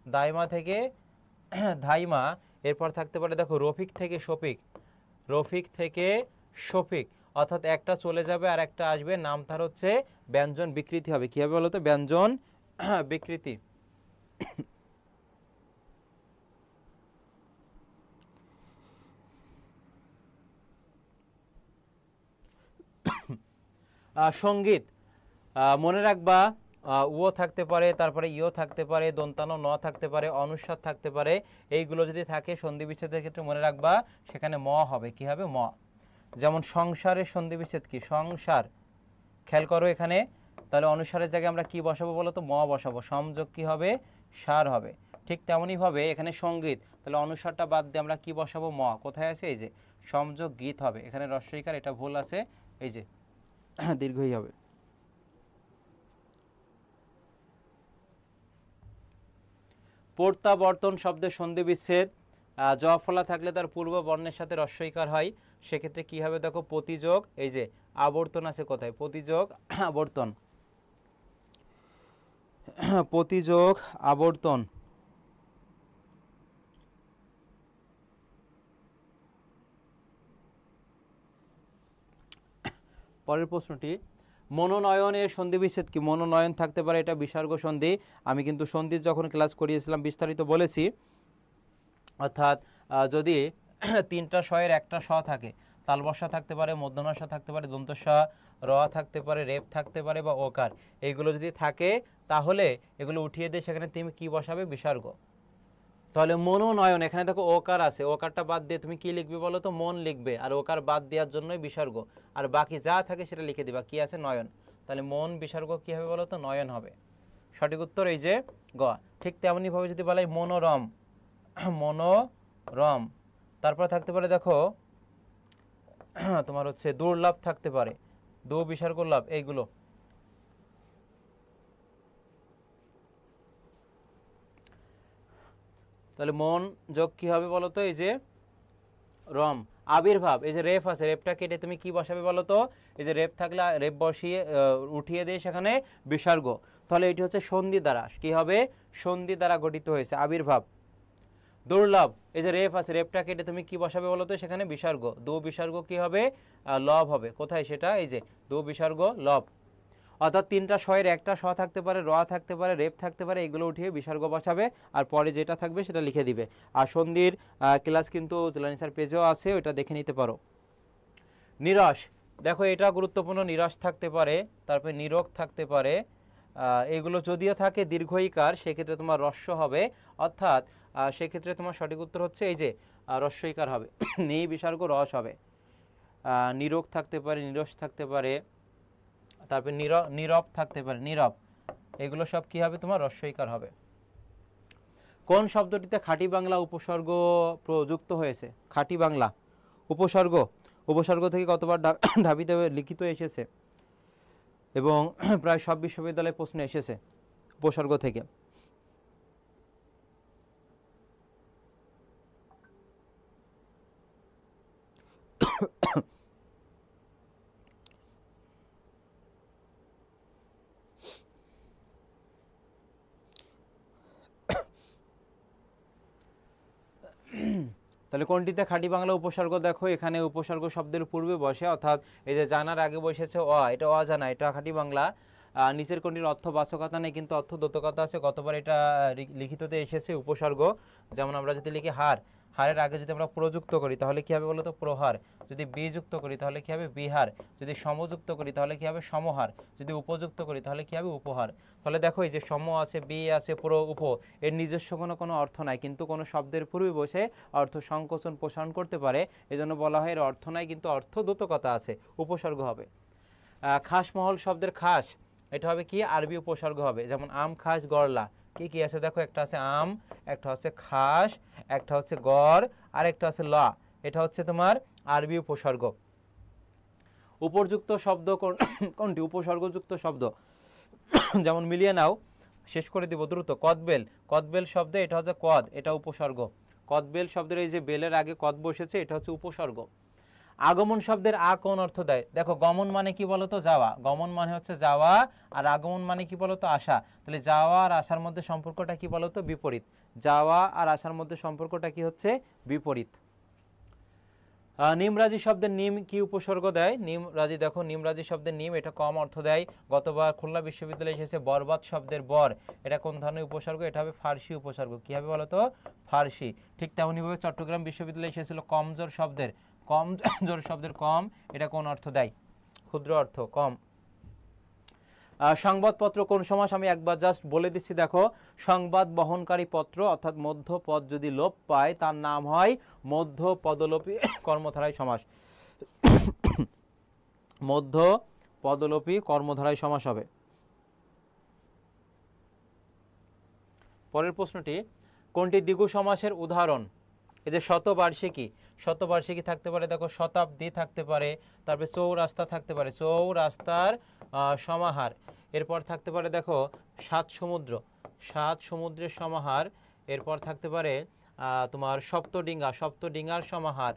দাইমা থেকে ধাইমা। এরপর থাকতে পারে দেখো রফিক থেকে শফিক, রফিক থেকে শফিক। অর্থাৎ একটা চলে যাবে আর একটা আসবে, নাম তার হচ্ছে ব্যঞ্জন বিকৃতি হবে। কি হবে বলতো? ব্যঞ্জন বিকৃতি। সঙ্গীত, মনে রাখবা ও থাকতে পারে, তারপরে ইও থাকতে পারে, দন্তানো ন থাকতে পারে, অনুস্বার থাকতে পারে। এইগুলো যদি থাকে সন্ধি বিচ্ছেদের ক্ষেত্রে মনে রাখবা সেখানে ম হবে। কি হবে? ম। যেমন সংসারের সন্ধি বিচ্ছেদ কি? সংসার। খেয়াল করো এখানে, তাহলে অনুসারের জায়গায় আমরা কি বসাবো বলো তো? ম বসাবো। সমযোগ কি হবে? সার হবে। ঠিক তেমনই ভাবে এখানে সঙ্গীত, তাহলে অনুসারটা বাদ দিয়ে আমরা কি বসাবো? ম। কোথায় আছে? এই যে সমযোগ গীত হবে। এখানে রস্বইকার, এটা ভুল আছে, এই যে দীর্ঘই হবে। প্রত্যাবর্তন শব্দের সন্ধি বিচ্ছেদ, জ ফলা থাকলে তার পূর্ব বর্ণের সাথে রস্বইকার হয়, সেক্ষেত্রে কি হবে দেখো? প্রতিযোগ, এই যে আবর্তন আছে কোথায়? প্রতিযোগ আবর্তন, প্রতিযোগ আবর্তন। পরের প্রশ্নটি, মনোনয়নের সন্ধি বিচ্ছেদ কি? মনোনয়ন থাকতে পারে, এটা বিসর্গ সন্ধি। আমি কিন্তু সন্ধির যখন ক্লাস করিয়েছিলাম বিস্তারিত বলেছি। অর্থাৎ যদি তিনটা শয়ের একটা স থাকে, তালবসা থাকতে পারে, মধ্যনসা থাকতে পারে, দন্তসা, র থাকতে পারে, রেপ থাকতে পারে বা ওকার, এইগুলো যদি থাকে তাহলে এগুলো উঠিয়ে দিয়ে সেখানে তুমি কি বসাবে? বিসর্গ। তাহলে মনোনয়ন, এখানে দেখো ওকার আছে, ওকারটা বাদ দিয়ে তুমি কি লিখবে বলো তো? মন লিখবে, আর ওকার বাদ দেওয়ার জন্যই বিসর্গ। আর বাকি যা থাকে সেটা লিখে দিবা। কি আছে? নয়ন। তাহলে মন বিসর্গ কি হবে বলো তো? নয়ন হবে। সঠিক উত্তর এই যে গ। ঠিক তেমনি ভাবে যদি বলা হয় মনোরম, মনোরম। তারপরে থাকতে পারে দেখো তোমার হচ্ছে দুর্লভ থাকতে পারে, দু বিসর্গ লাভ, এইগুলো। তাহলে মন যোগ কি হবে বলো তো? এই যে রম। আবির্ভাব, এই যে রেফ আছে, রেফটা কেটে তুমি কি বসাবে বলো তো? এই যে রেফ থাকলে রেফ বসিয়ে উঠিয়ে দিয়ে সেখানে বিসর্গ, তাহলে এটি হচ্ছে সন্ধি দ্বারা কি হবে? সন্ধি দ্বারা গঠিত হয়েছে আবির্ভাব। দুর্লভ, এই যে রেফ আছে, রেফটা কেটে তুমি কি বসাবে বলো তো? সেখানে বিসর্গ, দু বিসর্গ কি হবে? লব হবে। কোথায় সেটা? এই যে দু বিসর্গ লব। অর্থাৎ তিনটা শয়ের একটা শ থাকতে পারে, র থাকতে পারে, রেপ থাকতে পারে, এগুলো উঠিয়ে বিসর্গ বসাবে আর পরে যেটা থাকবে সেটা লিখে দিবে। আর সন্ধির ক্লাস কিন্তু জুলানি স্যার পেজেও আছে, ওইটা দেখে নিতে পারো। নিরস, দেখো এটা গুরুত্বপূর্ণ, নিরস থাকতে পারে, তারপরে নিরোগ থাকতে পারে, এগুলো যদিও থাকে দীর্ঘইকার সেক্ষেত্রে তোমার রস্য হবে, অর্থাৎ সেক্ষেত্রে তোমার সঠিক উত্তর হচ্ছে এই যে রস্যইকার হবে, নি বিসর্গ রস হবে। নিরোগ থাকতে পারে, নিরস থাকতে পারে, তারপরে নীরব থাকতে পারে, নীরব, এগুলো সব কি হবে? তোমার রস্যইকার হবে। কোন শব্দটিতে খাঁটি বাংলা উপসর্গ প্রযুক্ত হয়েছে? খাঁটি বাংলা উপসর্গ, উপসর্গ থেকে কতবার ঢাবিতে লিখিত এসেছে এবং প্রায় সব বিশ্ববিদ্যালয়ে প্রশ্ন এসেছে উপসর্গ থেকে। তাহলে কোনটিতে খাঁটি বাংলা উপসর্গ? দেখো এখানে উপসর্গ শব্দের পূর্বে বসে, অর্থাৎ এই যে জানার আগে বসেছে অ, এটা অজানা, এটা খাঁটি বাংলা। নিচের কোনটির অর্থবাচকতা নেই কিন্তু অর্থদ্যোতকতা আছে, কতবার এটা লিখিততে এসেছে উপসর্গ? যেমন আমরা যদি লিখি হার, হারের আগে যদি আমরা প্রযুক্ত করি তাহলে কি হবে বলতো? প্রহার। যদি বিযুক্ত করি তাহলে কি হবে? বিহার। যদি সমযুক্ত করি তাহলে কি হবে? সমহার। যদি উপযুক্ত করি তাহলে কি হবে? উপহার। তাহলে দেখো এই যে সম আছে, বি আছে, প্রো, উপ, এর নিজস্ব কোনো অর্থ নাই, কিন্তু কোনো শব্দের পূর্বে বসে অর্থ সংকোচন প্রসারণ করতে পারে, এজন্য বলা হয় এর অর্থ নাই কিন্তু অর্থদ্যোতকতা আছে, উপসর্গ হবে। খাসমহল শব্দের খাস, এটা হবে কি? আরবি উপসর্গ হবে। যেমন আম, খাস, গড়লা, কি কি আছে দেখো? একটা আছে আম, একটা হচ্ছে খাস, একটা হচ্ছে গড়, আর একটা হচ্ছে লা, এটা হচ্ছে তোমার আরবি উপসর্গ। উপযুক্ত শব্দ কোনটি? উপসর্গযুক্ত শব্দ, যেমন মিলিয়ে নাও, শেষ করে দিব দ্রুত। কদবেল, কদবেল শব্দে এটা হচ্ছে কদ, এটা উপসর্গ। কদবেল শব্দের এই যে বেলের আগে কদ বসেছে, এটা হচ্ছে উপসর্গ। আগমন শব্দের আ কোন অর্থ দেয়? দেখো গমন মানে কি বলতো? যাওয়া, গমন মানে হচ্ছে যাওয়া, আর আগমন মানে কি বলতো? আসা। তাহলে যাওয়া আর আসার মধ্যে সম্পর্কটা কি বলতো? বিপরীত। যাওয়া আর আসার মধ্যে সম্পর্কটা কি হচ্ছে? বিপরীত। নিমরাজি শব্দের নিম কি উপসর্গ দেয়? নিমরাজি, দেখো নিমরাজি শব্দের নিম, এটা কম অর্থ দেয়। গতবার খুলনা বিশ্ববিদ্যালয়ে এসেছে বরবাদ শব্দের বর, এটা কোন ধরনের উপসর্গ? এটা হবে ফার্সি উপসর্গ। কি হবে বলতো? ফার্সি। ঠিক তেমনিভাবে চট্টগ্রাম বিশ্ববিদ্যালয়ে এসেছিল কমজোর শব্দের, কমজোর শব্দের কম, এটা কোন অর্থ দেয়? ক্ষুদ্র অর্থ, কম। সংবাদপত্র কোন সমাস? আমি একবার জাস্ট বলে দিচ্ছি, দেখো সংবাদ বহনকারী পত্র, অর্থাৎ মধ্য পদ যদি লোপ পায় তার নাম হয় মধ্য পদলোপী কর্মধারায় সমাস। মধ্য পদলোপী কর্মধারায় সমাস হবে। পরের প্রশ্নটি, কোনটি দ্বিগু সমাসের উদাহরণ? এই যে শতবার্ষিকী, শতবার্ষিকী থাকতে পারে, দেখো শতাব্দী থাকতে পারে, তারপরে চৌরাস্তা থাকতে পারে, চৌরাস্তার সমাহার। এরপর থাকতে পারে দেখো সাত সমুদ্র, সাত সমুদ্রের সমাহার। এরপর থাকতে পারে তোমার সপ্তডিঙ্গা, সপ্তডিঙ্গার সমাহার।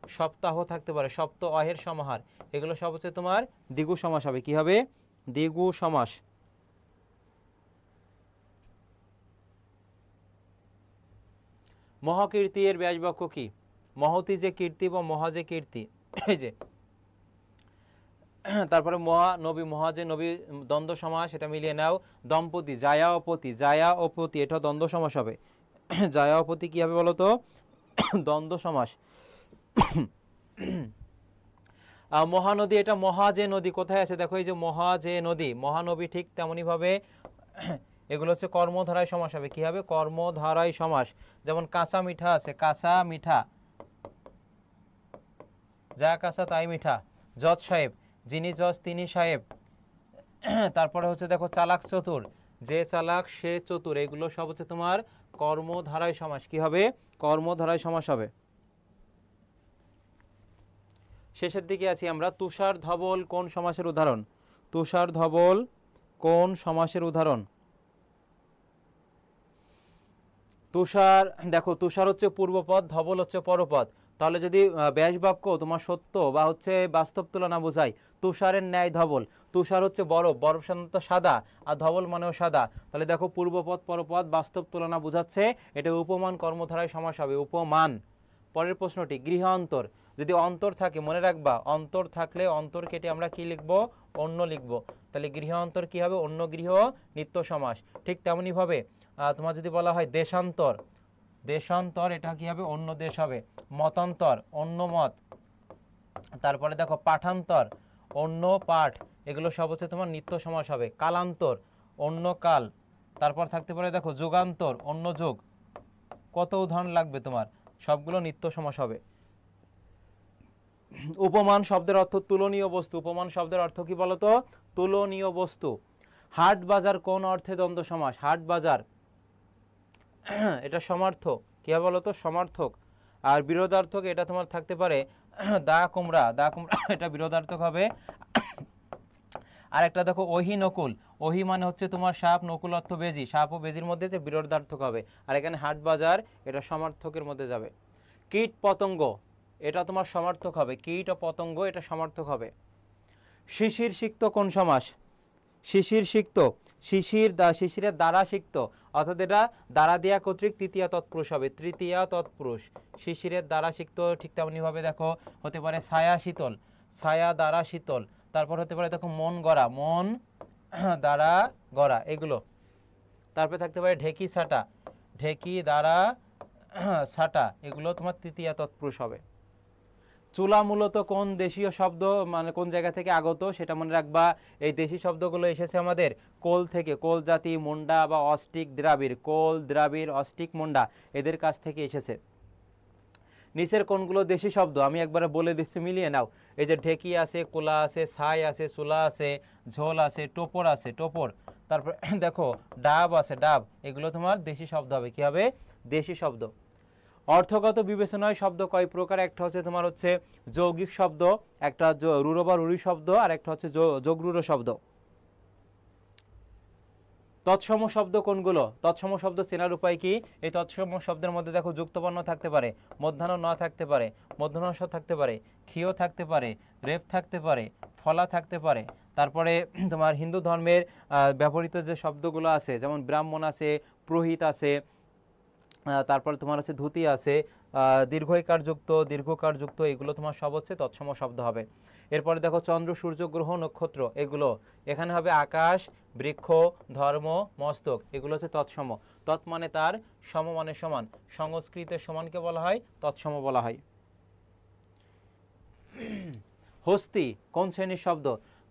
সপ্তাহ থাকতে পারে, সপ্ত অহের সমাহার। এগুলো সব হচ্ছে তোমার দ্বিগু সমাস হবে। কি হবে? দ্বিগু সমাস। মহাকীর্তি এর ব্যাসবাক্য কি? মহতি যে কীর্তি বা মহা যে কীর্তি, এই যে তারপরে মহা নবী, মহা যে নবী, দ্বন্দ্ব সমাস, এটা মিলিয়ে নাও। দম্পতি, জায়া ও পতি, জায়া ও পতি, এটা দ্বন্দ্ব সমাস হবে। জায়া ও পতি কি হবে বলতো? দ্বন্দ্ব সমাস। মহানদী, এটা মহা যে নদী, কোথায় আছে দেখো? এই যে মহা যে নদী, মহানবী। ঠিক তেমনি ভাবে এগুলো হচ্ছে কর্মধারায় সমাস হবে। কি হবে? কর্মধারায় সমাস। যেমন কাঁচা মিঠা আছে, কাঁচা মিঠা, যা কাঁচা তাই মিঠা। জজ সাহেব, যিনি জজ তিনি সাহেব। তারপরে হচ্ছে দেখো চালাক চতুর, যে চালাক সে চতুর, এগুলো সব হচ্ছে তোমার কর্মধারয় সমাস কি হবে? কর্মধারয় সমাস হবে। শেষের দিকে আছি আমরা। তুষার ধবল কোন সমাসের উদাহরণ? তুষার ধবল কোন সমাসের উদাহরণ? তুষার, দেখো তুষার হচ্ছে পূর্বপদ, ধবল হচ্ছে পরপদ। তাহলে যদি ব্যাস বাক্য তোমার সত্য বা হচ্ছে বাস্তব তুলনা বোঝায়, তুষারের ন্যায় ধবল। তুষার হচ্ছে বরফ, বরফ সাধারণত সাদা, আর ধবল মানেও সাদা। তাহলে দেখো পূর্বপদ পরপদ বাস্তব তুলনা বোঝাচ্ছে, এটা উপমান কর্মধারায় সমাস হবে, উপমান। পরের প্রশ্নটি, গৃহ অন্তর। যদি অন্তর থাকে মনে রাখবা, অন্তর থাকলে অন্তর কেটে আমরা কি লিখবো? অন্য লিখবো। তাহলে গৃহ অন্তর কি হবে? অন্য গৃহ, নিত্য সমাস। ঠিক তেমনি ভাবে তোমার যদি বলা হয় দেশান্তর, দেশান্তর এটা কি হবে? অন্য দেশ হবে। মতান্তর, অন্য মত। তারপরে দেখো পাঠান্তর, অন্য পাঠ, এগুলো সব হচ্ছে তোমার নিত্য সমাস হবে। কালান্তর, অন্য কাল। তারপর থাকতে পারে দেখো যুগান্তর, অন্য যুগ। কত উদাহরণ লাগবে তোমার? সবগুলো নিত্য সমাস হবে। উপমান শব্দের অর্থ তুলনীয় বস্তু। উপমান শব্দের অর্থ কি বলতো? তুলনীয় বস্তু। হাট বাজার কোন অর্থে দ্বন্দ্ব সমাস? হাট বাজার এটা সমার্থক, কি হবে বলতো? সমার্থক। আর বিরোধার্থক এটা তোমার থাকতে পারে দা কুমড়া, দা কুমড়া এটা বিরোধার্থক হবে। আর একটা দেখো ওহি নকুল, ওহি মানে হচ্ছে তোমার সাপ, নকুল অর্থ বেজি, সাপ ও বেজির মধ্যে যে বিরোধার্থক হবে। আর এখানে হাট বাজার এটা সমার্থকের মধ্যে যাবে। কীট পতঙ্গ এটা তোমার সমার্থক হবে, কীট ও পতঙ্গ এটা সমার্থক হবে। শিশির সিক্ত কোন সমাস? শিশির সিক্ত, শিশিরের দ্বারা সিক্ত, অর্থাৎ এটা দ্বারা দেয়া কর্তৃক তৃতীয়া তৎপুরুষ হবে, তৃতীয়া তৎপুরুষ। শিশিরের দ্বারা সিক্ত। ঠিক তেমনি ভাবে দেখো হতে পারে ছায়া শীতল, ছায়া দ্বারা শীতল। তারপর হতে পারে দেখো মন গড়া, মন দ্বারা গড়া, এগুলো। তারপরে থাকতে পারে ঢেকি ছাটা, ঢেকি দ্বারা ছাটা, এগুলো তোমার তৃতীয়া তৎপুরুষ হবে। চুলা মূলত কোন দেশীয় শব্দ, মানে কোন জায়গা থেকে আগত সেটা মনে রাখবা। এই দেশি শব্দগুলো এসেছে আমাদের কোল থেকে, কোল জাতি, মুন্ডা বা অস্টিক দ্রাবিড়, কোল দ্রাবিড় অস্টিক মুন্ডা এদের কাছ থেকে এসেছে। নিচের কোনগুলো দেশি শব্দ? আমি একবারে বলে দিচ্ছি, মিলিয়ে নাও। এই যে ঢেকি আছে, কোলা আছে, ছাই আছে, চুলা আছে, ঝোল আছে, টোপর আছে, টোপর। তারপর দেখো ডাব আছে, ডাব, এগুলো তোমার দেশি শব্দ হবে। কি হবে? দেশি শব্দ। অর্থগত বিবেচনায় শব্দ কয় প্রকার? একটা হচ্ছে তোমার হচ্ছে যৌগিক শব্দ, একটা রূঢ় বা রূঢ়ি শব্দ, আর একটা হচ্ছে যোগরূঢ় শব্দ। তৎসম শব্দ কোনগুলো? তৎসম শব্দ চেনার উপায় কি? এই তৎসম শব্দের মধ্যে দেখো যুক্তবর্ণ থাকতে পারে, মধ্যাহ্ন ন থাকতে পারে, মধ্যাহ্ন স থাকতে পারে, ক্ষীয় থাকতে পারে, রেফ থাকতে পারে, ফলা থাকতে পারে। তারপরে তোমার হিন্দু ধর্মের ব্যবহৃত যে শব্দগুলো আছে, যেমন ব্রাহ্মণ আছে, পুরোহিত আছে, তারপরে তোমার হচ্ছে ধুতি আছে, দীর্ঘকারযুক্ত, দীর্ঘকারযুক্ত, এগুলো তোমার সব হচ্ছে তৎসম শব্দ হবে। এরপরে দেখো চন্দ্র, সূর্য, গ্রহ, নক্ষত্র, এগুলো এখানে হবে আকাশ, বৃক্ষ, ধর্ম, মস্তক, এগুলো হচ্ছে তৎসম। তৎ মানে তার, সম মানে সমান, সংস্কৃতের সমানকে বলা হয় তৎসম বলা হয়। হস্তি কোন শ্রেণীর শব্দ?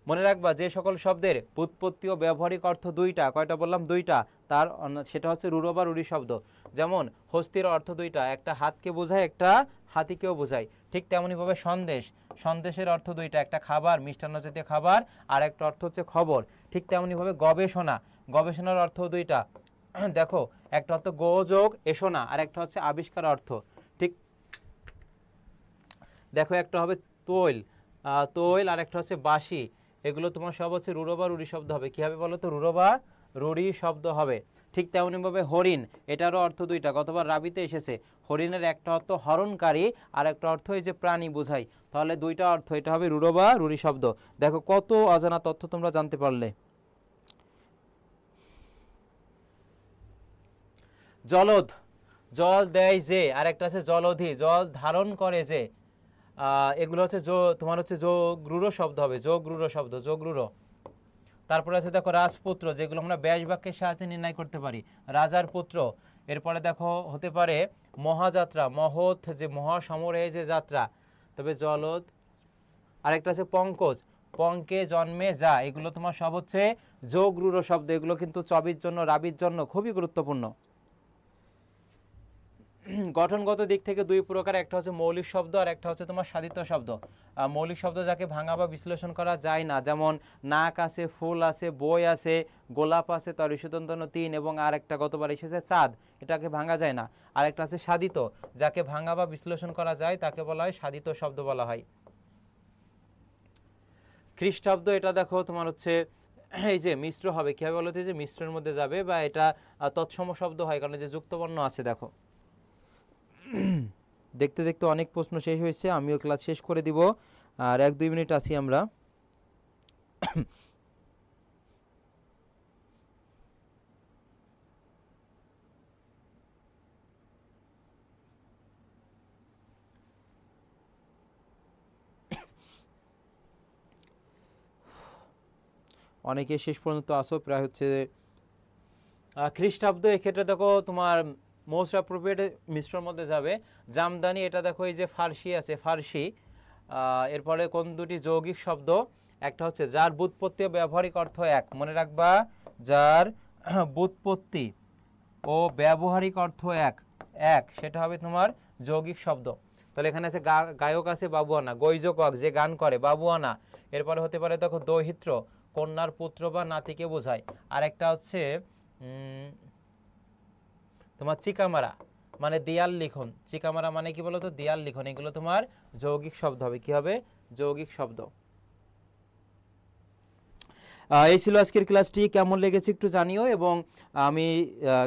মনে রাখবা যে সকল শব্দের ব্যুৎপত্তি ও ব্যবহারিক অর্থ দুইটা, কয়টা বললাম? দুইটা, তার সেটা হচ্ছে রূঢ় বা রূঢ়ি শব্দ। যেমন হস্তির অর্থ দুইটা, একটা হাতকে বোঝায়, একটা হাতিকেও বোঝায়। ঠিক তেমনিভাবে সন্দেশ, সন্দেশের অর্থ দুইটা, একটা খাবার, মিষ্টান্ন জাতীয় খাবার, আর একটা অর্থ হচ্ছে খবর। ঠিক তেমনিভাবে গবেষণা, গবেষণার অর্থ দুইটা, দেখো একটা অর্থ গোযোগ এসোনা, আর একটা হচ্ছে আবিষ্কার অর্থ। ঠিক দেখো একটা হবে তৈল, তৈল, আর একটা হচ্ছে বাসি, এগুলো তোমার সব হচ্ছে রূঢ় বা রূঢ়ি শব্দ হবে। কি হবে বলো তো? রূঢ় বা রূঢ়ি শব্দ হবে। ঠিক তেমনিভাবে হরিণ, এটারও অর্থ দুইটা, গতবার রাবিতে এসেছে। হরিণের একটা অর্থ হরণকারী, আর একটা অর্থ এই যে প্রাণী বোঝাই। তাহলে দুইটা অর্থ, এটা হবে রূঢ় বা রূঢ়ি শব্দ। দেখো কত অজানা তথ্য তোমরা জানতে পারলে। জলদ, জল দেয় যে, আর একটা আছে জলধি, জল ধারণ করে যে, এগুলো হচ্ছে তোমার হচ্ছে যোগরূঢ় শব্দ হবে, যোগরূঢ় শব্দ, যোগরূঢ়। তারপরে আছে দেখো রাজপুত্র, যেগুলো আমরা ব্যাস বাক্যের সাহায্যে নির্ণয় করতে পারি, রাজার পুত্র। এরপরে দেখো হতে পারে মহাযাত্রা, মহৎ, যে মহাসমরে যে যাত্রা। তবে জলদ। আরেকটা আছে পঙ্কজ, পঙ্কে জন্মে যা, এগুলো তোমার সব হচ্ছে যোগরূঢ় শব্দ। এগুলো কিন্তু চবির জন্য, রাবির জন্য খুবই গুরুত্বপূর্ণ। গঠনগত দিক থেকে দুই প্রকার, একটা হচ্ছে মৌলিক শব্দ আর একটা হচ্ছে তোমার সাধিত শব্দ। মৌলিক শব্দ যাকে ভাঙা বা বিশ্লেষণ করা যায় না, যেমন নাক আছে, ফুল আছে, বই আছে, গোলাপ আছে, তরিসুদন্তন 3, এবং আর একটা গতবার এসেছে চাঁদ, এটাকে ভাঙা যায় না। আর একটা আছে সাধিত, যাকে ভাঙা বা বিশ্লেষণ করা যায় তাকে বলা হয় সাধিত শব্দ বলা হয়। খ্রিস্টাব্দ, এটা দেখো তোমার হচ্ছে এই যে মিশ্র হবে, কি হবে বলতে, যে মিশ্রের মধ্যে যাবে, বা এটা তৎসম শব্দ হয় কারণ যে যুক্তবর্ণ আছে। দেখো দেখতে দেখতে অনেক প্রশ্ন শেষ হয়েছে, আমিও ক্লাস শেষ করে দিব, আর 1-2 মিনিট আছি আমরা। অনেকে শেষ পর্যন্ত আসো, প্রায় হচ্ছে খ্রিস্টাব্দ। এক্ষেত্রে দেখো তোমার মোস্ট অ্যাপ্রোপ্রিয়েট মিশ্রের মধ্যে যাবে জামদানি, এটা দেখো এই যে ফার্সি আছে, ফার্সি। এরপরে কোন দুটি যৌগিক শব্দ, একটা হচ্ছে যার ব্যুৎপত্তি ও ব্যবহারিক অর্থ এক, মনে রাখবা, যার ব্যুৎপত্তি ও ব্যবহারিক অর্থ এক, এক সেটা হবে তোমার যৌগিক শব্দ। তাহলে এখানে আছে গায়ক আছে বাবুয়ানা, গৈজকক যে গান করে বাবুয়ানা। এরপরে হতে পারে দেখো দৌহিত্র, কন্যার পুত্র বা নাতিকে বোঝায়। আর একটা হচ্ছে তোমার চিকামারা, মানে দেয়াল লিখন। চিকামারা মানে কি বলতো, দেয়াল লিখন। এগুলো তোমার যৌগিক শব্দ হবে, কি হবে, যৌগিক শব্দ। এই ছিল আজকের ক্লাসটি, কেমন লেগেছে একটু জানিও, এবং আমি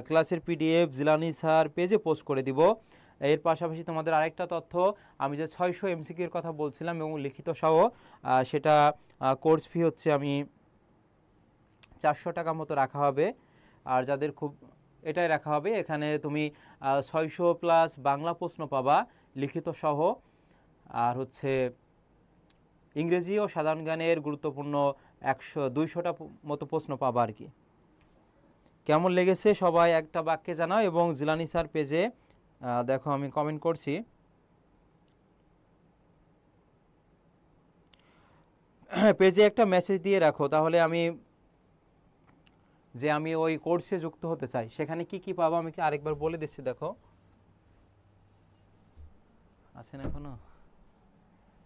ক্লাসের পিডিএফ জিলানি স্যার পেজে পোস্ট করে দিব। এর পাশাপাশি তোমাদের আরেকটা তথ্য, আমি যে 600 এমসিকিউর কথা বলছিলাম এবং লিখিত সহ, সেটা কোর্স ফি হচ্ছে আমি 400 টাকা মতো রাখা হবে। আর যাদের খুব এটাই রাখা হবে, এখানে তুমি 600 প্লাস বাংলা প্রশ্ন পাবা লিখিত সহ, আর হচ্ছে ইংরেজি ও সাধারণ জ্ঞানের গুরুত্বপূর্ণ 100-200টা মতো প্রশ্ন পাবা আর কি। কেমন লেগেছে সবাই একটা বাক্যে জানাও, এবং জিলানি স্যার পেজে দেখো আমি কমেন্ট করছি, পেজে একটা মেসেজ দিয়ে রাখো, তাহলে আমি ওই কোর্সে যুক্ত হতে চাই, সেখানে কি কি পাবো আমি আরেকবার বলে দিচ্ছি। দেখো আছেন এখনো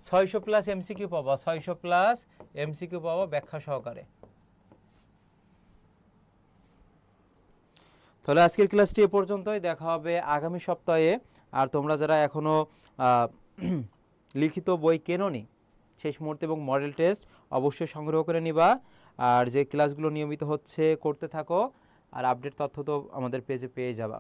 600 প্লাস এমসিকিউ পাবো, 600 প্লাস এমসিকিউ পাবো ব্যাখ্যা সহকারে। তাহলে আজকের ক্লাসটি এ পর্যন্তই, দেখা হবে আগামী সপ্তাহে। আর তোমরা যারা এখনো লিখিত বই কেনোনি, শেষ মুহূর্তে এবং মডেল টেস্ট অবশ্যই সংগ্রহ করে নিবা। আর যে ক্লাসগুলো নিয়মিত হচ্ছে করতে থাকো, আর আপডেট তথ্য তো আমাদের পেজে পেয়ে যাবা।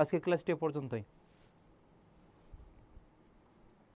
আজকের ক্লাসটি এ পর্যন্তই।